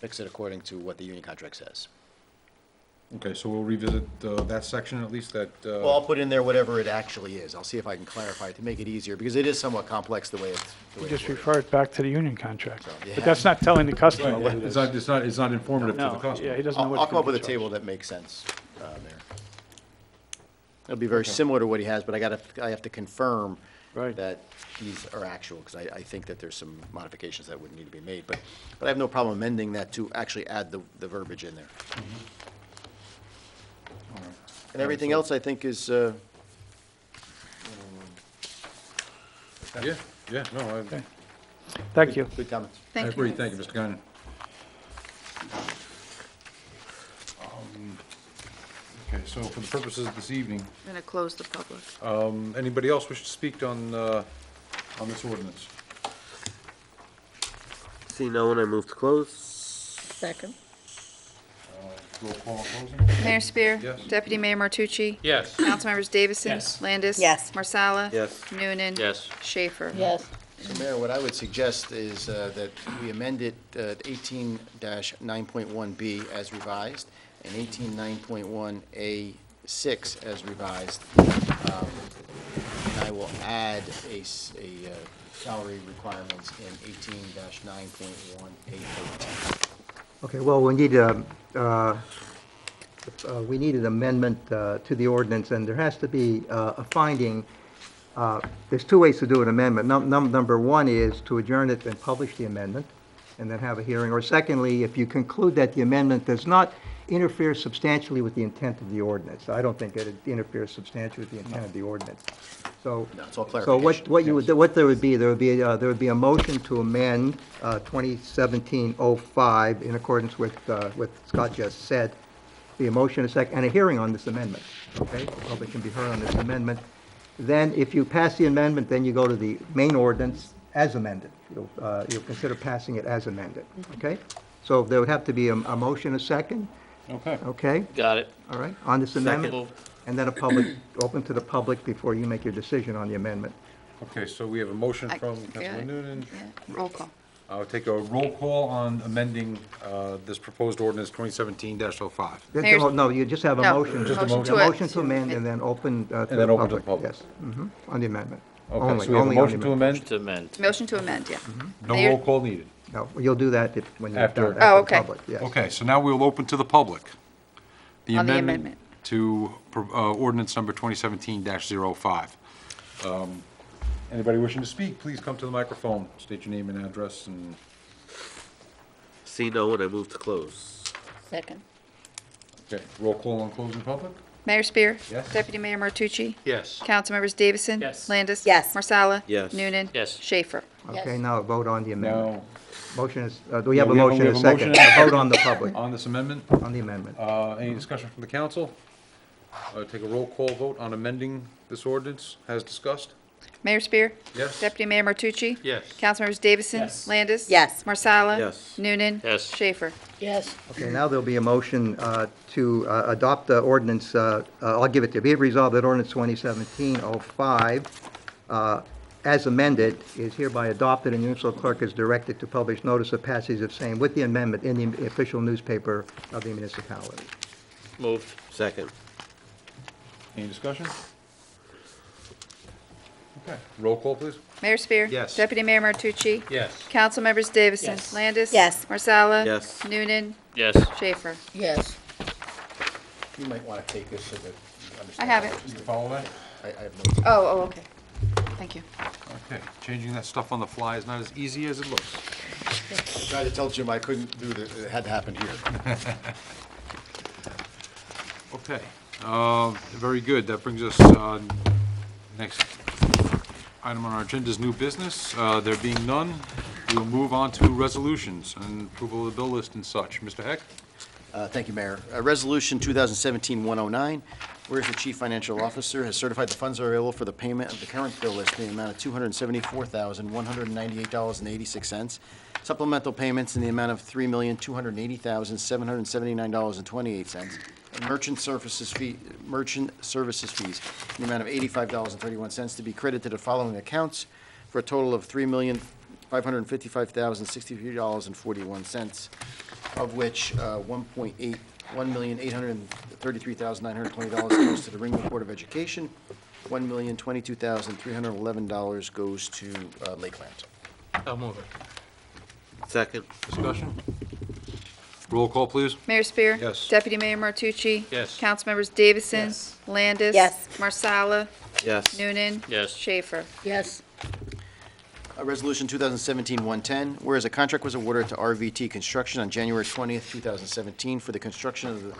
fix it according to what the union contract says?
okay, so we'll revisit that section at least that.
Well, I'll put in there whatever it actually is. I'll see if I can clarify it to make it easier, because it is somewhat complex the way it's.
You just refer it back to the union contract.
yeah.
But that's not telling the customer
Right,
what it is.
it's not informative to the
No,
customer.
yeah, he doesn't know what
I'll
he's
come up
gonna
with a
be
table that makes sense there. It'll be very similar to what he has, but I have to confirm
Right.
that these are actual, because I think that there's some modifications that would need to be made. But I have no problem amending that to actually add the verbiage in there. And everything else, I think, is,
Yeah, no,
Okay. Thank you.
good comments.
I
Thank
agree,
you.
thank you, Mr. Guinan. Okay, so for the purposes of this evening,
I'm going to close the public.
anybody else wish to speak on this ordinance?
See no one, I move to close.
Second.
Roll call on closing?
Mayor Spear.
Yes.
Deputy Mayor Martucci.
Yes.
Councilmembers Davison.
Yes.
Landis.
Yes.
Marsala.
Yes.
Noonan.
Yes.
Schaefer.
Yes.
So, Mayor, what I would suggest is that we amend it 18-9.1B as revised, and 18-9.1A 6 as revised. And I will add a salary requirements in 18-9.18.
Okay, well, we need an amendment to the ordinance, and there has to be a finding. There's two ways to do an amendment. Number one is to adjourn it and publish the amendment, and then have a hearing. Or secondly, if you conclude that the amendment does not interfere substantially with the intent of the ordinance. I don't think it interferes substantially with the intent of the ordinance. So,
No, it's all
so
clarification.
what there would be a motion to amend 2017-05 in accordance with what Scott just said. Be a motion, a second, and a hearing on this amendment. Okay, the public can be heard on this amendment. Then, if you pass the amendment, then you go to the main ordinance as amended. You'll consider passing it as amended. Okay, so there would have to be a motion, a second.
Okay.
Okay.
Got it.
All right, on this amendment.
Second.
And then open to the public before you make your decision on the amendment.
Okay, so we have a motion from Councilman Noonan.
Roll call.
I'll take a roll call on amending this proposed ordinance 2017-05.
No, you just have a
No,
motion.
Just a motion.
A motion to amend and then open to
And then open to the public.
Yes, on the amendment.
Okay, so we have a
Only on
motion
the
to
amendment.
amend?
Motion to amend, yeah.
No
Mayor-
roll call needed.
No, you'll do that when you're
After-
done.
Oh,
the
okay.
public, yes.
Okay, so now we'll open to the public.
On the amendment.
To ordinance number 2017-05. Anybody wishing to speak, please come to the microphone, state your name and address, and
See no one, I move to close.
Second.
okay, roll call on closing public?
Mayor Spear.
Yes.
Deputy Mayor Martucci.
Yes.
Councilmembers Davison.
Yes.
Landis.
Yes.
Marsala.
Yes.
Noonan.
Yes.
Schaefer.
Okay, now a vote on the amendment.
No.
Motion is, do we have a
Yeah,
motion,
we
a
have a
second?
motion and
A vote on the public,
On this amendment,
on the amendment.
any discussion from the council? Take a roll call vote on amending this ordinance as discussed?
Mayor Spear.
Yes.
Deputy Mayor Martucci.
Yes.
Councilmembers Davison.
Yes.
Landis.
Yes.
Marsala.
Yes.
Noonan.
Yes.
Schaefer.
Yes.
Okay, now there'll be a motion to adopt the ordinance, I'll give it to you. Be it resolved that ordinance 2017-05, as amended, is hereby adopted, and the municipal clerk is directed to publish notice of passage of same with the amendment in the official newspaper of the municipality.
Moved.
Second.
Any discussion? Okay, roll call, please.
Mayor Spear.
Yes.
Deputy Mayor Martucci.
Yes.
Councilmembers Davison.
Yes.
Landis.
Yes.
Marsala.
Yes.
Noonan.
Yes.
Schaefer.
Yes.
You might want to take this so that you understand.
I have it.
You follow that?
I have no.
Oh, okay. Thank you.
Okay, changing that stuff on the fly is not as easy as it looks.
Tried to tell Jim I couldn't do it had to happen here.
Okay, very good. That brings us, next item on our agenda is new business. There being none, we will move on to resolutions and approval of the bill list and such. Mr. Heck?
Thank you, Mayor. Resolution 2017-109, whereas the Chief Financial Officer has certified the funds are available for the payment of the current bill list in the amount of $274,198.86. Supplemental payments in the amount of $3,280,779.28. And merchant services fees in the amount of $85.31 to be credited to the following accounts for a total of $3,555,063.41, of which $1,833,920 goes to the Ringwood Board of Education, $1,022,311 goes to Lakeland.
I'll move it.
Second.
Discussion? Roll call, please.
Mayor Spear.
Yes.
Deputy Mayor Martucci.
Yes.
Councilmembers Davison.
Yes.
Landis.
Yes.
Marsala.
Yes.
Noonan.
Yes.
Schaefer.
Yes.
Resolution 2017-110, whereas a contract was awarded to RVT Construction on January 20th, 2017 for the construction of the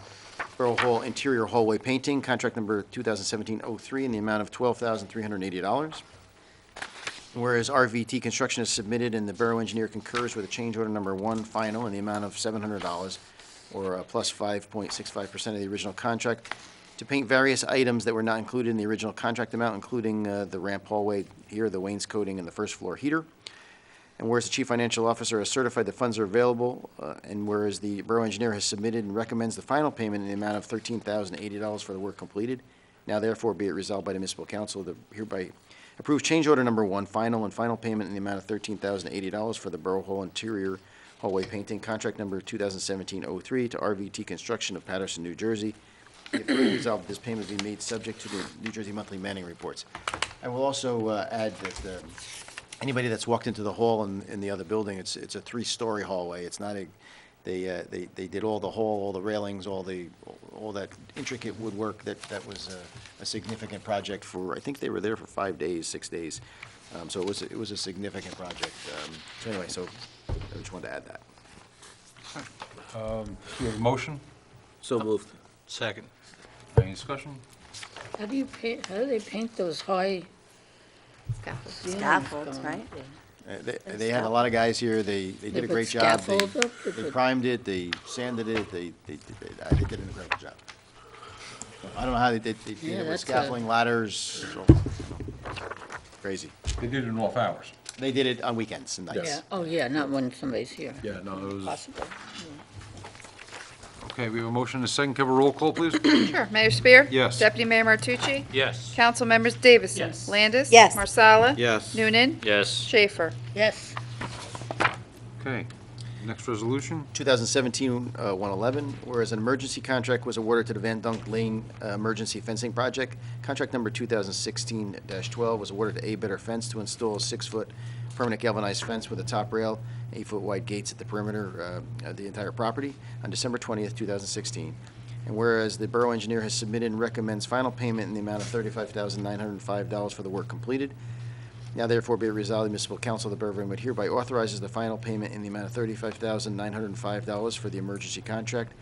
Borough Hall interior hallway painting, contract number 2017-03, in the amount of $12,380. Whereas RVT Construction is submitted and the Borough Engineer concurs with a change order number 1 final in the amount of $700, or plus 5.65% of the original contract, to paint various items that were not included in the original contract amount, including the ramp hallway here, the wainscoting, and the first floor heater. And whereas the Chief Financial Officer has certified the funds are available, and whereas the Borough Engineer has submitted and recommends the final payment in the amount of $13,080 for the work completed, now therefore be it resolved by the Municipal Council to hereby approve change order number 1, final payment in the amount of $13,080 for the Borough Hall interior hallway painting, contract number 2017-03 to RVT Construction of Patterson, New Jersey, be it further resolved, this payment be made subject to the New Jersey Monthly Manning Reports. I will also add that anybody that's walked into the hall in the other building, it's a 3-story hallway. It's not a, they did all the hall, all the railings, all that intricate woodwork. That was a significant project for, I think they were there for 5 days, 6 days. So it was a significant project. So anyway, so I just wanted to add that.
We have a motion?
So moved.
Second.
Any discussion?
How do they paint those high ceilings
Scaffolds,
going?
right?
They had a lot of guys here. They did a
put
great job.
scaffolds up?
They primed it, they sanded it, they did an incredible job. I don't know how they did it with
that's
scaffolding, ladders, crazy.
They did it in off hours.
They did it on weekends and nights.
Yeah, oh, yeah, not when somebody's here.
Yeah, no, it was.
Possible.
Okay, we have a motion and a second. Can I have a roll call, please?
Sure. Mayor Spear?
Yes.
Deputy Mayor Martucci?
Yes.
Council members Davison?
Yes.
Landis?
Yes.
Marsala?
Yes.
Noonan?
Yes.
Schaefer?
Yes.
Okay, next resolution?
2017-111, whereas an emergency contract was awarded to the Van Dunk Lane Emergency Fencing Project. Contract number 2016-12 was awarded to A Better Fence to install a 6-foot permanent galvanized fence with a top rail, 8-foot wide gates at the perimeter of the entire property on December 20th, 2016. And whereas the borough engineer has submitted and recommends final payment in the amount of $35,905 for the work completed. Now therefore be it resolved, the municipal council of the Borough of Ringwood hereby authorizes the final payment in the amount of $35,905 for the emergency contract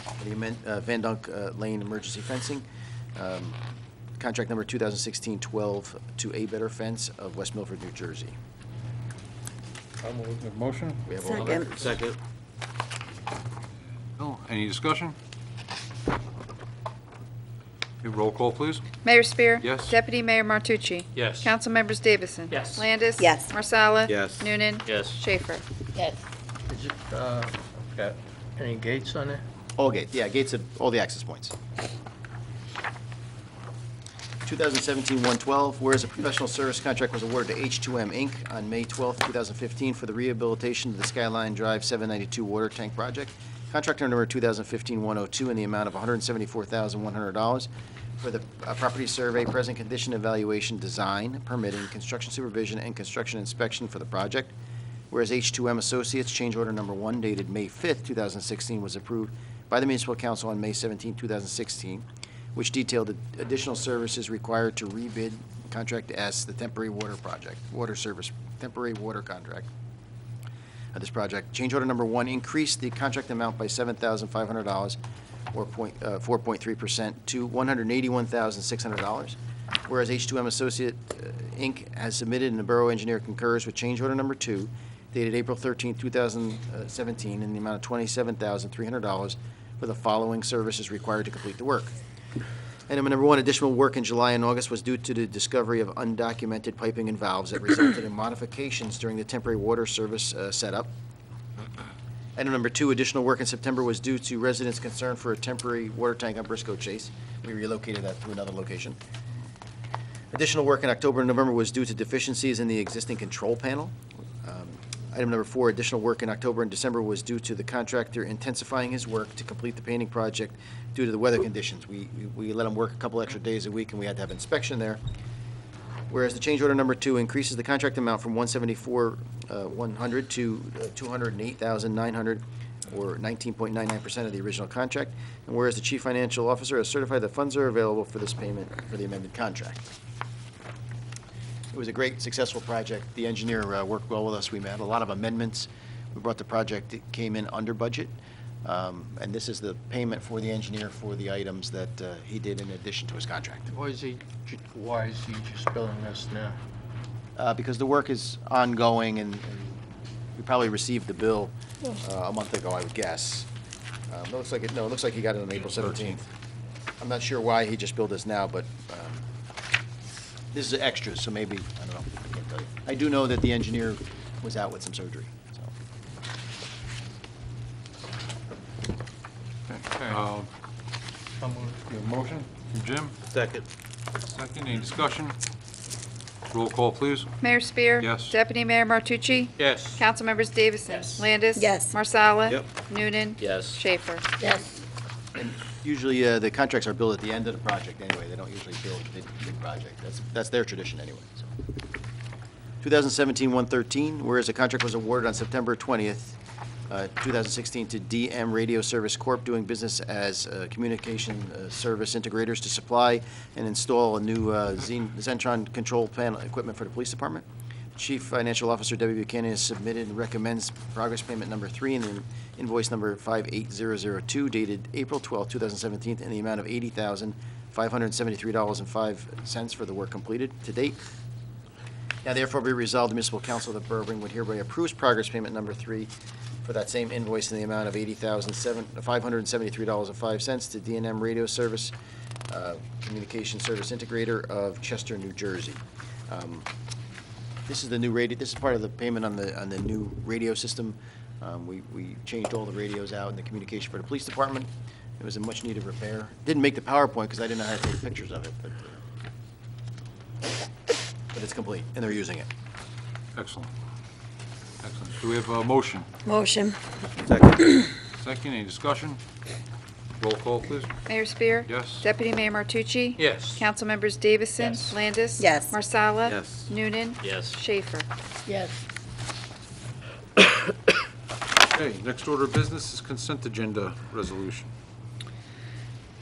for the Van Dunk Lane emergency fencing. Contract number 2016-12 to A Better Fence of West Milford, New Jersey.
I'll move the motion.
We have all the
Second.
records.
Second.
No, any discussion? Okay, roll call, please.
Mayor Spear?
Yes.
Deputy Mayor Martucci?
Yes.
Council members Davison?
Yes.
Landis?
Yes.
Marsala?
Yes.
Noonan?
Yes.
Schaefer?
Yes.
Is it, got any gates on there?
All gates, yeah, gates at all the access points. 2017-112, whereas a professional service contract was awarded to H2M Inc. on May 12, 2015 for the rehabilitation of the Skyline Drive 792 water tank project. Contract number 2015-102 in the amount of $174,100 for the property survey, present condition evaluation, design, permitting, construction supervision, and construction inspection for the project. Whereas H2M Associates change order number 1 dated May 5, 2016 was approved by the Municipal Council on May 17, 2016, which detailed additional services required to rebid Contract S, the temporary water project, water service, temporary water contract of this project. Change order number 1 increased the contract amount by $7,500, or 4.3%, to $181,600. Whereas H2M Associate Inc. has submitted and the Borough Engineer concurs with change order number 2, dated April 13, 2017, in the amount of $27,300 for the following services required to complete the work. Item number 1, additional work in July and August was due to the discovery of undocumented piping and valves that resulted in modifications during the temporary water service setup. Item number 2, additional work in September was due to residents' concern for a temporary water tank on Briscoe Chase. We relocated that to another location. Additional work in October and November was due to deficiencies in the existing control panel. Item number 4, additional work in October and December was due to the contractor intensifying his work to complete the painting project due to the weather conditions. We let him work a couple extra days a week, and we had to have inspection there. Whereas the change order number 2 increases the contract amount from $174,100 to $208,900, or 19.99% of the original contract. And whereas the Chief Financial Officer has certified that funds are available for this payment for the amended contract. It was a great, successful project. The engineer worked well with us. We had a lot of amendments. We brought the project, it came in under budget. And this is the payment for the engineer for the items that he did in addition to his contract.
Why is he just billing us now?
Because the work is ongoing, and we probably received the bill a month ago, I would guess. It looks like he got it on April 17th. I'm not sure why he just billed us now, but this is extras, so maybe, I don't know, I can't tell you. I do know that the engineer was out with some surgery, so.
Okay. You have a motion from Jim?
Second.
Second, any discussion? Roll call, please.
Mayor Spear?
Yes.
Deputy Mayor Martucci?
Yes.
Council members Davison?
Yes.
Landis?
Yes.
Marsala?
Yep.
Noonan?
Yes.
Schaefer?
Yes.
And Usually, the contracts are billed at the end of the project anyway. They don't usually bill mid-project. That's their tradition anyway, so. 2017-113, whereas the contract was awarded on September 20th, 2016 to DM Radio Service Corp., doing business as communication service integrators to supply and install a new Zentron control panel equipment for the police department. Chief Financial Officer Debbie Buchanan has submitted and recommends progress payment number 3 and then invoice number 58002 dated April 12, 2017 in the amount of $80,573.05 for the work completed to date. Now therefore be resolved, the Municipal Council of the Borough of Ringwood hereby approves progress payment number 3 for that same invoice in the amount of $80,573.05 to D&M Radio Service, Communication Service Integrator of Chester, New Jersey. This is the new radio. This is part of the payment on the new radio system. We changed all the radios out in the communication for the police department. It was a much needed repair. Didn't make the PowerPoint because I didn't know how to take pictures of it, but it's complete and they're using it.
Excellent. Excellent. Do we have a motion?
Motion.
Second.
Second, any discussion? Roll call, please.
Mayor Spear?
Yes.
Deputy Mayor Martucci?
Yes.
Councilmembers Davison?
Yes.
Landis?
Yes.
Marsala?
Yes.
Noonan?
Yes.
Schaefer?
Yes.
Okay, next order of business is consent agenda resolution.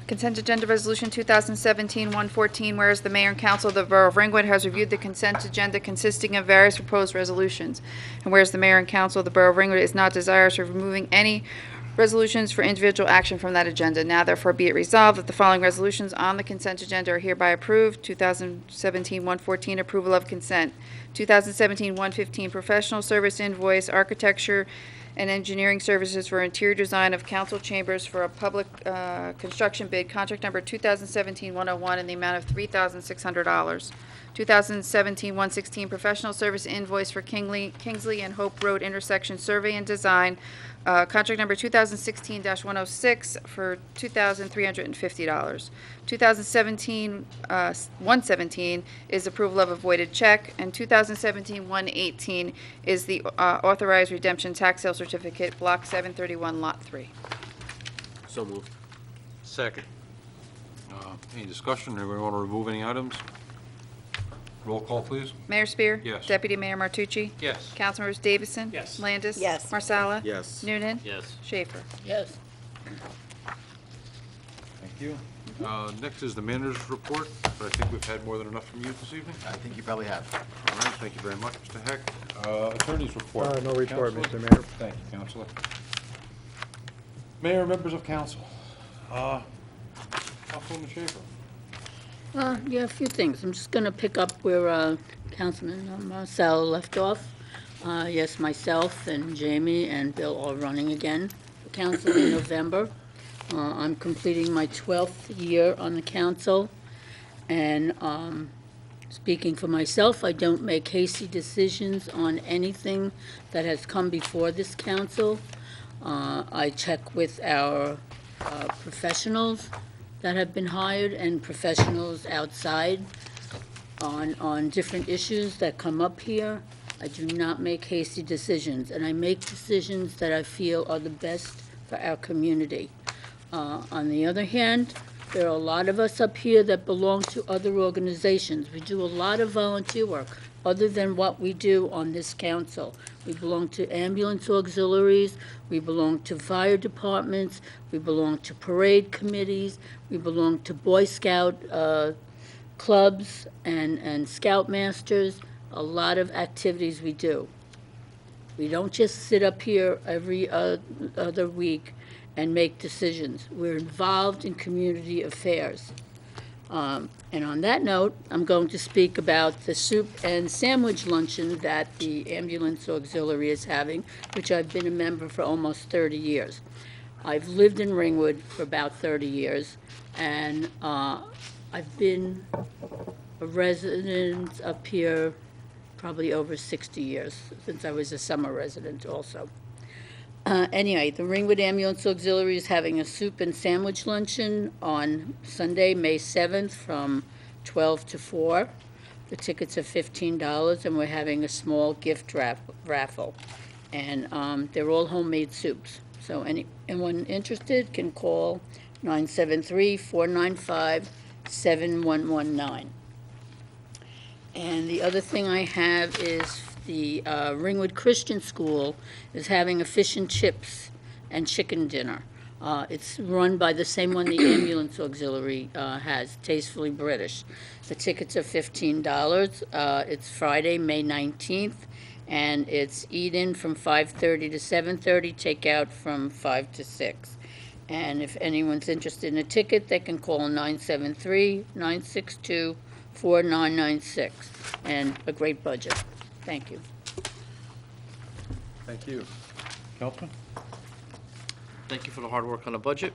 Consent Agenda Resolution 2017-114, whereas the Mayor and Council of the Borough of Ringwood has reviewed the consent agenda consisting of various proposed resolutions, and whereas the Mayor and Council of the Borough of Ringwood is not desirous of removing any resolutions for individual action from that agenda. Now therefore be it resolved that the following resolutions on the consent agenda are hereby approved. 2017-114, approval of consent. 2017-115, professional service invoice, architecture and engineering services for interior design of council chambers for a public construction bid, contract number 2017-101 in the amount of $3,600. 2017-116, professional service invoice for Kingsley and Hope Road intersection survey and design, contract number 2016-106 for $2,350. 2017-117 is approval of a voided check, and 2017-118 is the authorized redemption tax sale certificate, Block 731, Lot 3.
So moved.
Second.
Any discussion? Anybody want to remove any items? Roll call, please.
Mayor Spear?
Yes.
Deputy Mayor Martucci?
Yes.
Councilmembers Davison?
Yes.
Landis?
Yes.
Marsala?
Yes.
Noonan?
Yes.
Schaefer?
Yes.
Thank you. Next is the manager's report, but I think we've had more than enough from you this evening.
I think you probably have.
All right, thank you very much, Mr. Heck. Attorney's report.
No report,
Counselor?
Mr. Mayor.
Thank you, Counselor. Mayor, members of council. Councilwoman Schaefer.
Yeah, a few things. I'm just going to pick up where Councilman Marcel left off. Yes, myself and Jamie and Bill are running again for council in November. I'm completing my 12th year on the council, and speaking for myself, I don't make hasty decisions on anything that has come before this council. I check with our professionals that have been hired and professionals outside on different issues that come up here. I do not make hasty decisions, and I make decisions that I feel are the best for our community. On the other hand, there are a lot of us up here that belong to other organizations. We do a lot of volunteer work other than what we do on this council. We belong to ambulance auxiliaries, we belong to fire departments, we belong to parade committees, we belong to Boy Scout clubs and scoutmasters, a lot of activities we do. We don't just sit up here every other week and make decisions. We're involved in community affairs. And on that note, I'm going to speak about the soup and sandwich luncheon that the ambulance auxiliary is having, which I've been a member for almost 30 years. I've lived in Ringwood for about 30 years, and I've been a resident up here probably over 60 years, since I was a summer resident also. Anyway, the Ringwood Ambulance Auxiliary is having a soup and sandwich luncheon on Sunday, May 7th from 12 to 4. The tickets are $15, and we're having a small gift raffle. And they're all homemade soups. So anyone interested can call 973-495-7119. And the other thing I have is the Ringwood Christian School is having a fish and chips and chicken dinner. It's run by the same one the ambulance auxiliary has, Tastefully British. The tickets are $15. It's Friday, May 19th, and it's eat-in from 5:30 to 7:30, take-out from 5 to 6. And if anyone's interested in a ticket, they can call 973-962-4996. And a great budget. Thank you.
Thank you. Councilman?
Thank you for the hard work on the budget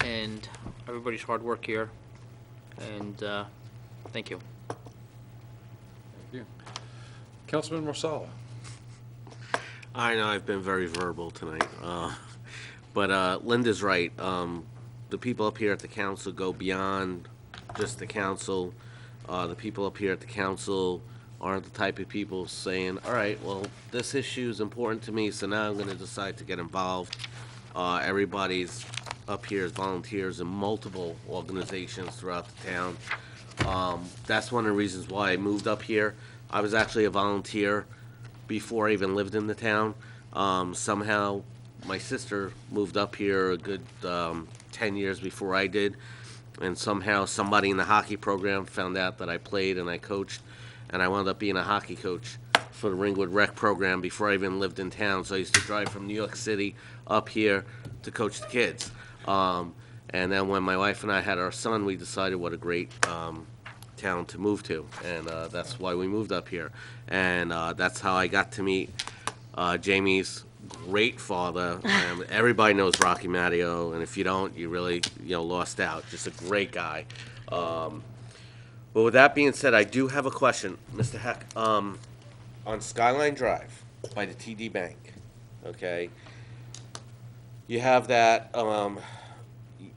and everybody's hard work here. And thank you.
Thank you. Councilman Marsala?
I know I've been very verbal tonight, but Linda's right. The people up here at the council go beyond just the council. The people up here at the council aren't the type of people saying, all right, well, this issue is important to me, so now I'm going to decide to get involved. Everybody's up here as volunteers in multiple organizations throughout the town. That's one of the reasons why I moved up here. I was actually a volunteer before I even lived in the town. Somehow, my sister moved up here a good 10 years before I did, and somehow somebody in the hockey program found out that I played and I coached, and I wound up being a hockey coach for the Ringwood Rec program before I even lived in town. So I used to drive from New York City up here to coach the kids. And then when my wife and I had our son, we decided what a great town to move to, and that's why we moved up here. And that's how I got to meet Jamie's great father. Everybody knows Rocky Matteo, and if you don't, you really lost out. Just a great guy. But with that being said, I do have a question, Mr. Heck. On Skyline Drive by the TD Bank, okay, you have that,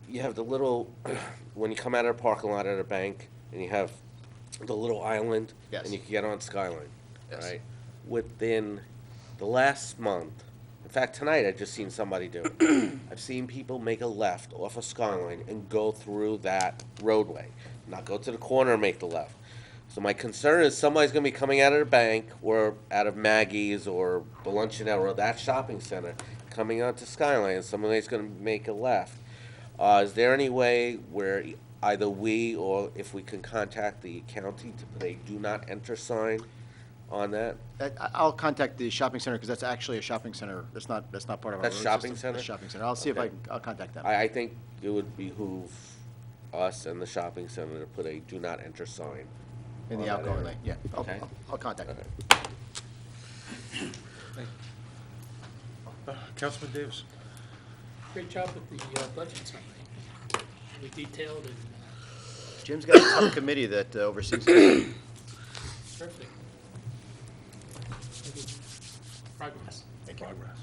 you have the little, when you come out of the parking lot at a bank, and you have the little island,
Yes.
and you can get on Skyline,
Yes.
right? Within the last month, in fact, tonight I just seen somebody do it. I've seen people make a left off of Skyline and go through that roadway, not go to the corner and make the left. So my concern is somebody's going to be coming out of the bank or out of Maggie's or the Luncheonette or that shopping center, coming onto Skyline, and somebody's going to make a left. Is there any way where either we or if we can contact the county to put a do not enter sign on that?
I'll contact the shopping center, because that's actually a shopping center. That's not part of our road
That's
system.
shopping center?
That's shopping center. I'll see if
Okay.
I'll contact them.
I think it would behoove us and the shopping center to put a do not enter sign
In the
on that
outgoing
area.
lane, yeah.
Okay.
I'll contact them.
Councilman Davis?
Great job with the budget summary. We detailed and
Jim's got a tough committee that oversees it.
perfect. Progress.
Progress.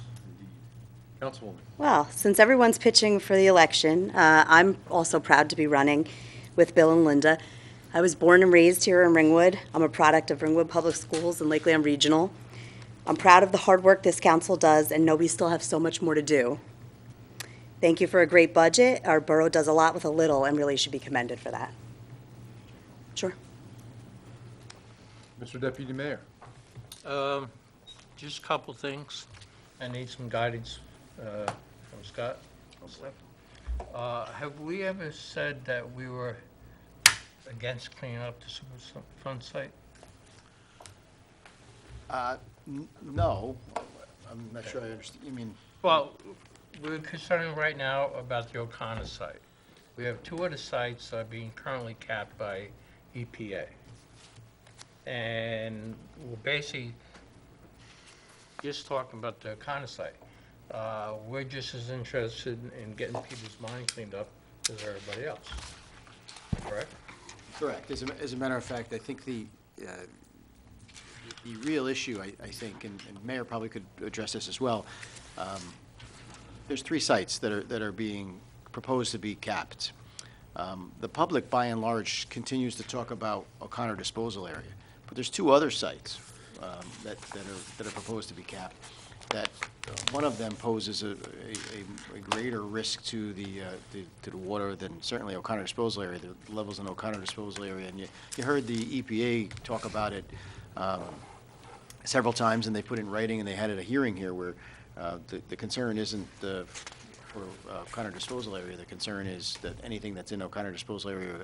Councilwoman?
Well, since everyone's pitching for the election, I'm also proud to be running with Bill and Linda. I was born and raised here in Ringwood. I'm a product of Ringwood Public Schools and Lakeland Regional. I'm proud of the hard work this council does and know we still have so much more to do. Thank you for a great budget. Our borough does a lot with a little and really should be commended for that. Sure.
Mr. Deputy Mayor?
Just a couple things. I need some guidance from Scott. Have we ever said that we were against cleaning up the Superfund site?
No, I'm not sure I understand. You mean,
Well, we're concerned right now about the O'Connor site. We have two other sites that are being currently capped by EPA. And we're basically just talking about the O'Connor site. We're just as interested in getting people's mind cleaned up as everybody else. Correct?
correct. As a matter of fact, I think the real issue, I think, and Mayor probably could address this as well, there's 3 sites that are being proposed to be capped. The public, by and large, continues to talk about O'Connor disposal area, but there's 2 other sites that are proposed to be capped that one of them poses a greater risk to the water than certainly O'Connor Disposal Area, the levels in O'Connor Disposal Area. And you heard the EPA talk about it several times, and they put it in writing, and they had it a hearing here where the concern isn't for O'Connor Disposal Area. The concern is that anything that's in O'Connor Disposal Area,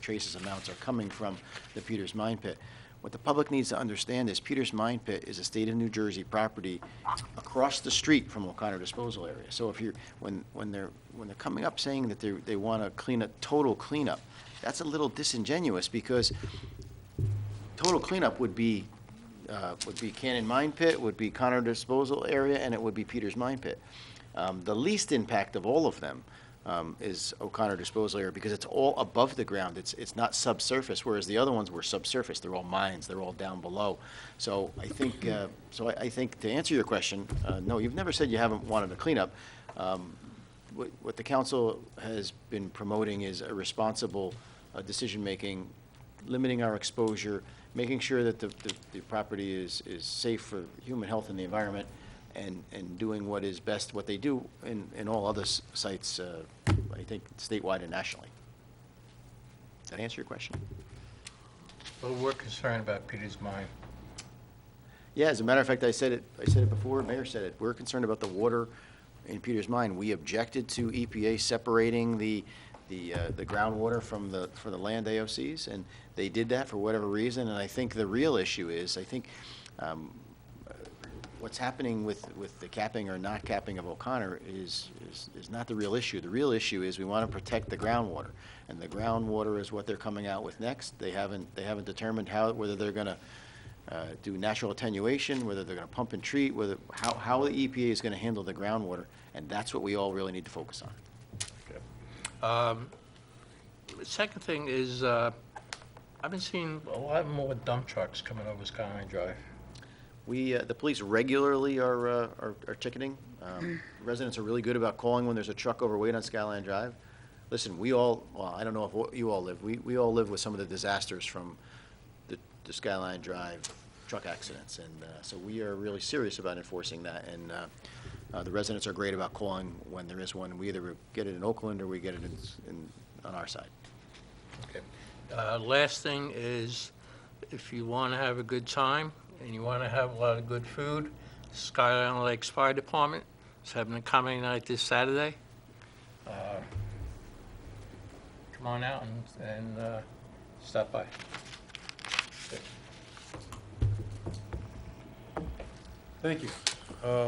traces amounts are coming from the Peters Mine Pit. What the public needs to understand is Peters Mine Pit is a state of New Jersey property across the street from O'Connor Disposal Area. So if you're, when they're coming up saying that they want a total cleanup, that's a little disingenuous, because total cleanup would be Cannon Mine Pit, would be Connor Disposal Area, and it would be Peters Mine Pit. The least impact of all of them is O'Connor Disposal Area, because it's all above the ground. It's not subsurface, whereas the other ones were subsurface. They're all mines. They're all down below. So I think, I think to answer your question, no, you've never said you haven't wanted a cleanup. What the council has been promoting is a responsible decision-making, limiting our exposure, making sure that the property is safe for human health and the environment, and doing what is best, what they do in all other sites, I think statewide and nationally. Does that answer your question?
Well, we're concerned about Peters Mine.
Yeah, as a matter of fact, I said it before, Mayor said it. We're concerned about the water in Peters Mine. We objected to EPA separating the groundwater from the land AOCs, and they did that for whatever reason. And I think the real issue is, what's happening with the capping or not capping of O'Connor is not the real issue. The real issue is we want to protect the groundwater, and the groundwater is what they're coming out with next. They haven't determined whether they're going to do natural attenuation, whether they're going to pump and treat, how the EPA is going to handle the groundwater, and that's what we all really need to focus on.
The second thing is, I've been seeing a lot more dump trucks coming over Skyline Drive.
The police regularly are ticketing. Residents are really good about calling when there's a truck overweight on Skyline Drive. Listen, well, I don't know if you all live. We all live with some of the disasters from the Skyline Drive truck accidents, and so we are really serious about enforcing that. And the residents are great about calling when there is one. We either get it in Oakland or we get it on our side.
Okay. Last thing is, if you want to have a good time and you want to have a lot of good food, Skyline Lakes Fire Department is having a comedy night this Saturday. Come on out and stop by.
Thank you.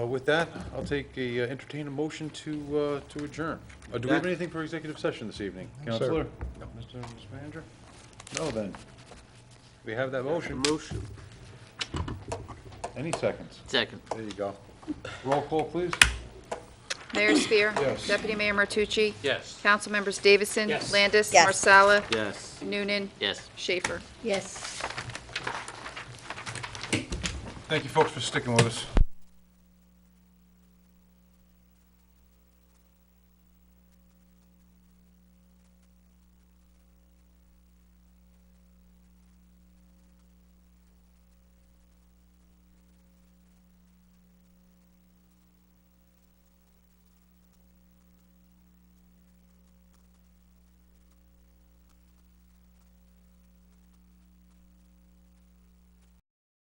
With that, I'll entertain a motion to adjourn. Do we have anything for executive session this evening?
No, sir.
Counselor? No. Mr. Manager? No, then. We have that motion. Any seconds?
Second.
There you go. Roll call, please.
Mayor Sphere.
Yes.
Deputy Mayor Martucci.
Yes.
Council members Davison.
Yes.
Landis.
Yes.
Marsala.
Yes.
Noonan.
Yes.
Schaefer.
Yes.
Thank you, folks, for sticking with us.